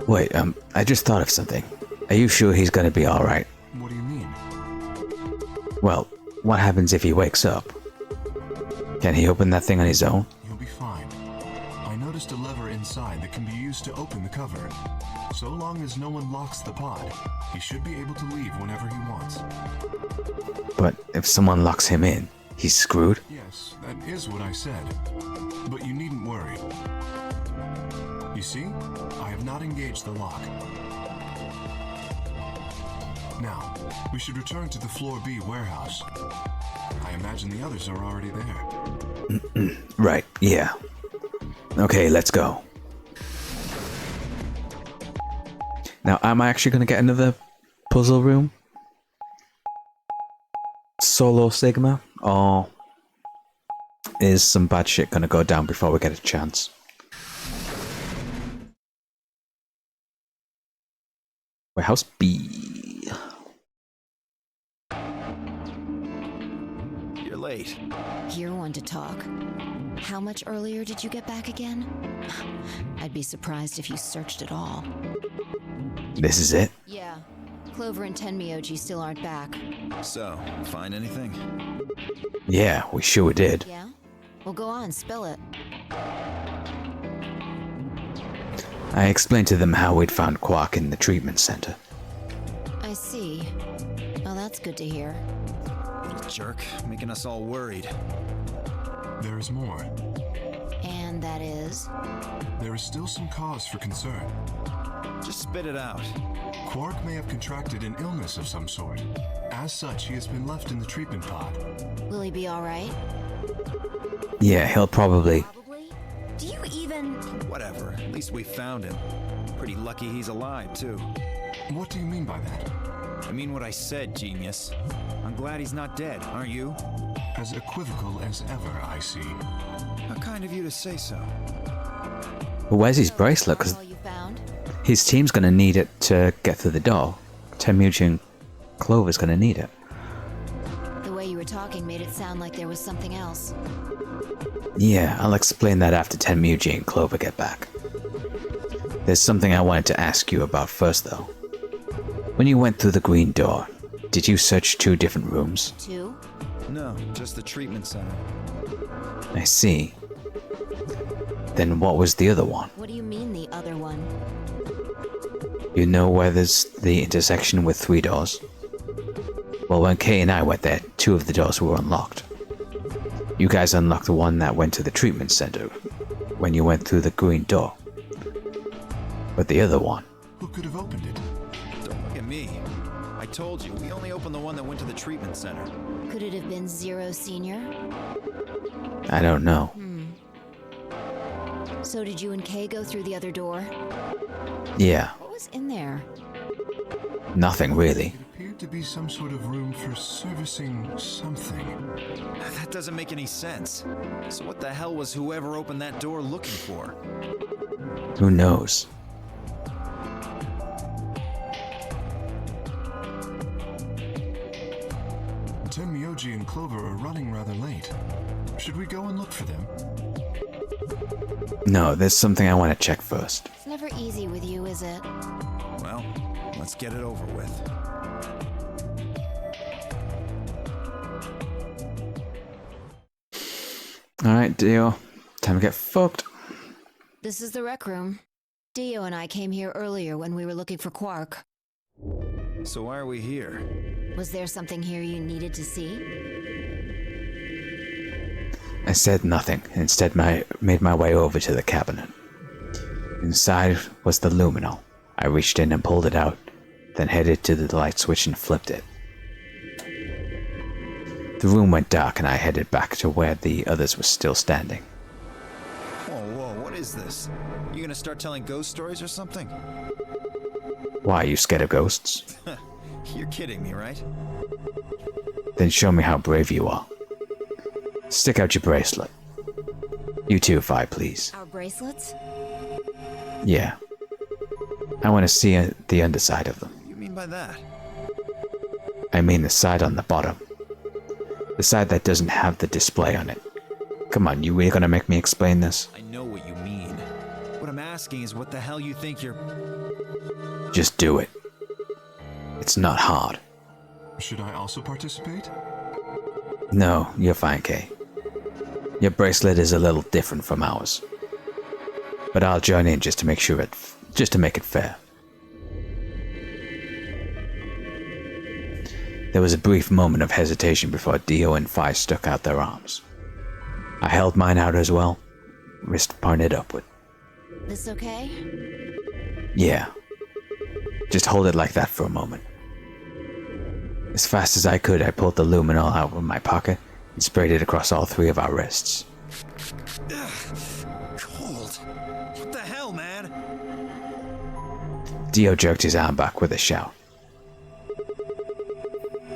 A: Wait, I just thought of something. Are you sure he's gonna be alright?
E: What do you mean?
A: Well, what happens if he wakes up? Can he open that thing on his own?
E: He'll be fine. I noticed a lever inside that can be used to open the cover. So long as no one locks the pod, he should be able to leave whenever he wants.
A: But if someone locks him in, he's screwed?
E: Yes, that is what I said. But you needn't worry. You see, I have not engaged the lock. Now, we should return to the Floor B warehouse. I imagine the others are already there.
A: Right, yeah. Okay, let's go. Now, am I actually going to get another puzzle room? Solo Sigma? Or is some bad shit going to go down before we get a chance? Warehouse B.
H: You're late.
F: You're one to talk. How much earlier did you get back again? I'd be surprised if you searched at all.
A: This is it?
F: Yeah. Clover and Tenmyoji still aren't back.
H: So, find anything?
A: Yeah, we sure did.
F: Yeah? Well, go on, spill it.
A: I explained to them how we'd found Quark in the treatment center.
F: I see. Well, that's good to hear.
H: Little jerk, making us all worried.
E: There is more.
F: And that is?
E: There is still some cause for concern.
H: Just spit it out.
E: Quark may have contracted an illness of some sort. As such, he has been left in the treatment pod.
F: Will he be alright?
A: Yeah, he'll probably...
F: Probably? Do you even...
H: Whatever, at least we found him. Pretty lucky he's alive, too.
E: What do you mean by that?
H: I mean what I said, genius. I'm glad he's not dead, aren't you?
E: As equivocal as ever, I see.
H: How kind of you to say so.
A: Well, where's his bracelet? Because
F: All you found?
A: his team's gonna need it to get through the door. Tenmyoji and Clover's gonna need it.
F: The way you were talking made it sound like there was something else.
A: Yeah, I'll explain that after Tenmyoji and Clover get back. There's something I wanted to ask you about first, though. When you went through the green door, did you search 2 different rooms?
F: 2?
H: No, just the treatment center.
A: I see. Then what was the other one?
F: What do you mean, the other one?
A: You know where there's the intersection with 3 doors? Well, when Kay and I went there, 2 of the doors were unlocked. You guys unlocked the one that went to the treatment center when you went through the green door. But the other one...
E: Who could have opened it?
H: Don't look at me. I told you, we only opened the one that went to the treatment center.
F: Could it have been Zero Senior?
A: I don't know.
F: So did you and Kay go through the other door?
A: Yeah,
F: What was in there?
A: nothing really.
E: It appeared to be some sort of room for servicing something.
H: That doesn't make any sense. So what the hell was whoever opened that door looking for?
A: Who knows?
E: Tenmyoji and Clover are running rather late. Should we go and look for them?
A: No, there's something I want to check first.
F: It's never easy with you, is it?
H: Well, let's get it over with.
A: Alright, Dio. Time to get fucked.
F: This is the rec room. Dio and I came here earlier when we were looking for Quark.
H: So why are we here?
F: Was there something here you needed to see?
A: I said nothing, and instead made my way over to the cabinet. Inside was the luminol. I reached in and pulled it out, then headed to the light switch and flipped it. The room went dark and I headed back to where the others were still standing.
H: Whoa, what is this? You gonna start telling ghost stories or something?
A: Why, are you scared of ghosts?
H: You're kidding me, right?
A: Then show me how brave you are. Stick out your bracelet. You too, Vi, please.
F: Our bracelets?
A: Yeah. I want to see the underside of them.
H: What do you mean by that?
A: I mean the side on the bottom. The side that doesn't have the display on it. Come on, you really gonna make me explain this?
H: I know what you mean. What I'm asking is what the hell you think you're...
A: Just do it. It's not hard.
E: Should I also participate?
A: No, you're fine, Kay. Your bracelet is a little different from ours. But I'll join in just to make it fair. There was a brief moment of hesitation before Dio and Vi stuck out their arms. I held mine out as well, wrist pointed upward.
F: This okay?
A: Yeah. Just hold it like that for a moment. As fast as I could, I pulled the luminol out of my pocket and sprayed it across all three of our wrists.
H: Cold. What the hell, man?
A: Dio jerked his arm back with a shout.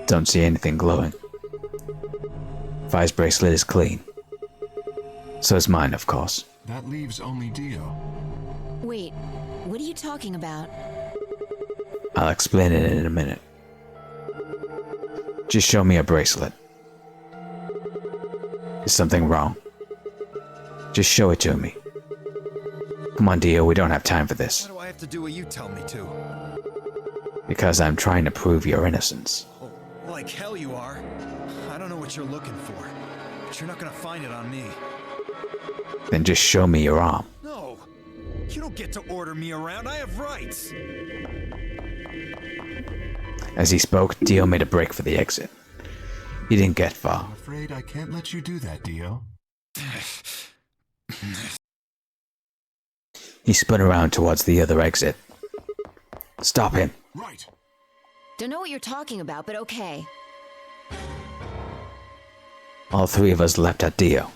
A: Don't see anything glowing. Vi's bracelet is clean. So is mine, of course.
E: That leaves only Dio.
F: Wait, what are you talking about?
A: I'll explain it in a minute. Just show me a bracelet. Is something wrong? Just show it to me. Come on, Dio, we don't have time for this.
H: Why do I have to do what you tell me to?
A: Because I'm trying to prove your innocence.
H: Oh, like hell you are. I don't know what you're looking for, but you're not gonna find it on me.
A: Then just show me your arm.
H: No! You don't get to order me around. I have rights!
A: As he spoke, Dio made a break for the exit. He didn't get far.
E: I'm afraid I can't let you do that, Dio.
A: He spun around towards the other exit. Stop him.
E: Right.
F: Don't know what you're talking about, but okay.
A: All three of us leapt at Dio.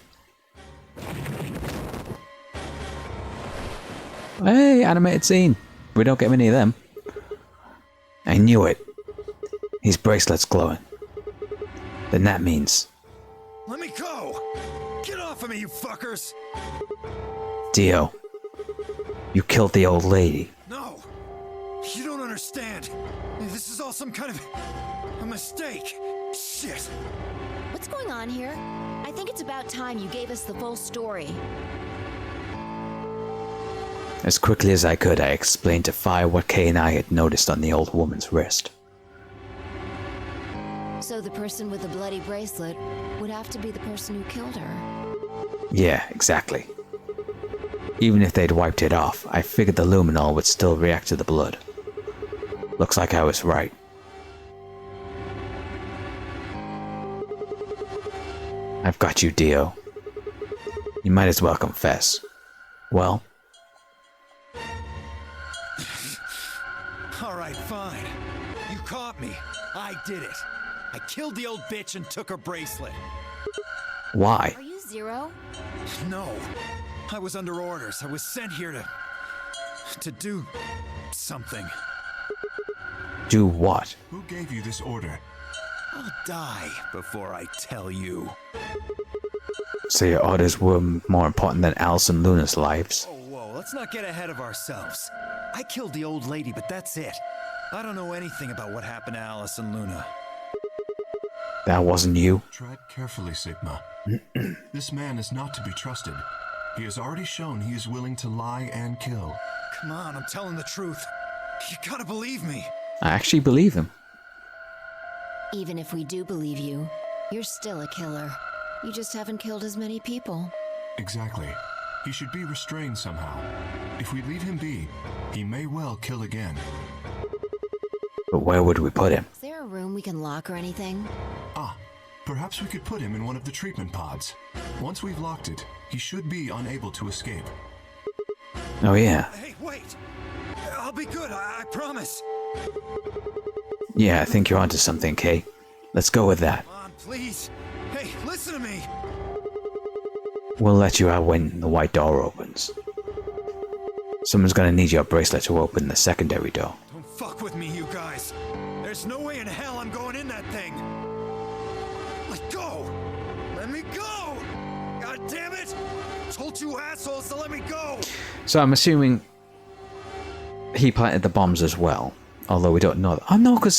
A: Hey, animated scene. We don't get many of them. I knew it. His bracelet's glowing. Then that means...
H: Let me go! Get off of me, you fuckers!
A: Dio, you killed the old lady.
H: No! You don't understand. This is all some kind of... a mistake. Shit.
F: What's going on here? I think it's about time you gave us the full story.
A: As quickly as I could, I explained to Vi what Kay and I had noticed on the old woman's wrist.
F: So the person with the bloody bracelet would have to be the person who killed her.
A: Yeah, exactly. Even if they'd wiped it off, I figured the luminol would still react to the blood. Looks like I was right. I've got you, Dio. You might as well confess. Well?
H: Alright, fine. You caught me. I did it. I killed the old bitch and took her bracelet.
A: Why?
F: Are you Zero?
H: No. I was under orders. I was sent here to do something.
A: Do what?
E: Who gave you this order?
H: I'll die before I tell you.
A: So your orders were more important than Alice and Luna's lives?
H: Oh, whoa, let's not get ahead of ourselves. I killed the old lady, but that's it. I don't know anything about what happened to Alice and Luna.
A: That wasn't you?
E: Tread carefully, Sigma. This man is not to be trusted. He has already shown he is willing to lie and kill.
H: Come on, I'm telling the truth. You gotta believe me.
A: I actually believe him.
F: Even if we do believe you, you're still a killer. You just haven't killed as many people.
E: Exactly. He should be restrained somehow. If we leave him be, he may well kill again.
A: But where would we put him?
F: Is there a room we can lock or anything?
E: Ah, perhaps we could put him in one of the treatment pods. Once we've locked it, he should be unable to escape.
A: Oh yeah.
H: Hey, wait! I'll be good, I promise.
A: Yeah, I think you're onto something, Kay. Let's go with that.
H: Come on, please. Hey, listen to me.
A: We'll let you out when the white door opens. Someone's gonna need your bracelet to open the secondary door.
H: Don't fuck with me, you guys. There's no way in hell I'm going in that thing. Let go! Let me go! God damn it! Told you assholes to let me go!
A: So I'm assuming he planted the bombs as well. Although we don't know that. Oh no, because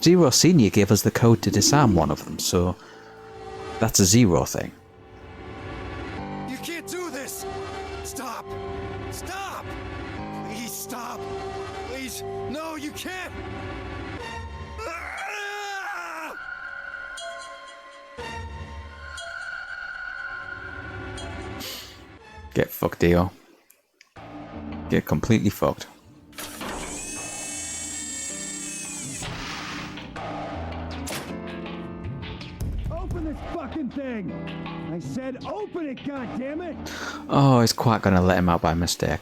A: Zero Senior gave us the code to disarm one of them, so that's a Zero thing.
H: You can't do this! Stop! Stop! Please stop! Please! No, you can't! Ah!
A: Get fucked, Dio. Get completely fucked.
H: Open this fucking thing! I said open it, goddammit!
A: Oh, he's quite gonna let him out by mistake.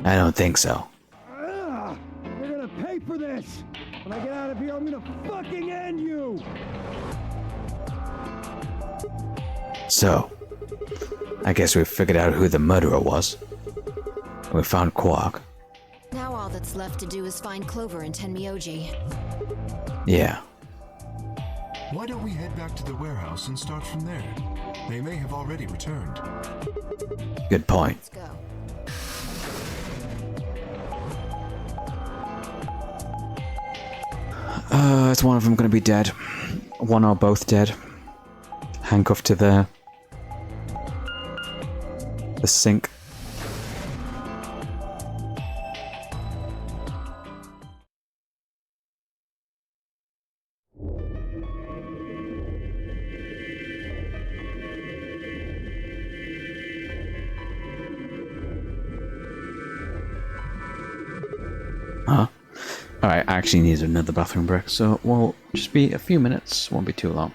A: I don't think so.
H: Ugh, you're gonna pay for this! When I get out of here, I'm gonna fucking end you!
A: So, I guess we've figured out who the murderer was. We found Quark.
F: Now all that's left to do is find Clover and Tenmyoji.
A: Yeah.
E: Why don't we head back to the warehouse and start from there? They may have already returned.
A: Good point.
F: Let's go.
A: Is one of them gonna be dead? One or both dead? Handcuffed to the sink. Huh? Alright, I actually need another bathroom break, so we'll just be a few minutes, won't be too long.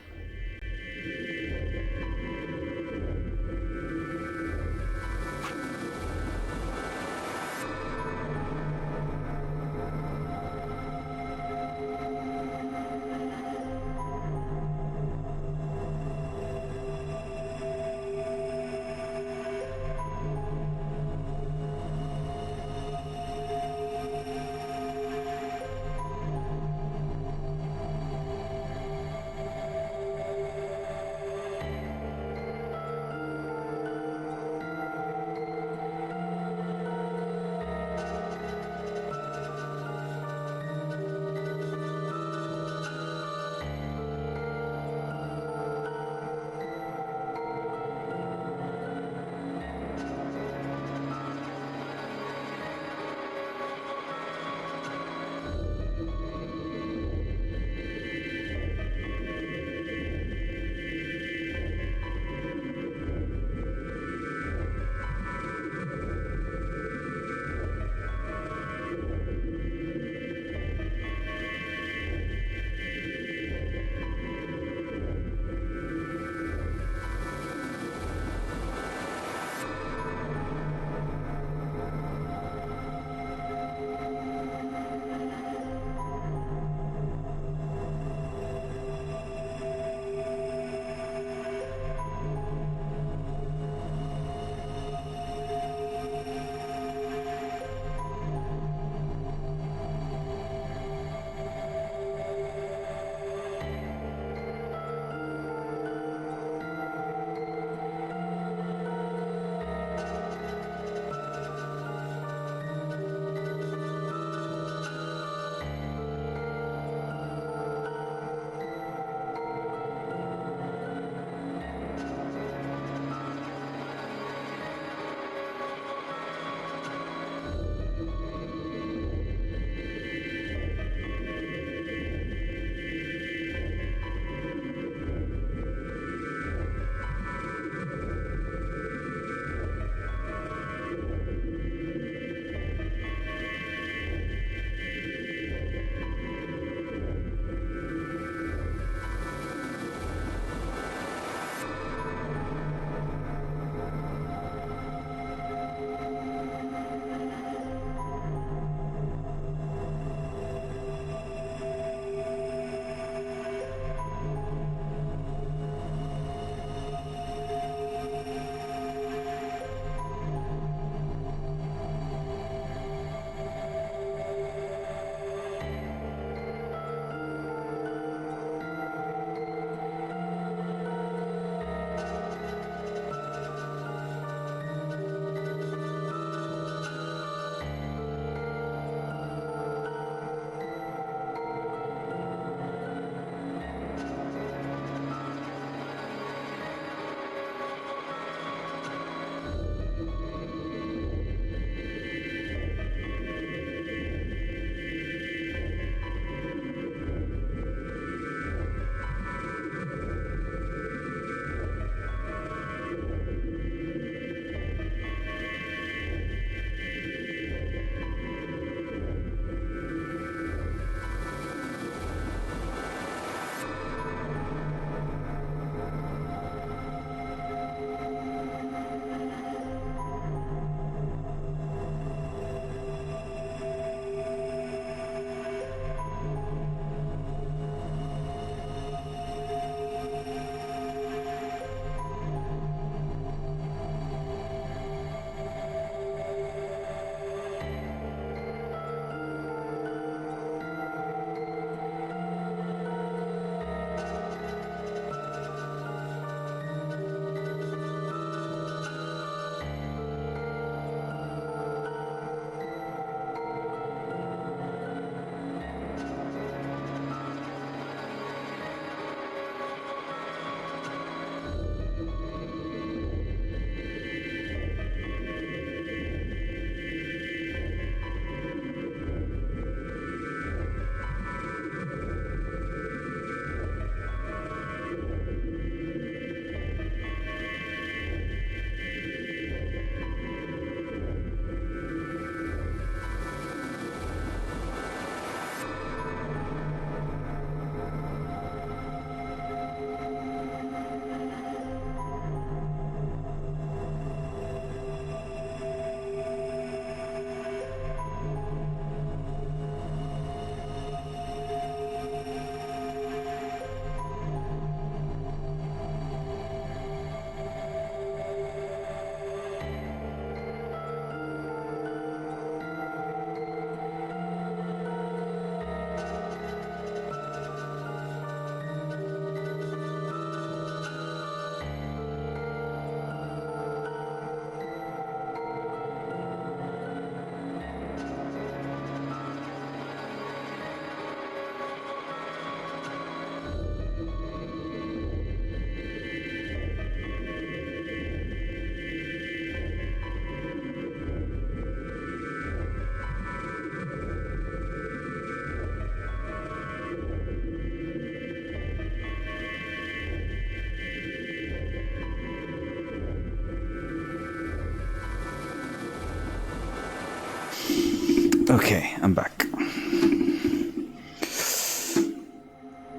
A: Okay, I'm back.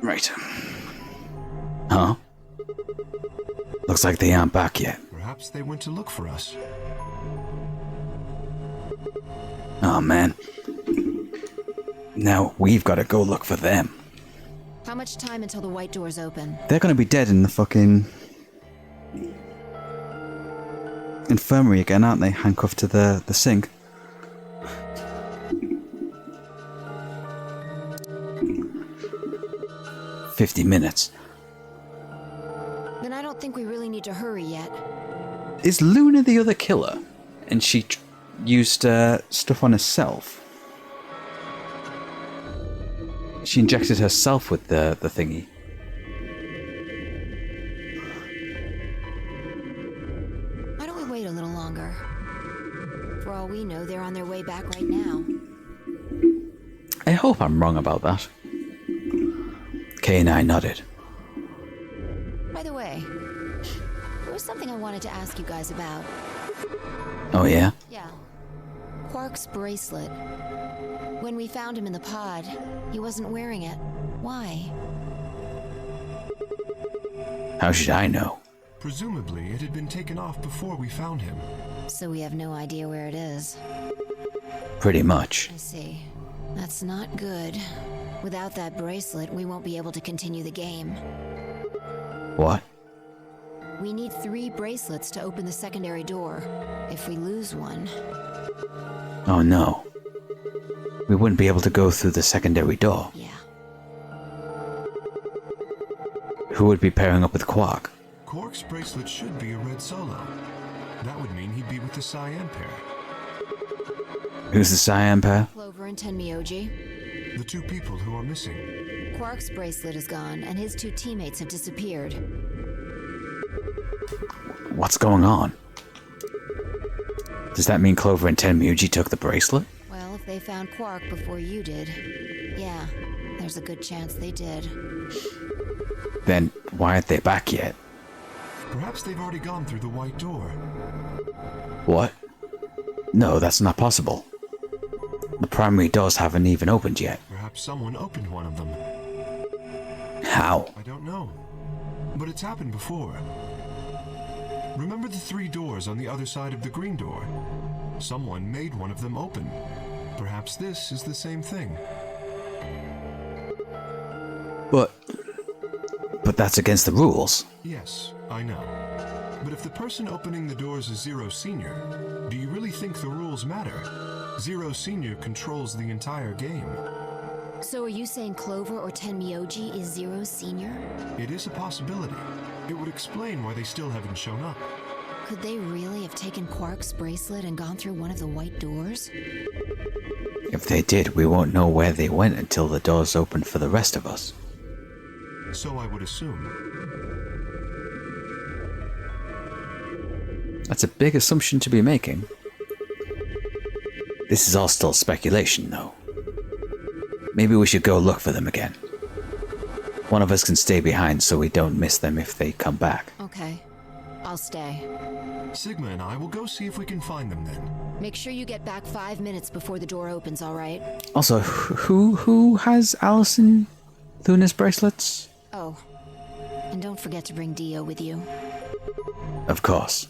A: Right. Huh? Looks like they aren't back yet.
E: Perhaps they went to look for us.
A: Oh man. Now we've got to go look for them.
F: How much time until the white doors open?
A: They're gonna be dead in the fucking infirmary again, aren't they? Handcuffed to the sink. "50 minutes.
F: Then I don't think we really need to hurry yet.
A: Is Luna the other killer? And she used stuff on herself. She injected herself with the thingy.
F: Why don't we wait a little longer? For all we know, they're on their way back right now.
A: I hope I'm wrong about that. Kay and I nodded.
F: By the way, there was something I wanted to ask you guys about.
A: Oh yeah?
F: Yeah. Quark's bracelet. When we found him in the pod, he wasn't wearing it. Why?
A: How should I know?
E: Presumably, it had been taken off before we found him.
F: So we have no idea where it is.
A: Pretty much.
F: I see. That's not good. Without that bracelet, we won't be able to continue the game.
A: What?
F: We need 3 bracelets to open the secondary door. If we lose one...
A: Oh no. We wouldn't be able to go through the secondary door.
F: Yeah.
A: Who would be pairing up with Quark?
E: Quark's bracelet should be a red solo. That would mean he'd be with the Cyan pair.
A: Who's the Cyan pair?
F: Clover and Tenmyoji.
E: The 2 people who are missing.
F: Quark's bracelet is gone, and his 2 teammates have disappeared.
A: What's going on? Does that mean Clover and Tenmyoji took the bracelet?
F: Well, if they found Quark before you did, yeah, there's a good chance they did.
A: Then why aren't they back yet?
E: Perhaps they've already gone through the white door.
A: What? No, that's not possible. The primary doors haven't even opened yet.
E: Perhaps someone opened one of them.
A: How?
E: I don't know. But it's happened before. Remember the 3 doors on the other side of the green door? Someone made one of them open. Perhaps this is the same thing.
A: But that's against the rules.
E: Yes, I know. But if the person opening the doors is Zero Senior, do you really think the rules matter? Zero Senior controls the entire game.
F: So are you saying Clover or Tenmyoji is Zero Senior?
E: It is a possibility. It would explain why they still haven't shown up.
F: Could they really have taken Quark's bracelet and gone through one of the white doors?
A: If they did, we won't know where they went until the doors open for the rest of us.
E: So I would assume.
A: That's a big assumption to be making. This is all still speculation, though. Maybe we should go look for them again. One of us can stay behind so we don't miss them if they come back.
F: Okay, I'll stay.
E: Sigma and I will go see if we can find them then.
F: Make sure you get back 5 minutes before the door opens, all right?
A: Also, who has Allison Luna's bracelets?
F: Oh, and don't forget to bring Dio with you.
A: Of course.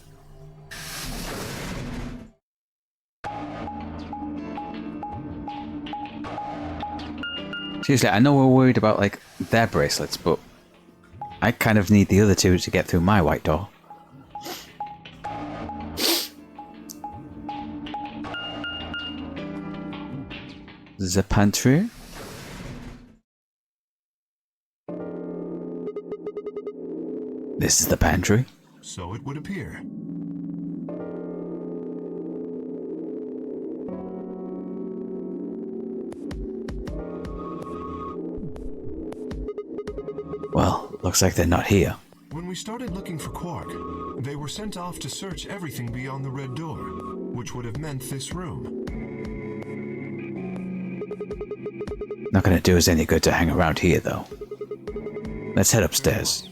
A: Seriously, I know we're worried about, like, their bracelets, but I kind of need the other 2 to get through my white door. The pantry? This is the pantry?
E: So it would appear.
A: Well, looks like they're not here.
E: When we started looking for Quark, they were sent off to search everything beyond the red door, which would have meant this room.
A: Not gonna do us any good to hang around here, though. Let's head upstairs.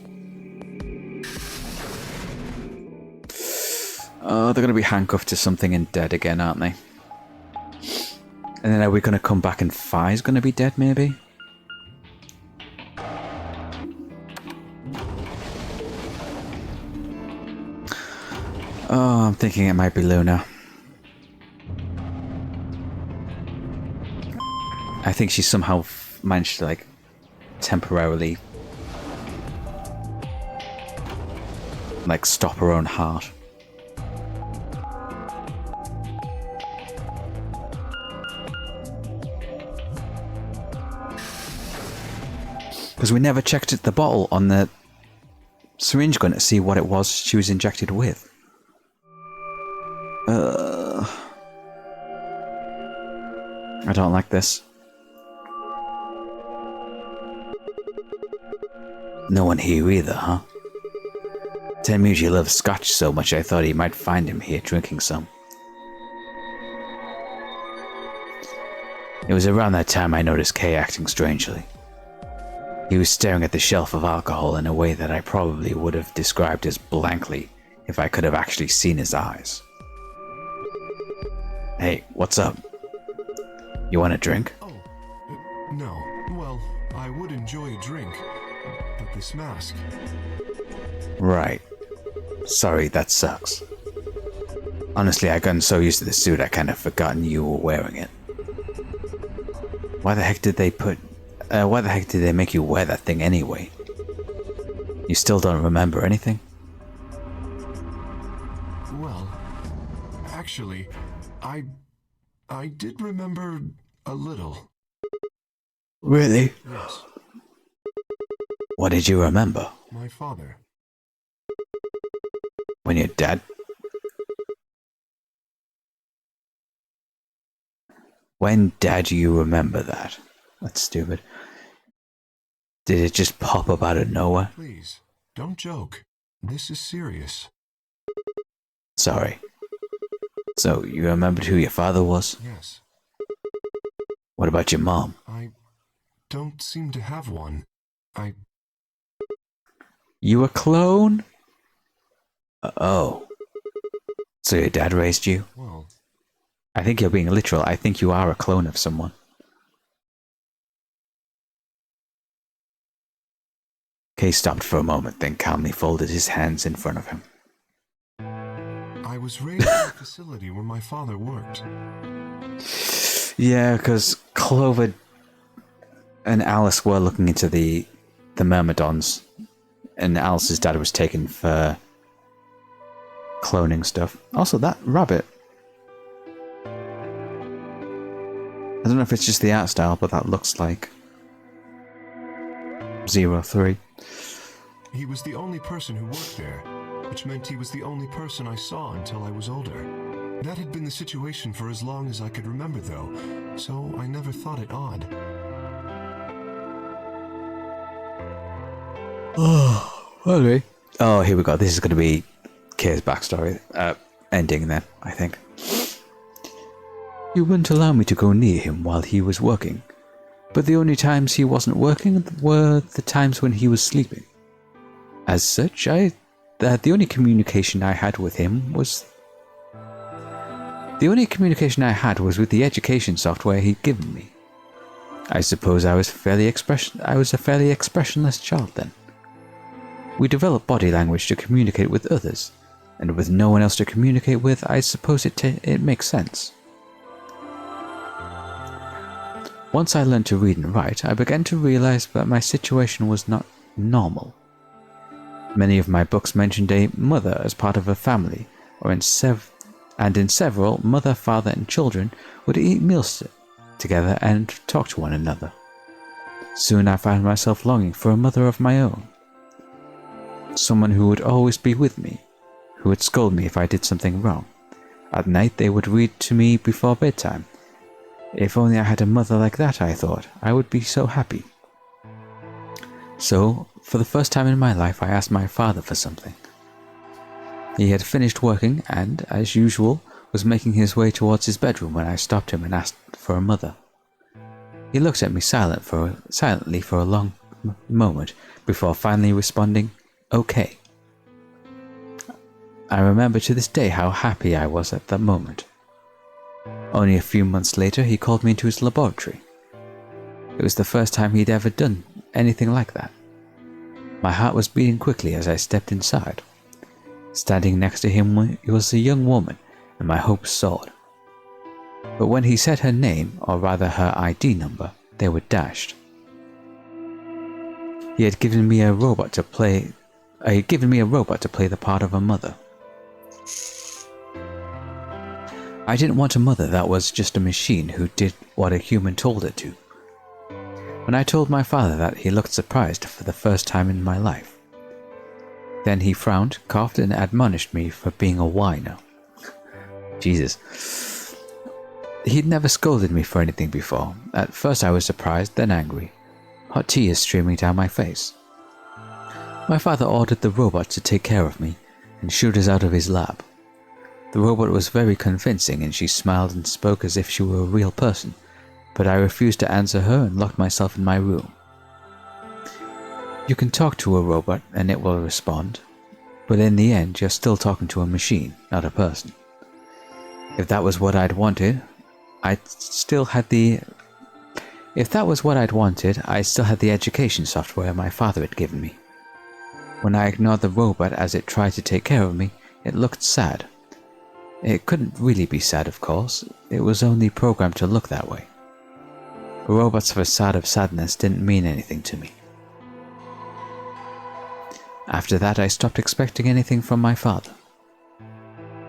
A: Oh, they're gonna be handcuffed to something and dead again, aren't they? And then are we going to come back and Fi's going to be dead, maybe? Oh, I'm thinking it might be Luna. I think she somehow managed to, like, temporarily, like, stop her own heart. Because we never checked the bottle on the syringe gun to see what it was she was injected with. I don't like this. No one here either, huh? Tenmuji loves scotch so much I thought he might find him here drinking some. It was around that time I noticed Kay acting strangely. He was staring at the shelf of alcohol in a way that I probably would have described as blankly if I could have actually seen his eyes. Hey, what's up? You want a drink?
E: Oh, no. Well, I would enjoy a drink, but this mask...
A: Right. Sorry, that sucks. Honestly, I gotten so used to the suit I kind of forgotten you were wearing it. Why the heck did they make you wear that thing anyway? You still don't remember anything?
E: Well, actually, I did remember a little.
A: Really?
E: Yes,
A: What did you remember?
E: my father.
A: When your dad... When did you remember that? That's stupid. Did it just pop up out of nowhere?
E: Please, don't joke. This is serious.
A: Sorry. So, you remembered who your father was?
E: Yes,
A: What about your mom?
E: I don't seem to have one.
A: You a clone? Oh. So your dad raised you?
E: Well,
A: I think you're being literal. I think you are a clone of someone. Kay stopped for a moment, then calmly folded his hands in front of him.
E: I was raised in a facility where my father worked.
A: Yeah, because Clover and Alice were looking into the Myrmidons, and Alice's dad was taken for cloning stuff. Also, that rabbit. I don't know if it's just the art style, but that looks like 03.
E: He was the only person who worked there, which meant he was the only person I saw until I was older. That had been the situation for as long as I could remember, though, so I never thought it odd.
A: Okay. Oh, here we go. This is going to be Kay's backstory. Ending then, I think. You wouldn't allow me to go near him while he was working, but the only times he wasn't working were the times when he was sleeping. As such, the only communication I had with him was... The only communication I had was with the education software he'd given me. I suppose I was a fairly expressionless child then. We developed body language to communicate with others, and with no one else to communicate with, I suppose it makes sense. Once I learned to read and write, I began to realize that my situation was not normal. Many of my books mentioned a mother as part of a family, in several, mother, father, and children would eat meals together and talk to one another. Soon I found myself longing for a mother of my own. Someone who would always be with me, who would scold me if I did something wrong. At night they would read to me before bedtime. If only I had a mother like that, I thought, I would be so happy. So, for the first time in my life, I asked my father for something. He had finished working and, as usual, was making his way towards his bedroom when I stopped him and asked for a mother. He looked at me silently for a long moment before finally responding, "Okay." I remember to this day how happy I was at that moment. Only a few months later, he called me into his laboratory. It was the first time he'd ever done anything like that. My heart was beating quickly as I stepped inside. Standing next to him was a young woman, and my hopes soared. But when he said her name, or rather her ID number, they were dashed. He had given me a robot to play the part of a mother. I didn't want a mother that was just a machine who did what a human told her to. When I told my father that, he looked surprised for the first time in my life. Then he frowned, coughed, and admonished me for being a whiner. Jesus. He'd never scolded me for anything before. At first I was surprised, then angry, hot tears streaming down my face. My father ordered the robot to take care of me and shoot us out of his lab. The robot was very convincing, and she smiled and spoke as if she were a real person, but I refused to answer her and locked myself in my room. You can talk to a robot and it will respond, but in the end you're still talking to a machine, not a person. If that was what I'd wanted, I still had the education software my father had given me. When I ignored the robot as it tried to take care of me, it looked sad. It couldn't really be sad, of course. It was only programmed to look that way. A robot's facade of sadness didn't mean anything to me. After that, I stopped expecting anything from my father.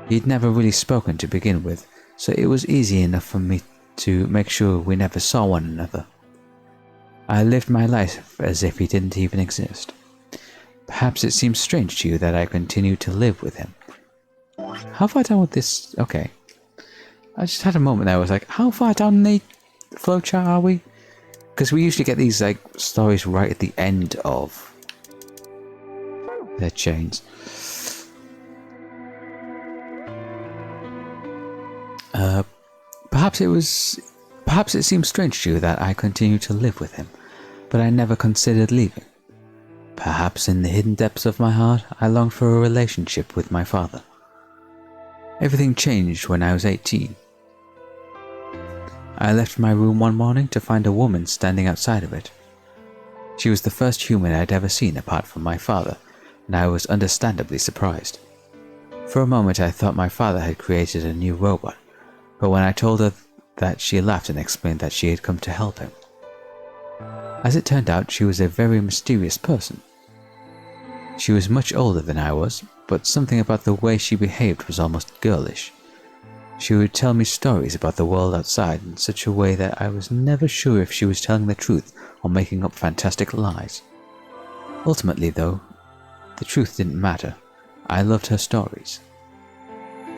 A: He'd never really spoken to begin with, so it was easy enough for me to make sure we never saw one another. I lived my life as if he didn't even exist. Perhaps it seems strange to you that I continued to live with him. How far down with this? Okay. I just had a moment there. I was like, how far down the flowchart are we? Because we usually get these like stories right at the end of their chains. Perhaps it seems strange to you that I continue to live with him, but I never considered leaving. Perhaps in the hidden depths of my heart, I longed for a relationship with my father. Everything changed when I was 18. I left my room one morning to find a woman standing outside of it. She was the first human I'd ever seen apart from my father, and I was understandably surprised. For a moment I thought my father had created a new robot, but when I told her that, she laughed and explained that she had come to help him. As it turned out, she was a very mysterious person. She was much older than I was, but something about the way she behaved was almost girlish. She would tell me stories about the world outside in such a way that I was never sure if she was telling the truth or making up fantastic lies. Ultimately, though, the truth didn't matter. I loved her stories.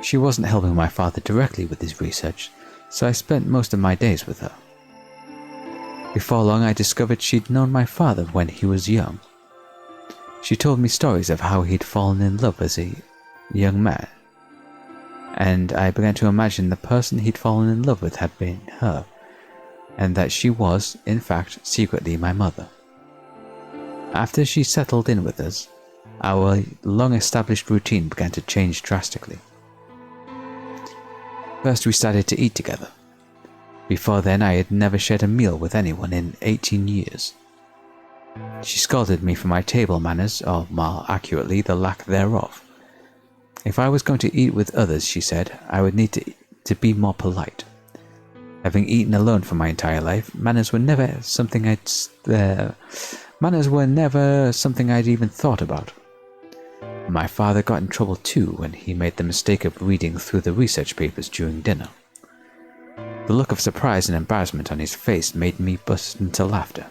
A: She wasn't helping my father directly with his research, so I spent most of my days with her. Before long, I discovered she'd known my father when he was young. She told me stories of how he'd fallen in love as a young man, and I began to imagine the person he'd fallen in love with had been her, and that she was, in fact, secretly my mother. After she settled in with us, our long-established routine began to change drastically. First, we started to eat together. Before then, I had never shared a meal with anyone in 18 years. She scolded me for my table manners, or more accurately, the lack thereof. If I was going to eat with others, she said, I would need to be more polite. Having eaten alone for my entire life, manners were never something I'd even thought about. My father got in trouble too when he made the mistake of reading through the research papers during dinner. The look of surprise and embarrassment on his face made me burst into laughter.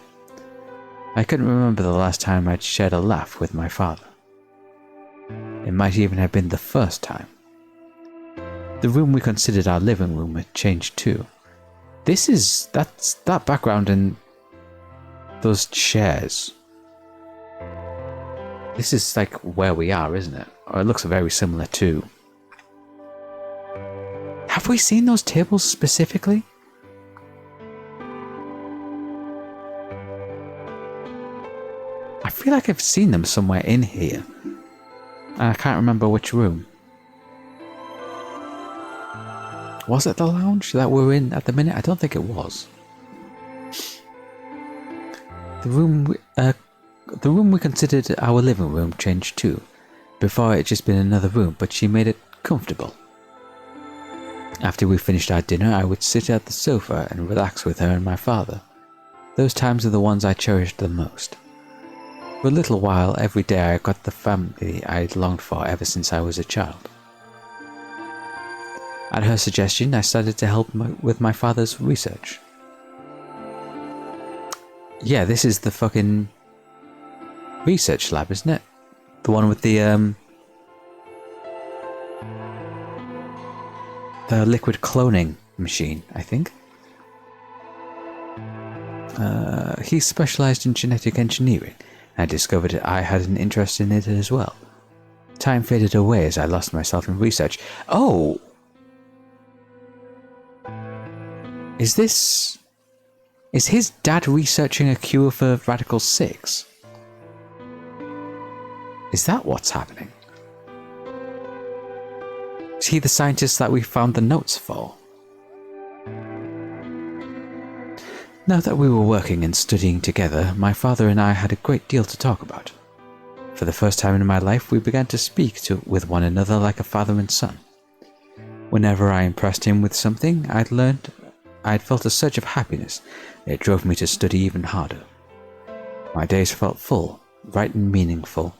A: I couldn't remember the last time I'd shared a laugh with my father. It might even have been the first time. The room we considered our living room had changed too. That's that background and those chairs. This is like where we are, isn't it? Or it looks very similar too. Have we seen those tables specifically? I feel like I've seen them somewhere in here. And I can't remember which room. Was it the lounge that we're in at the minute? I don't think it was. The room we considered our living room changed too. Before it had just been another room, but she made it comfortable. After we finished our dinner, I would sit at the sofa and relax with her and my father. Those times are the ones I cherished the most. For a little while, every day I got the family I'd longed for ever since I was a child. At her suggestion, I started to help with my father's research. Yeah, this is the fucking research lab, isn't it? The one with the liquid cloning machine, I think. He specialized in genetic engineering. I discovered that I had an interest in it as well. Time faded away as I lost myself in research. Oh! Is his dad researching a cure for Radical 6? Is that what's happening? Is he the scientist that we found the notes for? Now that we were working and studying together, my father and I had a great deal to talk about. For the first time in my life, we began to speak with one another like a father and son. Whenever I impressed him with something I'd felt a surge of happiness. It drove me to study even harder. My days felt full, bright and meaningful,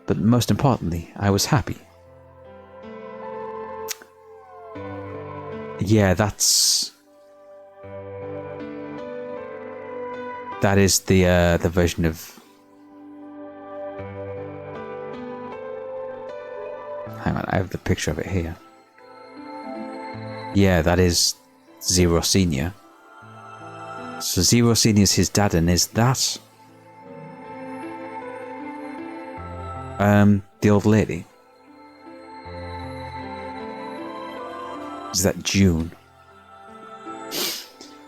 A: but most importantly, I was happy. Yeah, that is the version of... Hang on, I have the picture of it here. Yeah, that is Zero Senior. So Zero Senior is his dad, and is that the old lady? Is that June?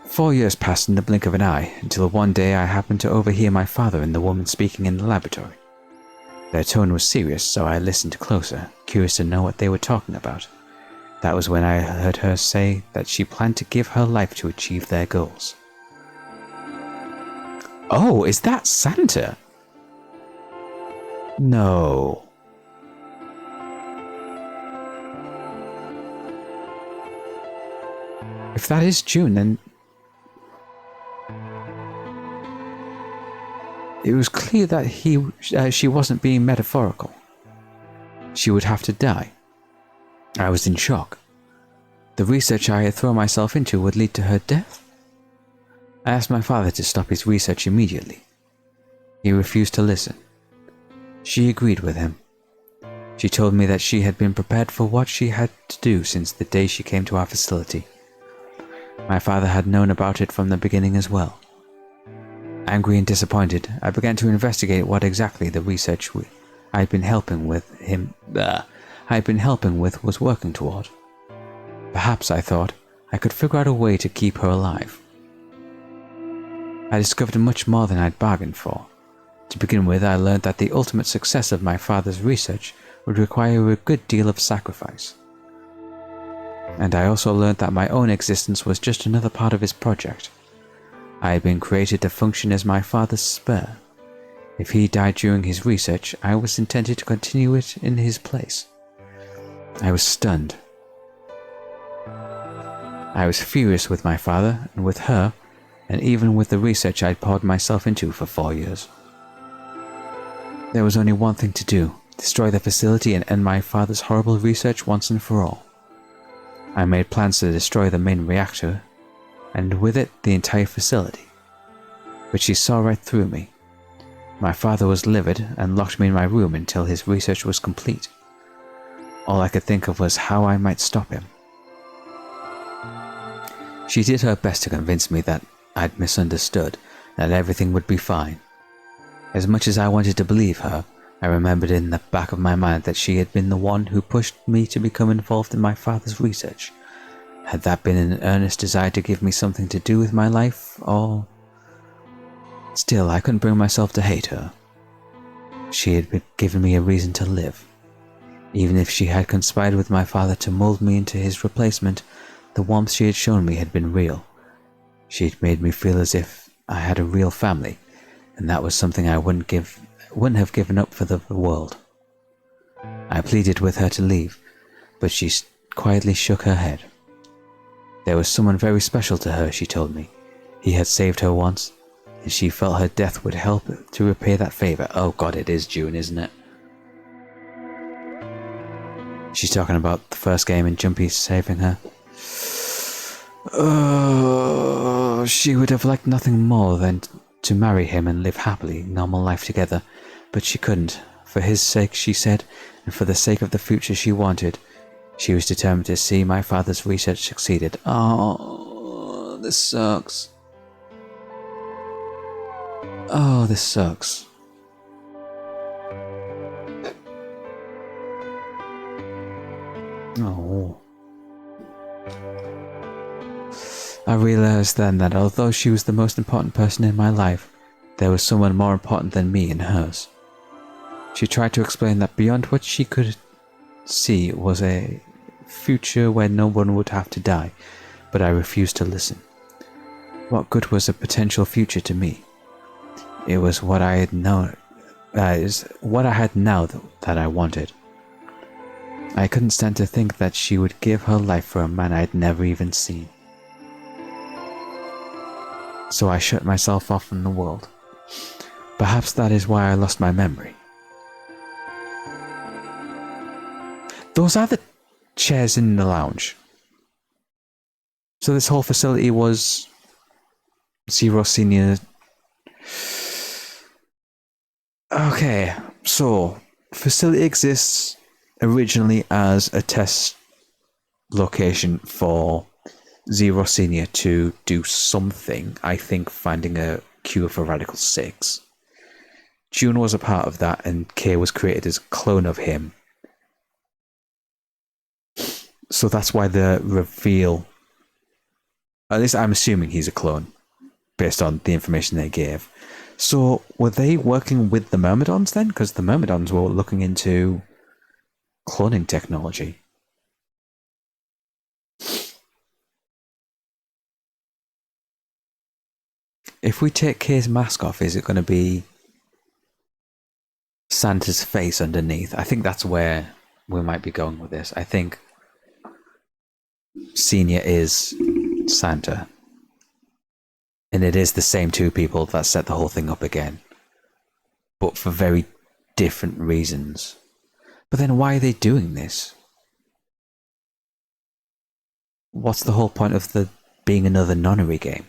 A: 4 years passed in the blink of an eye, until one day I happened to overhear my father and the woman speaking in the laboratory. Their tone was serious, so I listened closer, curious to know what they were talking about. That was when I heard her say that she planned to give her life to achieve their goals. Oh, is that Santa? No. If that is June, then it was clear that she wasn't being metaphorical. She would have to die. I was in shock. The research I had thrown myself into would lead to her death? I asked my father to stop his research immediately. He refused to listen. She agreed with him. She told me that she had been prepared for what she had to do since the day she came to our facility. My father had known about it from the beginning as well. Angry and disappointed, I began to investigate what exactly the research I'd been helping with was working toward. Perhaps, I thought, I could figure out a way to keep her alive. I discovered much more than I'd bargained for. To begin with, I learned that the ultimate success of my father's research would require a good deal of sacrifice. And I also learned that my own existence was just another part of his project. I had been created to function as my father's spare. If he died during his research, I was intended to continue it in his place. I was stunned. I was furious with my father, and with her, and even with the research I'd poured myself into for 4 years. There was only one thing to do: destroy the facility and end my father's horrible research once and for all. I made plans to destroy the main reactor, and with it the entire facility. But she saw right through me. My father was livid and locked me in my room until his research was complete. All I could think of was how I might stop him. She did her best to convince me that I'd misunderstood, that everything would be fine. As much as I wanted to believe her, I remembered in the back of my mind that she had been the one who pushed me to become involved in my father's research. Had that been an earnest desire to give me something to do with my life, or... Still, I couldn't bring myself to hate her. She had given me a reason to live. Even if she had conspired with my father to mold me into his replacement, The warmth she had shown me had been real. She had made me feel as if I had a real family, and that was something I wouldn't have given up for the world. I pleaded with her to leave, but she quietly shook her head. There was someone very special to her, she told me. He had saved her once, and she felt her death would help to repay that favor. Oh god, it is June, isn't it? She's talking about the first game and Jumpy saving her. Oh, she would have liked nothing more than to marry him and live happily, normal life together, but she couldn't. For his sake, she said, and for the sake of the future she wanted, she was determined to see my father's research succeeded. Oh, this sucks. Oh, this sucks. Oh. I realized then that although she was the most important person in my life, there was someone more important than me in hers. She tried to explain that beyond what she could see was a future where no one would have to die, but I refused to listen. What good was a potential future to me? It was what I had known, what I had now that I wanted. I couldn't stand to think that she would give her life for a man I'd never even seen. So I shut myself off from the world. Perhaps that is why I lost my memory. Those are the chairs in the lounge. So this whole facility was Zero Senior. Okay, so facility exists originally as a test location for Zero Senior to do something. I think finding a cure for Radical 6. June was a part of that, and Kay was created as a clone of him. So that's why the reveal, at least I'm assuming he's a clone, based on the information they gave. So were they working with the Myrmidons then? Because the Myrmidons were looking into cloning technology. If we take Kay's mask off, is it going to be Santa's face underneath? I think that's where we might be going with this. I think Senior is Santa. And it is the same two people that set the whole thing up again. But for very different reasons. But then why are they doing this? What's the whole point of the being another nonary game?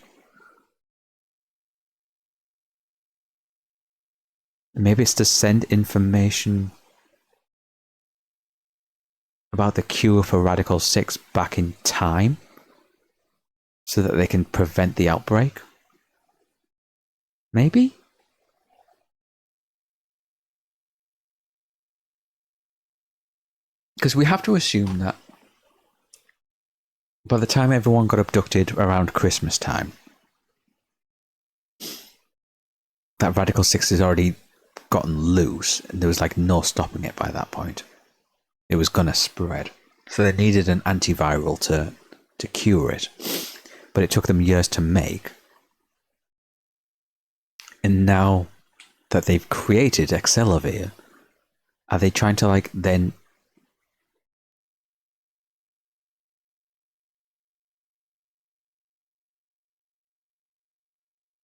A: Maybe it's to send information about the cure for Radical 6 back in time so that they can prevent the outbreak? Maybe? Because we have to assume that by the time everyone got abducted around Christmas time, that Radical 6 has already gotten loose, and there was like no stopping it by that point. It was gonna spread. So they needed an antiviral to cure it. But it took them years to make. And now that they've created Excelavir, are they trying to like then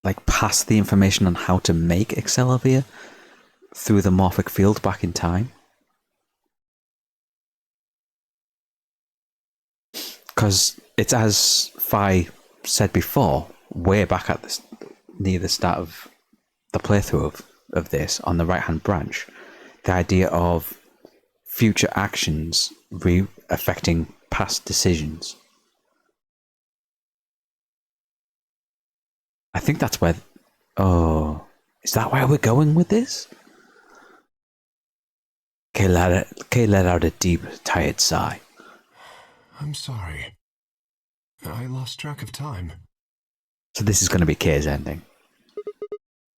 A: like pass the information on how to make Excelavir through the morphic field back in time? Because it's as Fi said before, way back at this, near the start of the playthrough of this, on the right-hand branch, the idea of future actions affecting past decisions. I think that's where... Oh, is that where we're going with this? Kay let out a deep, tired sigh.
E: I'm sorry. I lost track of time.
A: So this is going to be Kay's ending.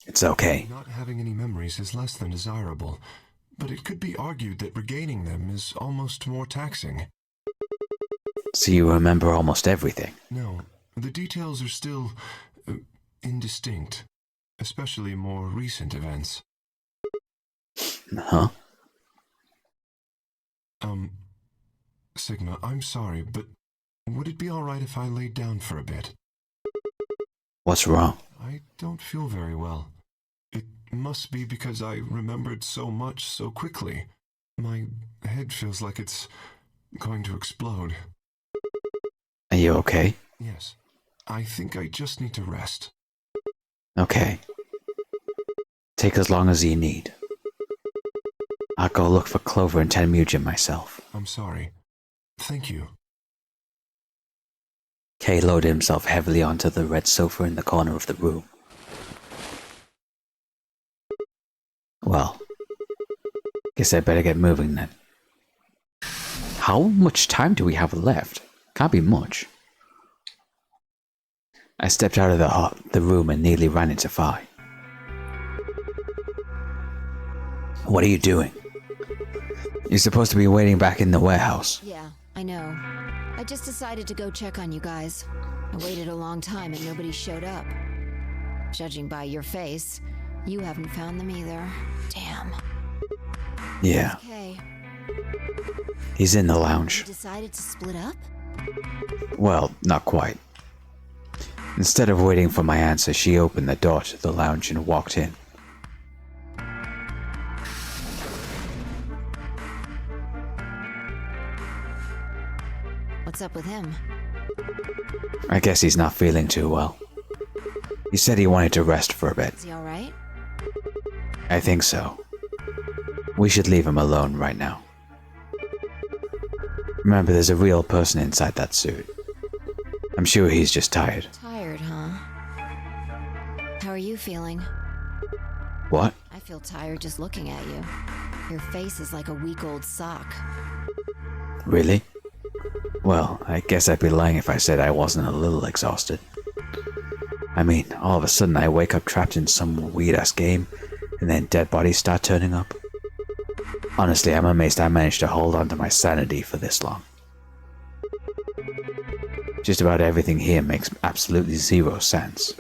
A: It's okay.
E: Not having any memories is less than desirable, but it could be argued that regaining them is almost more taxing.
A: So you remember almost everything?
E: No, the details are still indistinct, especially more recent events.
A: Huh?
E: Sigma, I'm sorry, but would it be alright if I laid down for a bit?
A: What's wrong?
E: I don't feel very well. It must be because I remembered so much so quickly. My head feels like it's going to explode.
A: Are you okay?
E: Yes. I think I just need to rest.
A: Okay. Take as long as you need. I'll go look for Clover and Tenmugen myself.
E: I'm sorry. Thank you.
A: Kay loaded himself heavily onto the red sofa in the corner of the room. Well, guess I better get moving then. How much time do we have left? Can't be much. I stepped out of the room and nearly ran into Phi. What are you doing? You're supposed to be waiting back in the warehouse.
F: Yeah, I know. I just decided to go check on you guys. I waited a long time and nobody showed up. Judging by your face, you haven't found them either. Damn.
A: Yeah.
F: Okay.
A: He's in the
F: You
A: lounge.
F: decided to split up?
A: Well, not quite. Instead of waiting for my answer, she opened the door to the lounge and walked in.
F: What's up with him?
A: I guess he's not feeling too well. He said he wanted to rest for a bit.
F: Is he alright?
A: I think so. We should leave him alone right now. Remember, there's a real person inside that suit. I'm sure he's just tired.
F: Tired, huh? How are you feeling?
A: What?
F: I feel tired just looking at you. Your face is like a week-old sock.
A: Really? Well, I guess I'd be lying if I said I wasn't a little exhausted. I mean, all of a sudden I wake up trapped in some weird-ass game, and then dead bodies start turning up. Honestly, I'm amazed I managed to hold on to my sanity for this long. Just about everything here makes absolutely zero sense.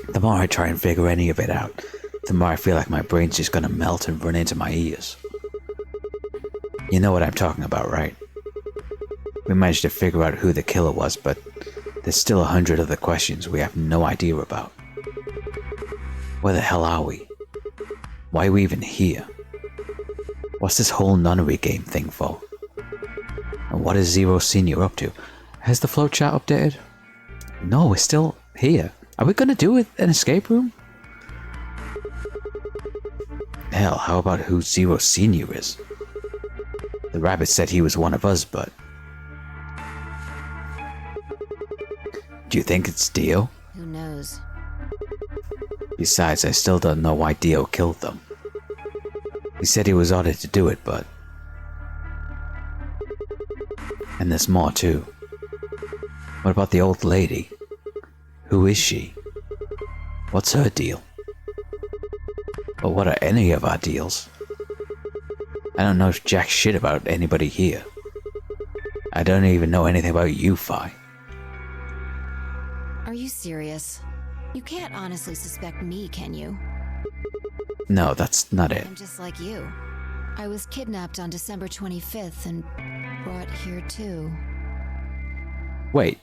A: The more I try and figure any of it out, the more I feel like my brain's just gonna melt and run into my ears. You know what I'm talking about, right? We managed to figure out who the killer was, but there's still 100 other questions we have no idea about. Where the hell are we? Why are we even here? What's this whole nunnery game thing for? And what is Zero Senior up to? Has the flowchart updated? No, we're still here. Are we gonna do an escape room? Hell, how about who Zero Senior is? The rabbit said he was one of us, but... Do you think it's Dio?
F: Who knows?
A: Besides, I still don't know why Dio killed them. He said he was ordered to do it, but... And there's more too. What about the old lady? Who is she? What's her deal? Or what are any of our deals? I don't know jack shit about anybody here. I don't even know anything about you, Phi.
F: Are you serious? You can't honestly suspect me, can you?
A: No, that's not it.
F: I'm just like you. I was kidnapped on December 25th and brought here too.
A: Wait.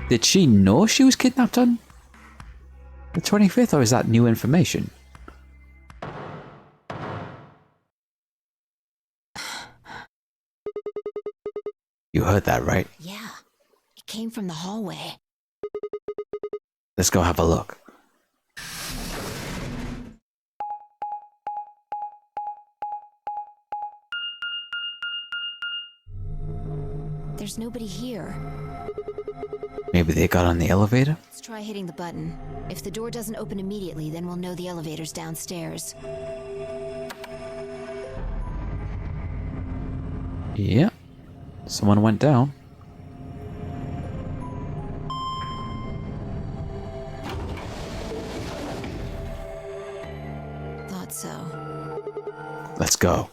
A: Did she know she was kidnapped on the 25th, or is that new information? You heard that, right?
F: Yeah. It came from the hallway.
A: Let's go have a look.
F: There's nobody here.
A: Maybe they got on the elevator?
F: Let's try hitting the button. If the door doesn't open immediately, then we'll know the elevator's downstairs.
A: Yeah. Someone went down.
F: Thought so.
A: Let's go.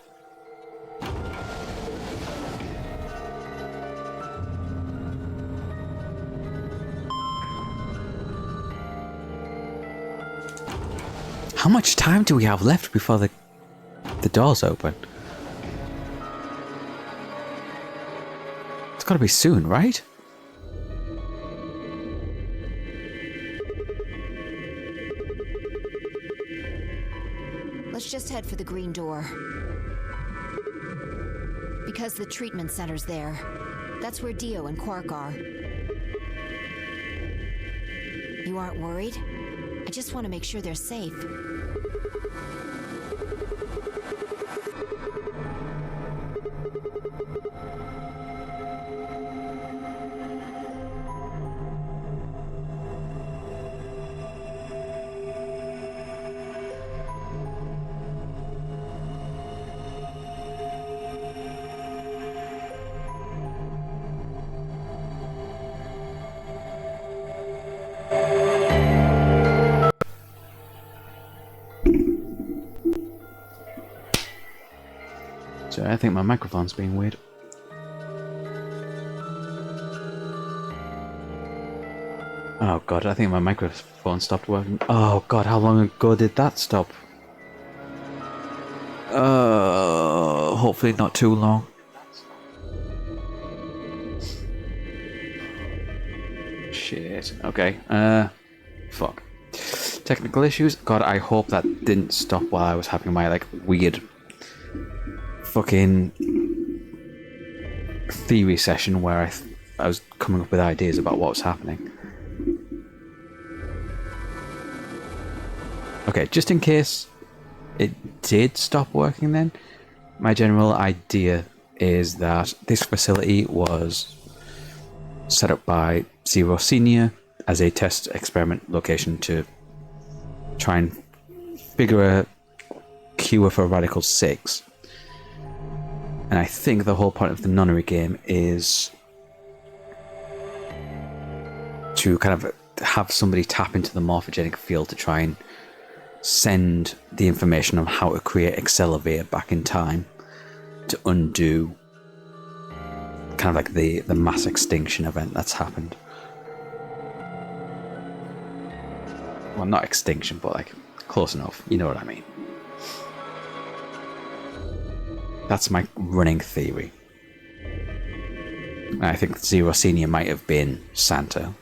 A: How much time do we have left before the doors open? It's gotta be soon, right?
F: Let's just head for the green door. Because the treatment center's there. That's where Dio and Quark are. You aren't worried? I just want to make sure they're safe.
A: So I think my microphone's being weird. Oh god, I think my microphone stopped working. Oh god, how long ago did that stop? Hopefully not too long. Shit. Okay. Fuck. Technical issues. God, I hope that didn't stop while I was having my like weird fucking theory session where I was coming up with ideas about what was happening. Okay, just in case it did stop working then, my general idea is that this facility was set up by Zero Senior as a test experiment location to try and figure a cure for Radical 6. And I think the whole point of the nunnery game is to kind of have somebody tap into the morphogenic field to try and send the information on how to create Accelerate back in time to undo kind of like the mass extinction event that's happened. Well, not extinction, but like close enough. You know what I mean. That's my running theory. And I think Zero Senior might have been Santa.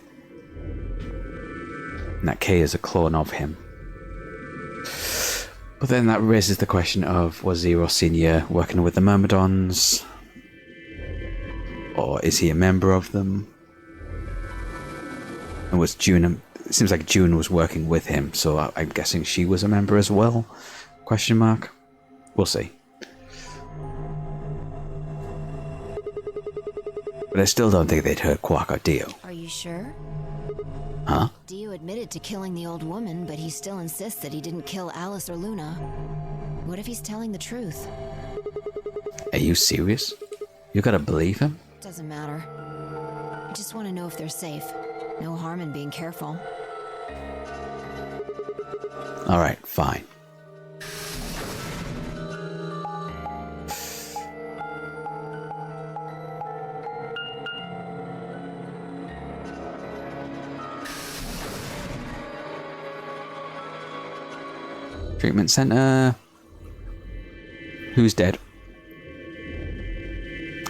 A: And that K is a clone of him. But then that raises the question of, was Zero Senior working with the Myrmidons? Or is he a member of them? And was June... It seems like June was working with him, so I'm guessing she was a member as well? Question mark? We'll see. But I still don't think they'd hurt Quark or Dio.
F: Are you sure?
A: Huh?
F: Dio admitted to killing the old woman, but he still insists that he didn't kill Alice or Luna. What if he's telling the truth?
A: Are you serious? You gotta believe him?
F: Doesn't matter. I just want to know if they're safe. No harm in being careful.
A: Alright, fine. Treatment center. Who's dead?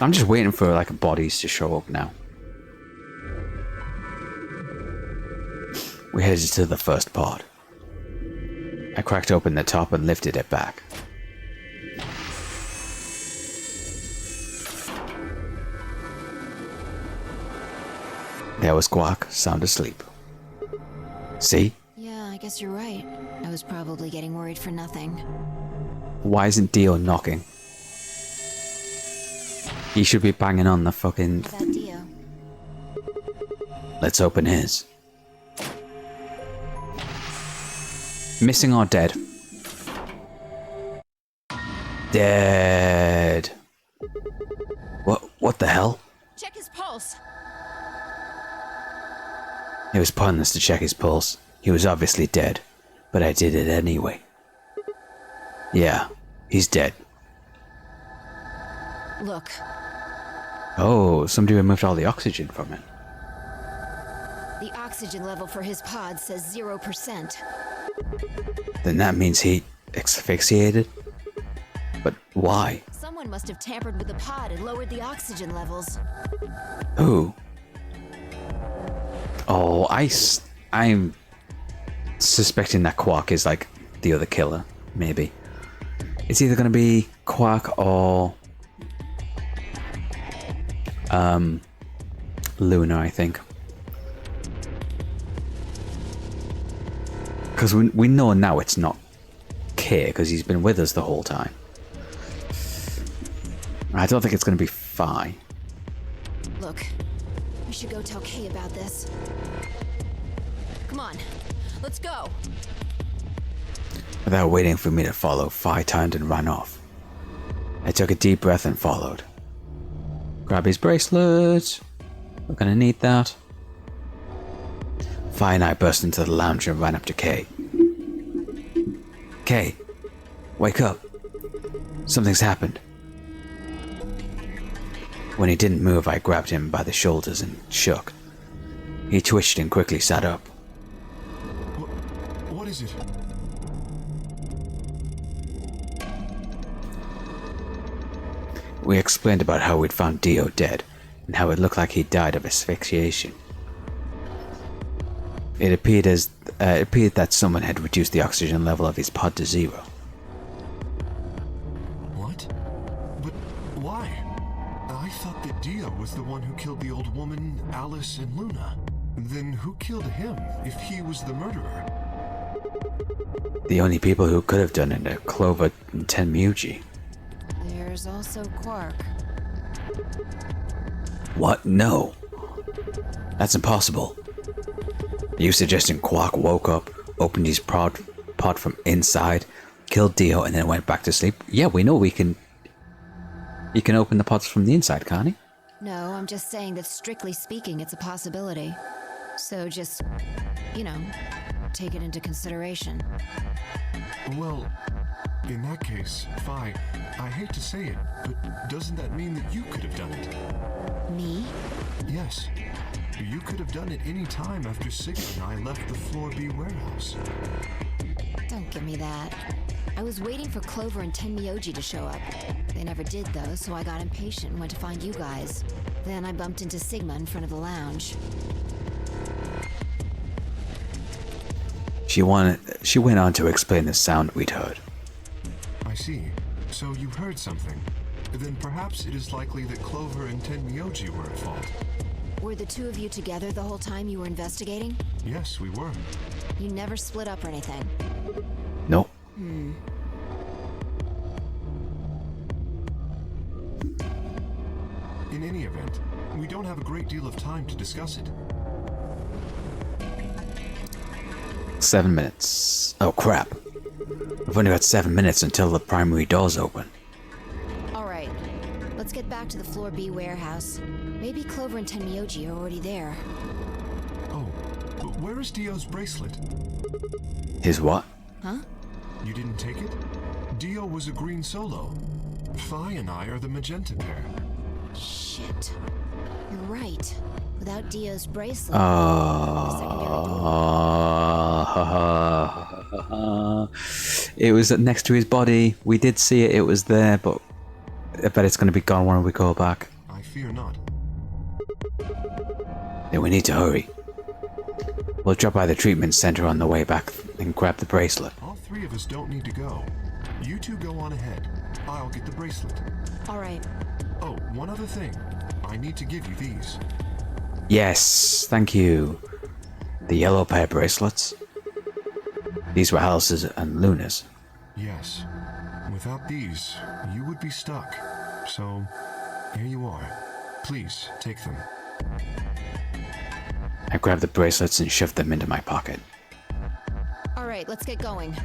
A: I'm just waiting for like bodies to show up now. We headed to the first pod. I cracked open the top and lifted it back. There was Quark, sound asleep. See?
F: Yeah, I guess you're right. I was probably getting worried for nothing.
A: Why isn't Dio knocking? He should be banging on the fucking...
F: How about Dio?
A: Let's open his. Missing or dead? Dead. What the hell?
F: Check his pulse.
A: It was pointless to check his pulse. He was obviously dead. But I did it anyway. Yeah, he's dead.
F: Look.
A: Oh, somebody removed all the oxygen from it.
F: The oxygen level for his pod says 0%.
A: Then that means he asphyxiated? But why?
F: Someone must have tampered with the pod and lowered the oxygen levels.
A: Who? Oh, I'm suspecting that Quark is like the other killer, maybe. It's either gonna be Quark or Luna, I think. Because we know now it's not Kay, because he's been with us the whole time. I don't think it's going to be Phi.
F: Look, we should go tell Kay about this. Come on, let's go.
A: Without waiting for me to follow, Phi turned and ran off. I took a deep breath and followed. Grab his bracelet. We're going to need that. Phi and I burst into the lounge and ran up to Kay. Kay, wake up. Something's happened. When he didn't move, I grabbed him by the shoulders and shook. He twitched and quickly sat up.
E: What is it?
A: We explained about how we'd found Dio dead, and how it looked like he died of asphyxiation. It appeared that someone had reduced the oxygen level of his pod to 0.
E: What? But why? I thought that Dio was the one who killed the old woman, Alice, and Luna. Then who killed him, if he was the murderer?
A: The only people who could have done it are Clover and Tenmyuji.
F: There's also Quark.
A: What? No. That's impossible. Are you suggesting Quark woke up, opened his pod from inside, killed Dio, and then went back to sleep? Yeah, we know he can open the pods from the inside, can't he?
F: No, I'm just saying that strictly speaking, it's a possibility. So just, take it into consideration.
E: Well, in that case, Phi, I hate to say it, but doesn't that mean that you could have done it?
F: Me?
E: Yes. You could have done it any time after Sigma and I left the Floor B warehouse.
F: Don't give me that. I was waiting for Clover and Tenmyuji to show up. They never did, though, so I got impatient and went to find you guys. Then I bumped into Sigma in front of the lounge.
A: She went on to explain the sound we'd heard.
E: I see. So you heard something. Then perhaps it is likely that Clover and Tenmyuji were at fault.
F: Were the two of you together the whole time you were investigating?
E: Yes, we were.
F: You never split up or anything?
A: Nope.
F: In
E: any event, we don't have a great deal of time to discuss it.
A: 7 minutes. Oh crap. I've only got 7 minutes until the primary doors open.
F: Alright, let's get back to the Floor B warehouse. Maybe Clover and Tenmyuji are already there.
E: Oh, but where is Dio's bracelet?
A: His what?
F: Huh?
E: You didn't take it? Dio was a green solo. Phi and I are the magenta pair.
F: Shit. You're right. Without Dio's bracelet,
A: it was next to his body. We did see it. It was there, but I bet it's going to be gone when we go back.
E: I fear not.
A: Then we need to hurry. We'll drop by the treatment center on the way back and grab the bracelet.
E: All three of us don't need to go. You two go on ahead. I'll get the bracelet.
F: Alright.
E: Oh, one other thing. I need to give you these.
A: Yes, thank you. The yellow pair bracelets. These were Alice's and Luna's.
E: Yes. Without these, you would be stuck. So, here you are. Please, take them.
A: I grabbed the bracelets and shoved them into my pocket.
F: Alright, let's get going.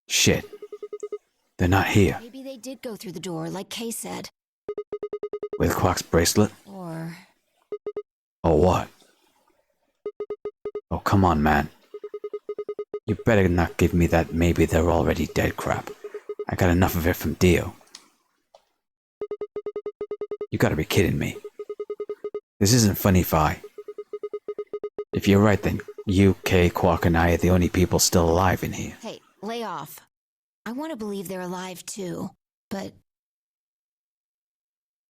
A: Shit. They're not here.
F: Maybe they did go through the door, like Kay said.
A: With Quark's bracelet?
F: Or...
A: Or what? Oh, come on, man. You better not give me that maybe they're already dead crap. I got enough of it from Dio. You gotta be kidding me. This isn't funny, Fi. If you're right, then you, Kay, Quark, and I are the only people still alive in here.
F: Hey, lay off. I want to believe they're alive too, but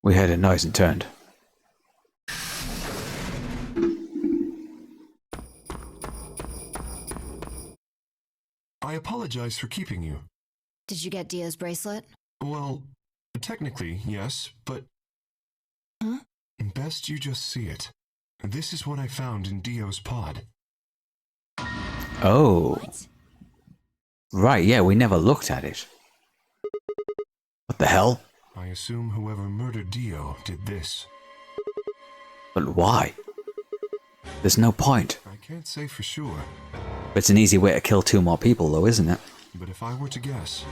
A: We heard a noise and turned.
E: I apologize for keeping you.
F: did you get Dio's bracelet?
E: Well, technically, yes, but...
F: Huh?
E: Best you just see it. This is what I found in Dio's pod.
A: Oh.
F: What?
A: Right, yeah, we never looked at it. What the hell?
E: I assume whoever murdered Dio did this.
A: But why? There's no point.
E: I can't say for sure,
A: It's an easy way to kill 2 more people, though, isn't it?
E: but if I were to guess,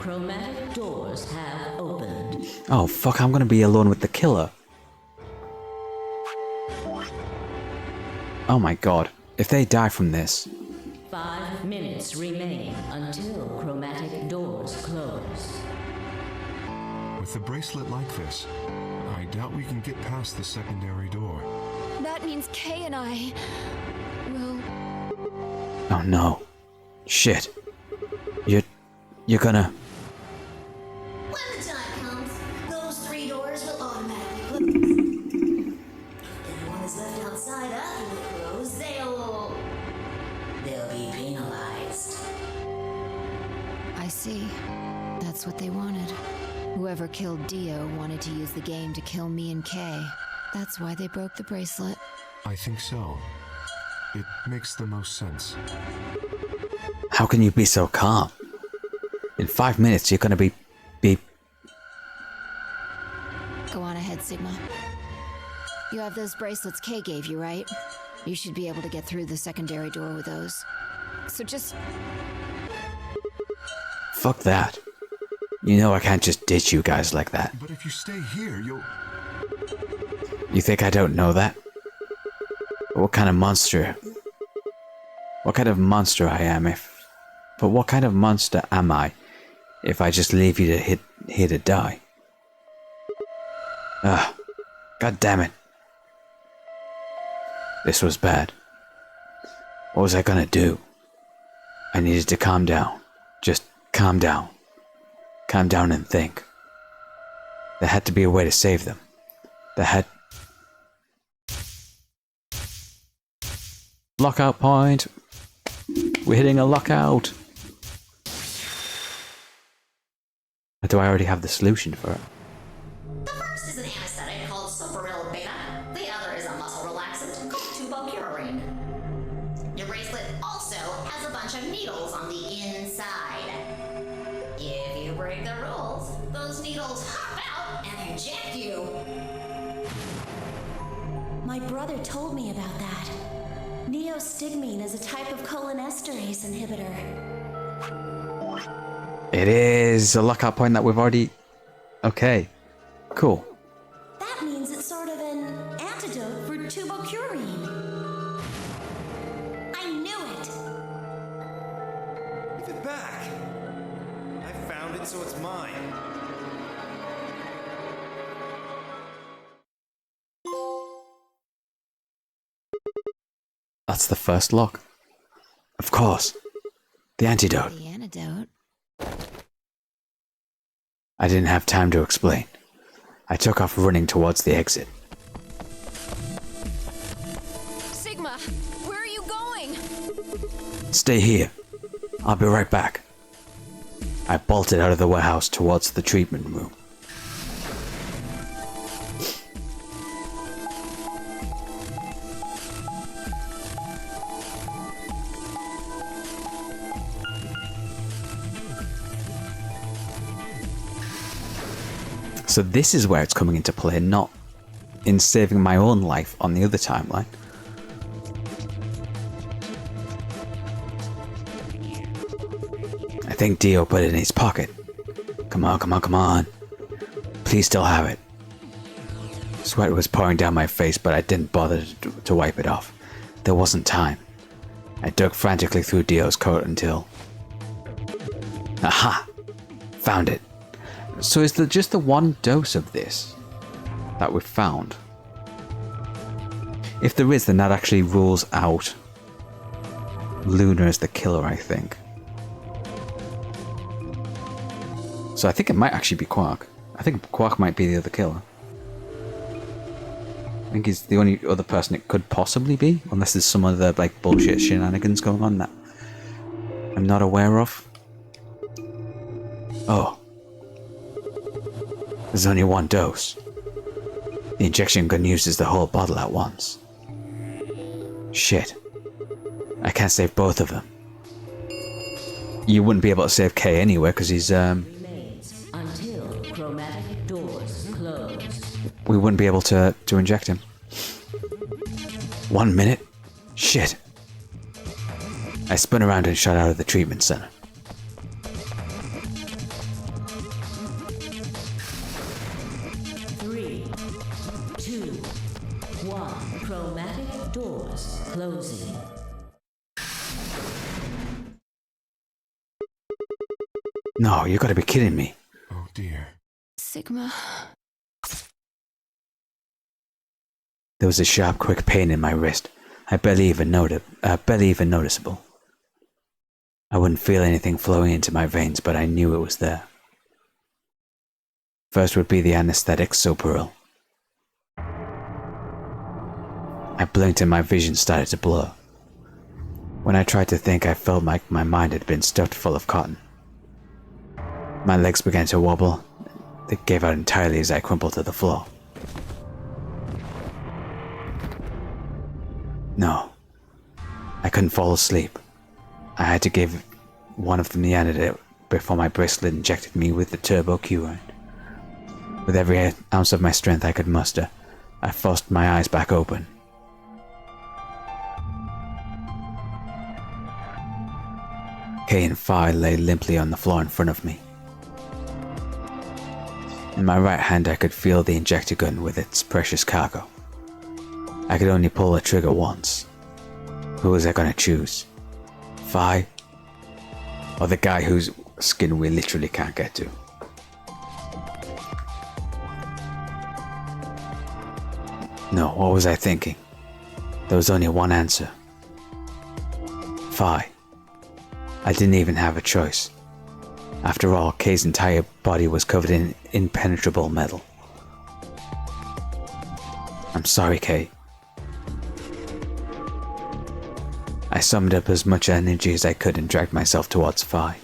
B: Chromatic doors have opened.
A: Oh, fuck, I'm gonna be alone with the killer. Oh my god. If they die from this...
B: 5 minutes remain until chromatic doors close.
E: with a bracelet like this, I doubt we can get past the secondary door.
C: That means Kay and I will...
A: Oh no. Shit. You're gonna...
I: When the time comes, those 3 doors will automatically close. If anyone is left outside after they close, they'll be penalized.
F: I see. That's what they wanted. Whoever killed Dio wanted to use the game to kill me and Kay. That's why they broke the bracelet.
E: I think so. It makes the most sense.
A: How can you be so calm? In 5 minutes, you're gonna be...
F: Go on ahead, Sigma. You have those bracelets Kay gave you, right? You should be able to get through the secondary door with those. So just...
A: Fuck that. You know I can't just ditch you guys like that.
E: But if you stay here, you'll...
A: You think I don't know that? What kind of monster... What kind of monster I am if... But what kind of monster am I if I just leave you to here to die? Ugh. God damn it. This was bad. What was I gonna do? I needed to calm down. Just calm down. Calm down and think. There had to be a way to save them. There had... Lockout point! We're hitting a lockout! Or do I already have the solution for it?
I: The first is an anesthetic called Soparil Beta. The other is a muscle relaxant called Tubocurarine. Your bracelet also has a bunch of needles on the inside. If you break the rules, those needles hop out and inject you.
C: My brother told me about that. Neostigmine is a type of cholinesterase inhibitor.
A: It is a lockout point that we've already... Okay. Cool.
C: That means it's sort of an antidote for tubocurine. I knew it!
H: Give it back. I found it, so it's mine.
A: That's the first lock. Of course. The antidote.
F: The antidote.
A: I didn't have time to explain. I took off running towards the exit.
C: Sigma, where are you going?
A: Stay here. I'll be right back. I bolted out of the warehouse towards the treatment room. So this is where it's coming into play, not in saving my own life on the other timeline. I think Dio put it in his pocket. Come on, come on, come on. Please still have it. Sweat was pouring down my face, but I didn't bother to wipe it off. There wasn't time. I dug frantically through Dio's coat until... Aha! Found it. So is there just the one dose of this that we've found? If there is, then that actually rules out Luna as the killer, I think. So I think it might actually be Quark. I think Quark might be the other killer. I think he's the only other person it could possibly be, unless there's some other like bullshit shenanigans going on that I'm not aware of. Oh. There's only one dose. The injection gun uses the whole bottle at once. Shit. I can't save both of them. You wouldn't be able to save K anyway, because he's,
B: Remains until chromatic doors close.
A: we wouldn't be able to inject him. 1 minute? Shit. I spun around and shot out of the treatment center.
B: Three, two, one. Chromatic doors closing.
A: No, you gotta be kidding me.
E: Oh dear.
C: Sigma.
A: There was a sharp, quick pain in my wrist. Barely even noticeable. I wouldn't feel anything flowing into my veins, but I knew it was there. First would be the anesthetic Soparil. I blinked and my vision started to blur. When I tried to think, I felt like my mind had been stuffed full of cotton. My legs began to wobble. They gave out entirely as I crumpled to the floor. No. I couldn't fall asleep. I had to give one of them the antidote before my bracelet injected me with the turbo curine. With every ounce of my strength I could muster, I forced my eyes back open. Kay and Phi lay limply on the floor in front of me. In my right hand I could feel the injector gun with its precious cargo. I could only pull the trigger once. Who was I gonna choose? Phi? Or the guy whose skin we literally can't get to? No, what was I thinking? There was only one answer. Phi. I didn't even have a choice. After all, Kay's entire body was covered in impenetrable metal. I'm sorry, Kay. I summoned up as much energy as I could and dragged myself towards Phi.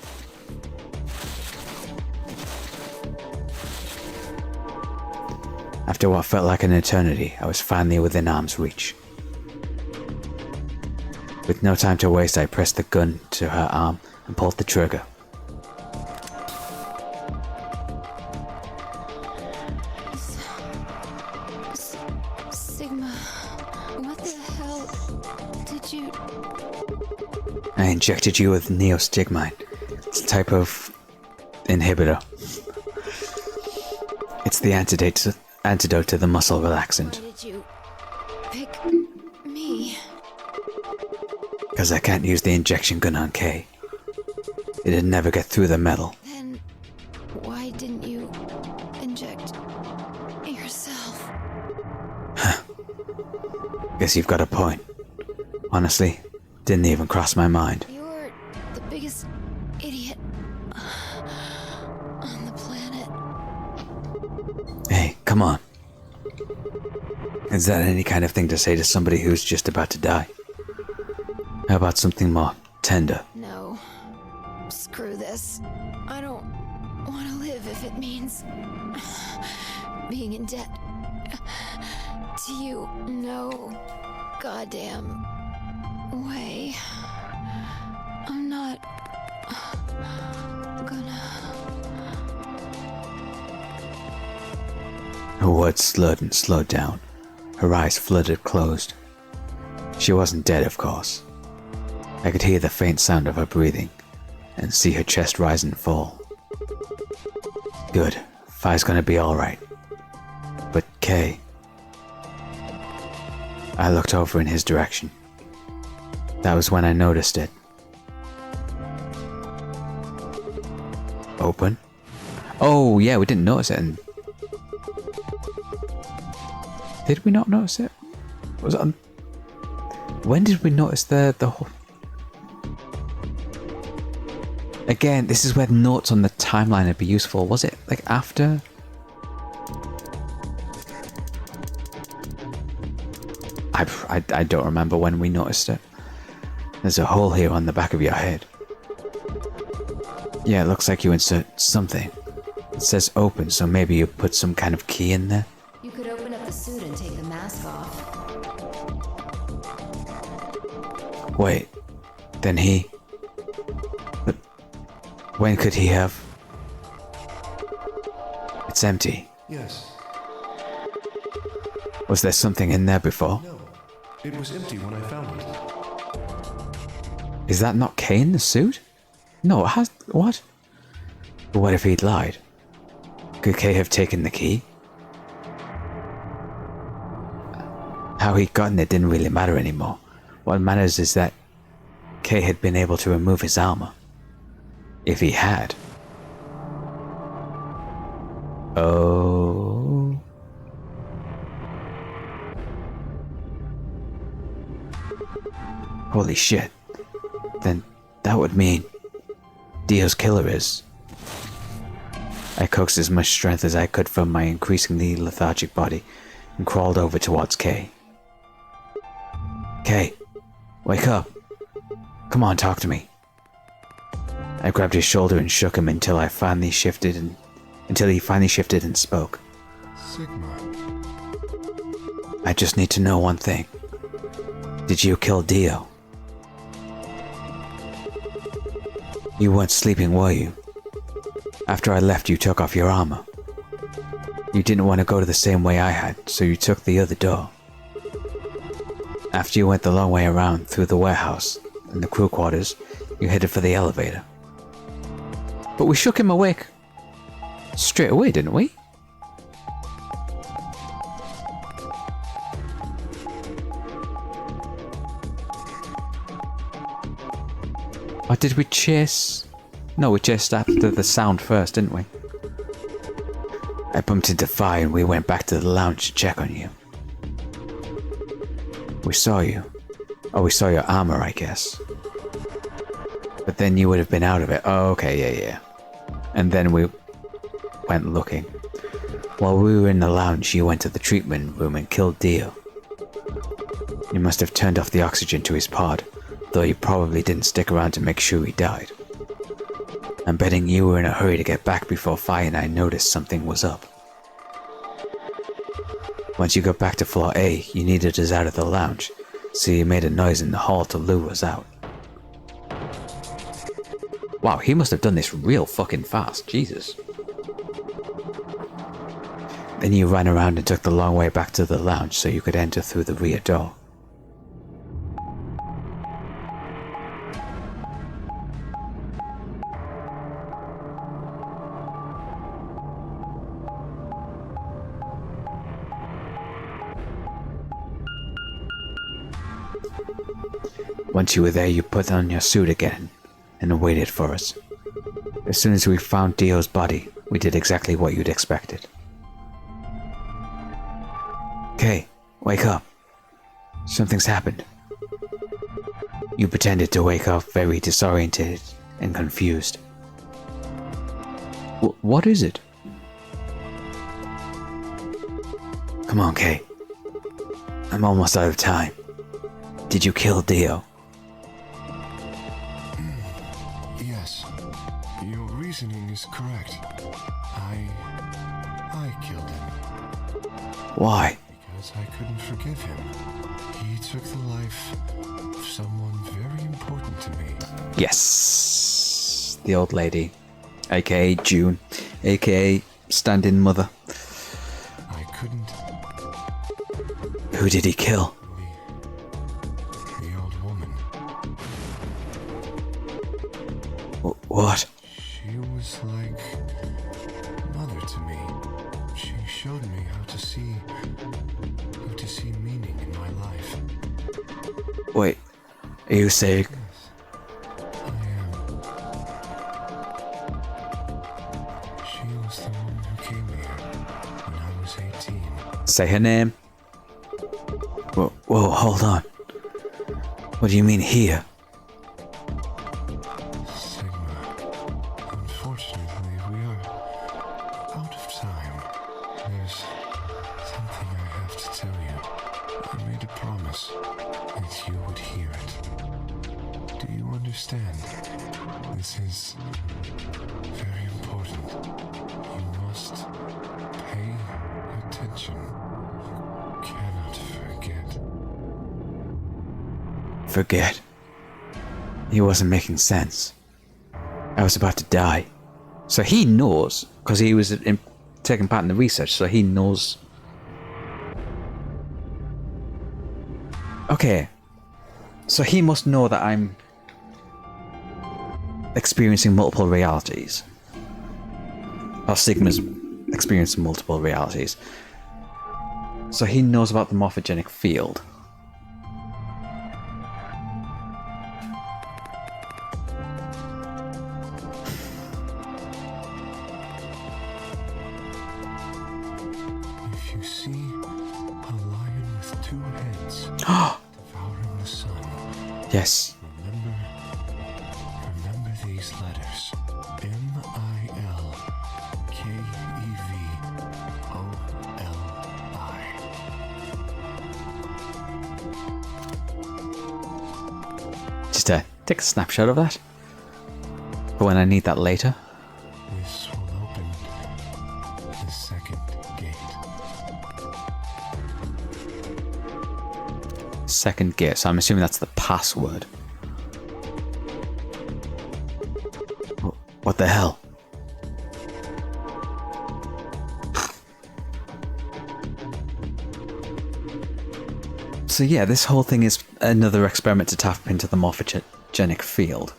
A: After what felt like an eternity, I was finally within arm's reach. With no time to waste, I pressed the gun to her arm and pulled the trigger.
C: Sigma, what the hell did you...
A: I injected you with neostigmine. It's a type of inhibitor. It's the antidote to the muscle relaxant.
C: Why did you pick me?
A: Because I can't use the injection gun on Kay. It'd never get through the metal.
C: Then why didn't you inject yourself?
A: Guess you've got a point. Honestly, didn't even cross my mind.
C: You're the biggest idiot on the planet.
A: Hey, come on. Is that any kind of thing to say to somebody who's just about to die? How about something more tender?
C: No. Screw this. I don't want to live if it means being in debt to you. No goddamn way. I'm not gonna...
A: Her words slurred and slowed down. Her eyes fluttered closed. She wasn't dead, of course. I could hear the faint sound of her breathing and see her chest rise and fall. Good. Phi's gonna be alright. But Kay... I looked over in his direction. That was when I noticed it. Open? Oh, yeah, we didn't notice it. And did we not notice it? Was it on... When did we notice the whole... Again, this is where notes on the timeline would be useful. Was it like after? I don't remember when we noticed it. There's a hole here on the back of your head. Yeah, it looks like you insert something. It says open, so maybe you put some kind of key in there?
F: You could open up the suit and take the mask off.
A: Wait, then he... But when could he have... It's empty.
E: Yes.
A: Was there something in there before?
E: No. It was empty when I found it.
A: Is that not Kay in the suit? No, it has... What? But what if he'd lied? Could Kay have taken the key? How he'd gotten it didn't really matter anymore. What matters is that Kay had been able to remove his armor. If he had. Oh... Holy shit. Then that would mean Dio's killer is... I coaxed as much strength as I could from my increasingly lethargic body and crawled over towards Kay. Kay, wake up. Come on, talk to me. I grabbed his shoulder and shook him until he finally shifted and spoke.
E: Sigma.
A: I just need to know one thing. Did you kill Dio? You weren't sleeping, were you? After I left, you took off your armor. You didn't want to go to the same way I had, so you took the other door. After you went the long way around through the warehouse and the crew quarters, you headed for the elevator. But we shook him awake straight away, didn't we? Or did we chase... No, we chased after the sound first, didn't we? I bumped into Phi and we went back to the lounge to check on you. We saw you. Oh, we saw your armor, I guess. But then you would have been out of it. Oh, okay, yeah. And then we went looking. While we were in the lounge, you went to the treatment room and killed Dio. You must have turned off the oxygen to his pod, though you probably didn't stick around to make sure he died. I'm betting you were in a hurry to get back before Phi and I noticed something was up. Once you got back to floor A, you needed us out of the lounge, so you made a noise in the hall to lure us out. Wow, he must have done this real fucking fast, Jesus. Then you ran around and took the long way back to the lounge so you could enter through the rear door. Once you were there, you put on your suit again and waited for us. As soon as we found Dio's body, we did exactly what you'd expected. Kay, wake up. Something's happened. You pretended to wake up very disoriented and confused. What is it? Come on, Kay. I'm almost out of time. Did you kill Dio?
E: Yes. Your reasoning is correct. I killed him.
A: Why?
E: Because I couldn't forgive him. He took the life of someone very important to me.
A: Yes. The old lady. AKA June. AKA stand-in mother.
E: I couldn't.
A: Who did he kill?
E: The old woman.
A: What?
E: She was like mother to me. She showed me how to see meaning in my life.
A: Wait, Are you sick?
E: I am. She was the woman who came here when I was 18.
A: Say her name. Whoa, hold on. What do you mean here?
E: Sigma. Unfortunately, we are out of time. There's something I have to tell you. I made a promise that you would hear it. Do you understand? This is very important. You must pay attention. You cannot forget.
A: Forget. He wasn't making sense. I was about to die. So he knows, because he was taking part in the research, so he knows. Okay. So he must know that I'm experiencing multiple realities. Or Sigma's experiencing multiple realities. So he knows about the morphogenic field.
E: If you see a lion with two heads devouring the sun,
A: Yes.
E: remember these letters. M-I-L-K-E-V-O-L-I.
A: Just take a snapshot of that. For when I need that later.
E: This will open the second gate.
A: Second gate, so I'm assuming that's the password. What the hell? So yeah, this whole thing is another experiment to tap into the morphogenic field.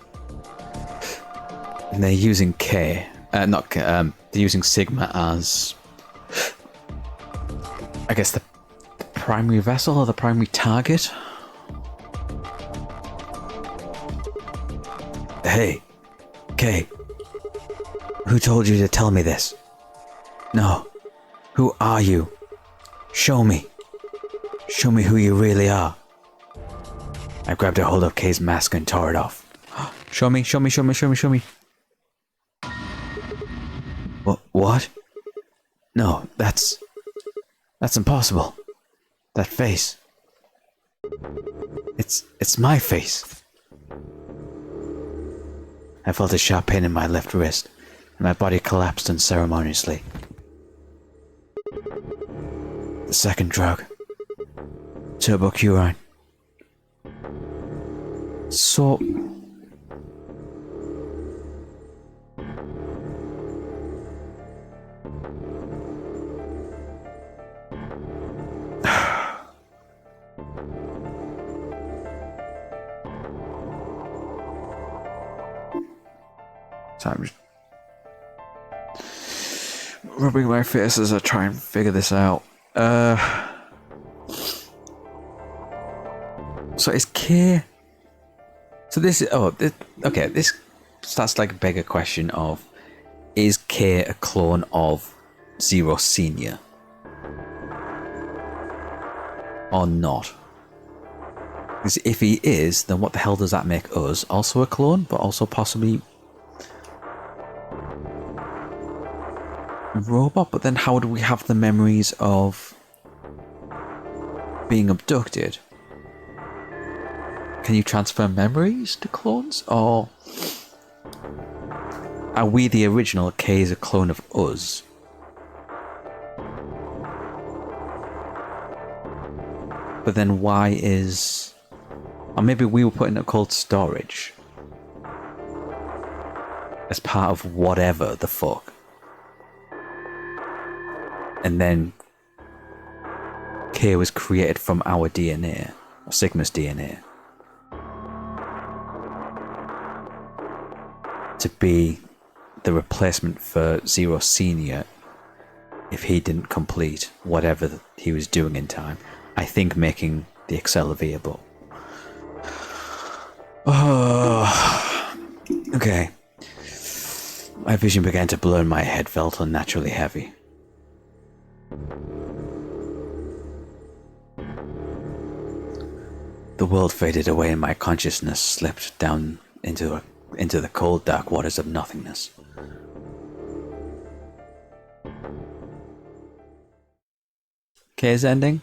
A: And they're using K, not K, they're using Sigma as, I guess, the primary vessel or the primary target. Hey, K, who told you to tell me this? No, who are you? Show me. Show me who you really are. I grabbed a hold of K's mask and tore it off. Show me, show me, show me, show me, show me. What? No, that's impossible. That face. It's my face. I felt a sharp pain in my left wrist, and my body collapsed unceremoniously. The second drug. Turbocurine. So... So I'm just rubbing my face as I try and figure this out. So is K... So this is... okay, this starts like a bigger question of... Is K a clone of Zero Senior? Or not? Because if he is, then what the hell does that make us? Also a clone, but also possibly... robot? But then how do we have the memories of... being abducted? Can you transfer memories to clones? Or are we the original? K is a clone of us? But then why is... Or maybe we were put in a cold storage as part of whatever the fuck. And then K was created from our DNA, or Sigma's DNA, to be the replacement for Zero Senior if he didn't complete whatever he was doing in time. I think making the Accelervia, but Oh, okay. My vision began to blur and my head felt unnaturally heavy. The world faded away and my consciousness slipped down into the cold, dark waters of nothingness. K's ending?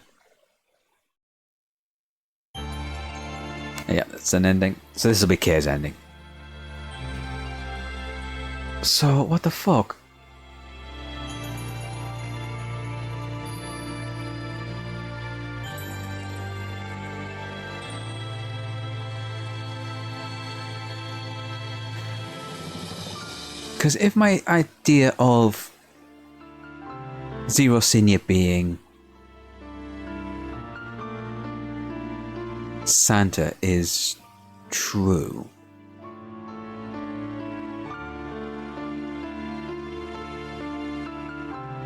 A: Yeah, that's an ending. So this will be K's ending. So, what the fuck? Because if my idea of Zero Senior being Santa is true,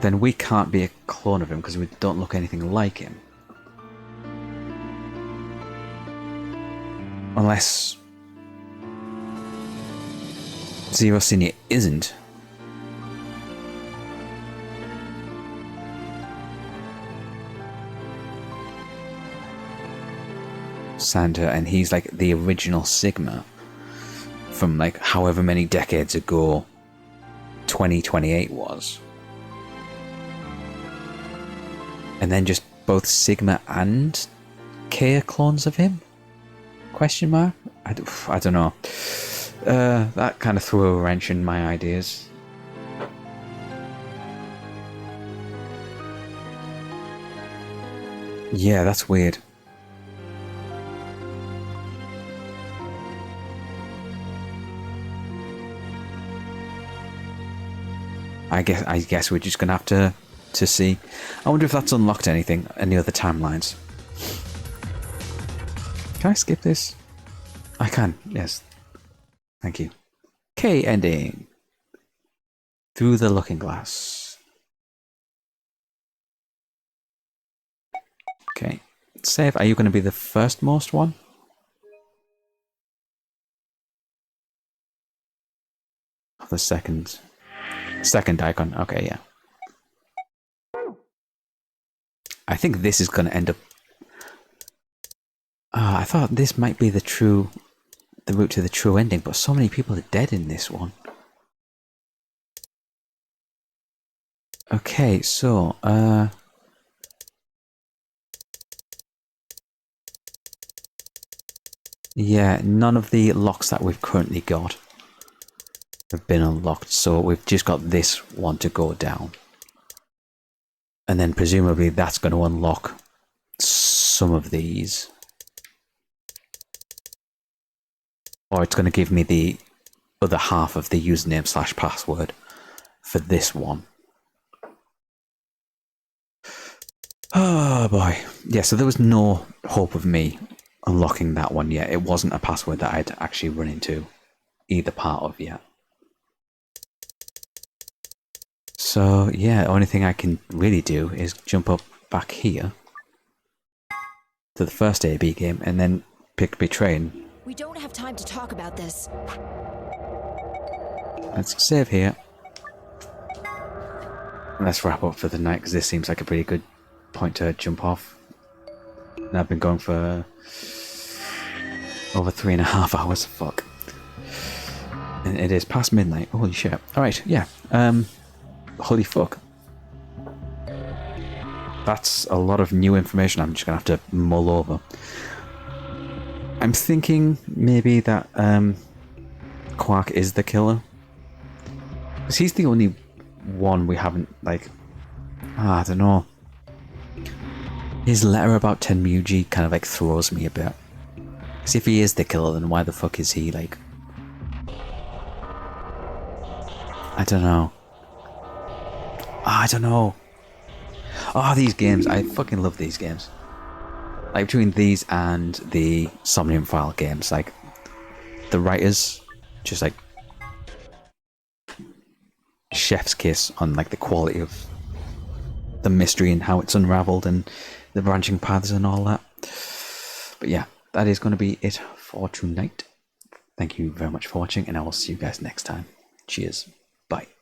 A: then we can't be a clone of him because we don't look anything like him. Unless Zero Senior isn't. Santa and he's like the original Sigma from like however many decades ago 2028 was. And then just both Sigma and K are clones of him? Question mark? I don't know. That kind of threw a wrench in my ideas. Yeah, that's weird. I guess we're just gonna have to see. I wonder if that's unlocked anything, any other timelines. Can I skip this? I can, yes. Thank you. K ending. Through the Looking Glass. Okay. Save. Are you going to be the first most one? Or the second? Second icon. Okay, yeah. I think this is going to end up... I thought this might be the route to the true ending, but so many people are dead in this one. Okay, so, yeah, none of the locks that we've currently got have been unlocked, so we've just got this one to go down. And then presumably that's going to unlock some of these. Or it's going to give me the other half of the username / password for this one. Oh boy. Yeah, so there was no hope of me unlocking that one yet. It wasn't a password that I'd actually run into either part of yet. So yeah, the only thing I can really do is jump up back here to the first AB game and then pick Betray.
F: We don't have time to talk about this.
A: Let's save here. Let's wrap up for the night because this seems like a pretty good point to jump off. And I've been going for over 3.5 hours. Fuck. And it is past midnight. Holy shit. Alright, yeah. Holy fuck. That's a lot of new information I'm just gonna have to mull over. I'm thinking maybe that Quark is the killer. Because he's the only one we haven't, like... I don't know. His letter about Tenmuji kind of like throws me a bit. Because if he is the killer, then why the fuck is he like... I don't know. I don't know. Oh, these games. I fucking love these games. Like, between these and the Somnium File games, like, the writers just, like, chef's kiss on, like, the quality of the mystery and how it's unraveled and the branching paths and all that. But yeah, that is going to be it for tonight. Thank you very much for watching, and I will see you guys next time. Cheers. Bye.